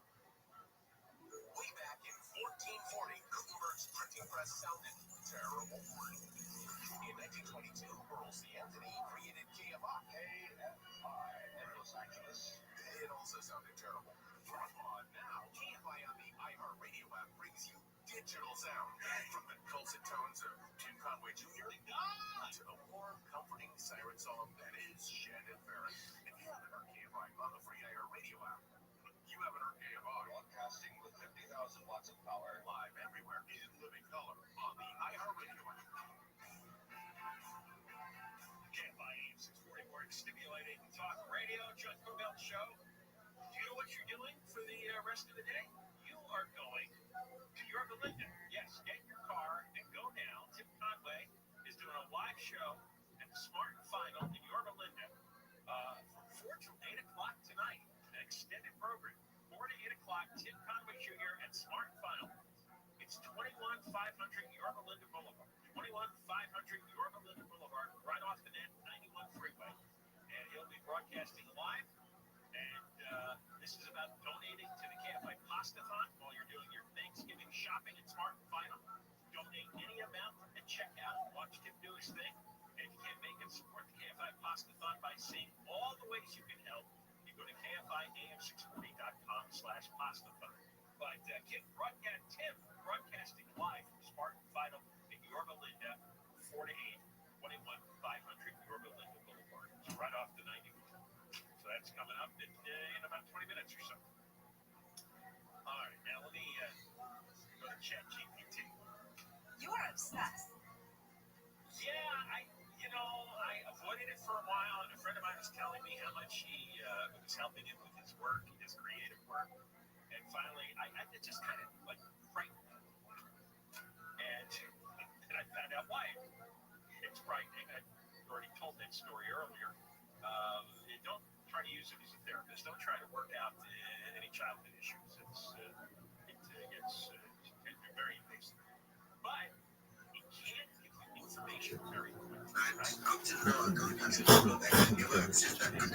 Way back in 1440, Gutenberg's printing press sounded terrible. In 1922, Earl C. Anthony created KFI. In Los Angeles. It also sounded terrible. Now, KFI on the iHeartRadio app brings you digital sound. From the dulcet tones of Tim Conway Jr. to the warm, comforting siren song that is Shannon Farron. If you haven't heard KFI on the free iHeartRadio app, you haven't heard KFI. Broadcasting with 50,000 watts of power. Live everywhere in living color on the iHeartRadio app. KFI AM 640 Work Stimulating Talk Radio, John Cobell Show. Do you know what you're doing for the rest of the day? You are going to Yorba Linda. Yes, get your car and go now. Tim Conway is doing a live show at the Smart Final in Yorba Linda from 4 till 8 o'clock tonight. An extended program. 4 to 8 o'clock, Tim Conway Jr. at Smart Final. It's 21500 Yorba Linda Boulevard. 21500 Yorba Linda Boulevard, right off the net 91 freeway. And he'll be broadcasting live. And this is about donating to the KFI Pasta-thon while you're doing your Thanksgiving shopping at Smart Final. Donate any amount and check out and watch Tim do his thing. And if you can't make it, support the KFI Pasta-thon by seeing all the ways you can help. You go to KFIAM640.com/pasta-thon. But Tim broadcasting live from Smart Final in Yorba Linda, 4 to 8, 21500 Yorba Linda Boulevard. It's right off the 91. So that's coming up in about 20 minutes or so. All right, now let me go to ChatGPT. You are obsessed. Yeah, I avoided it for a while, and a friend of mine was telling me how much he was helping him with his work, his creative work. And finally, it just kind of like frightened me. And I found out why it's frightening. I already told that story earlier. Don't try to use it as a therapist. Don't try to work out any childhood issues. It gets very invasive. But it can give you information very quickly. Up till now, I can't use it. If I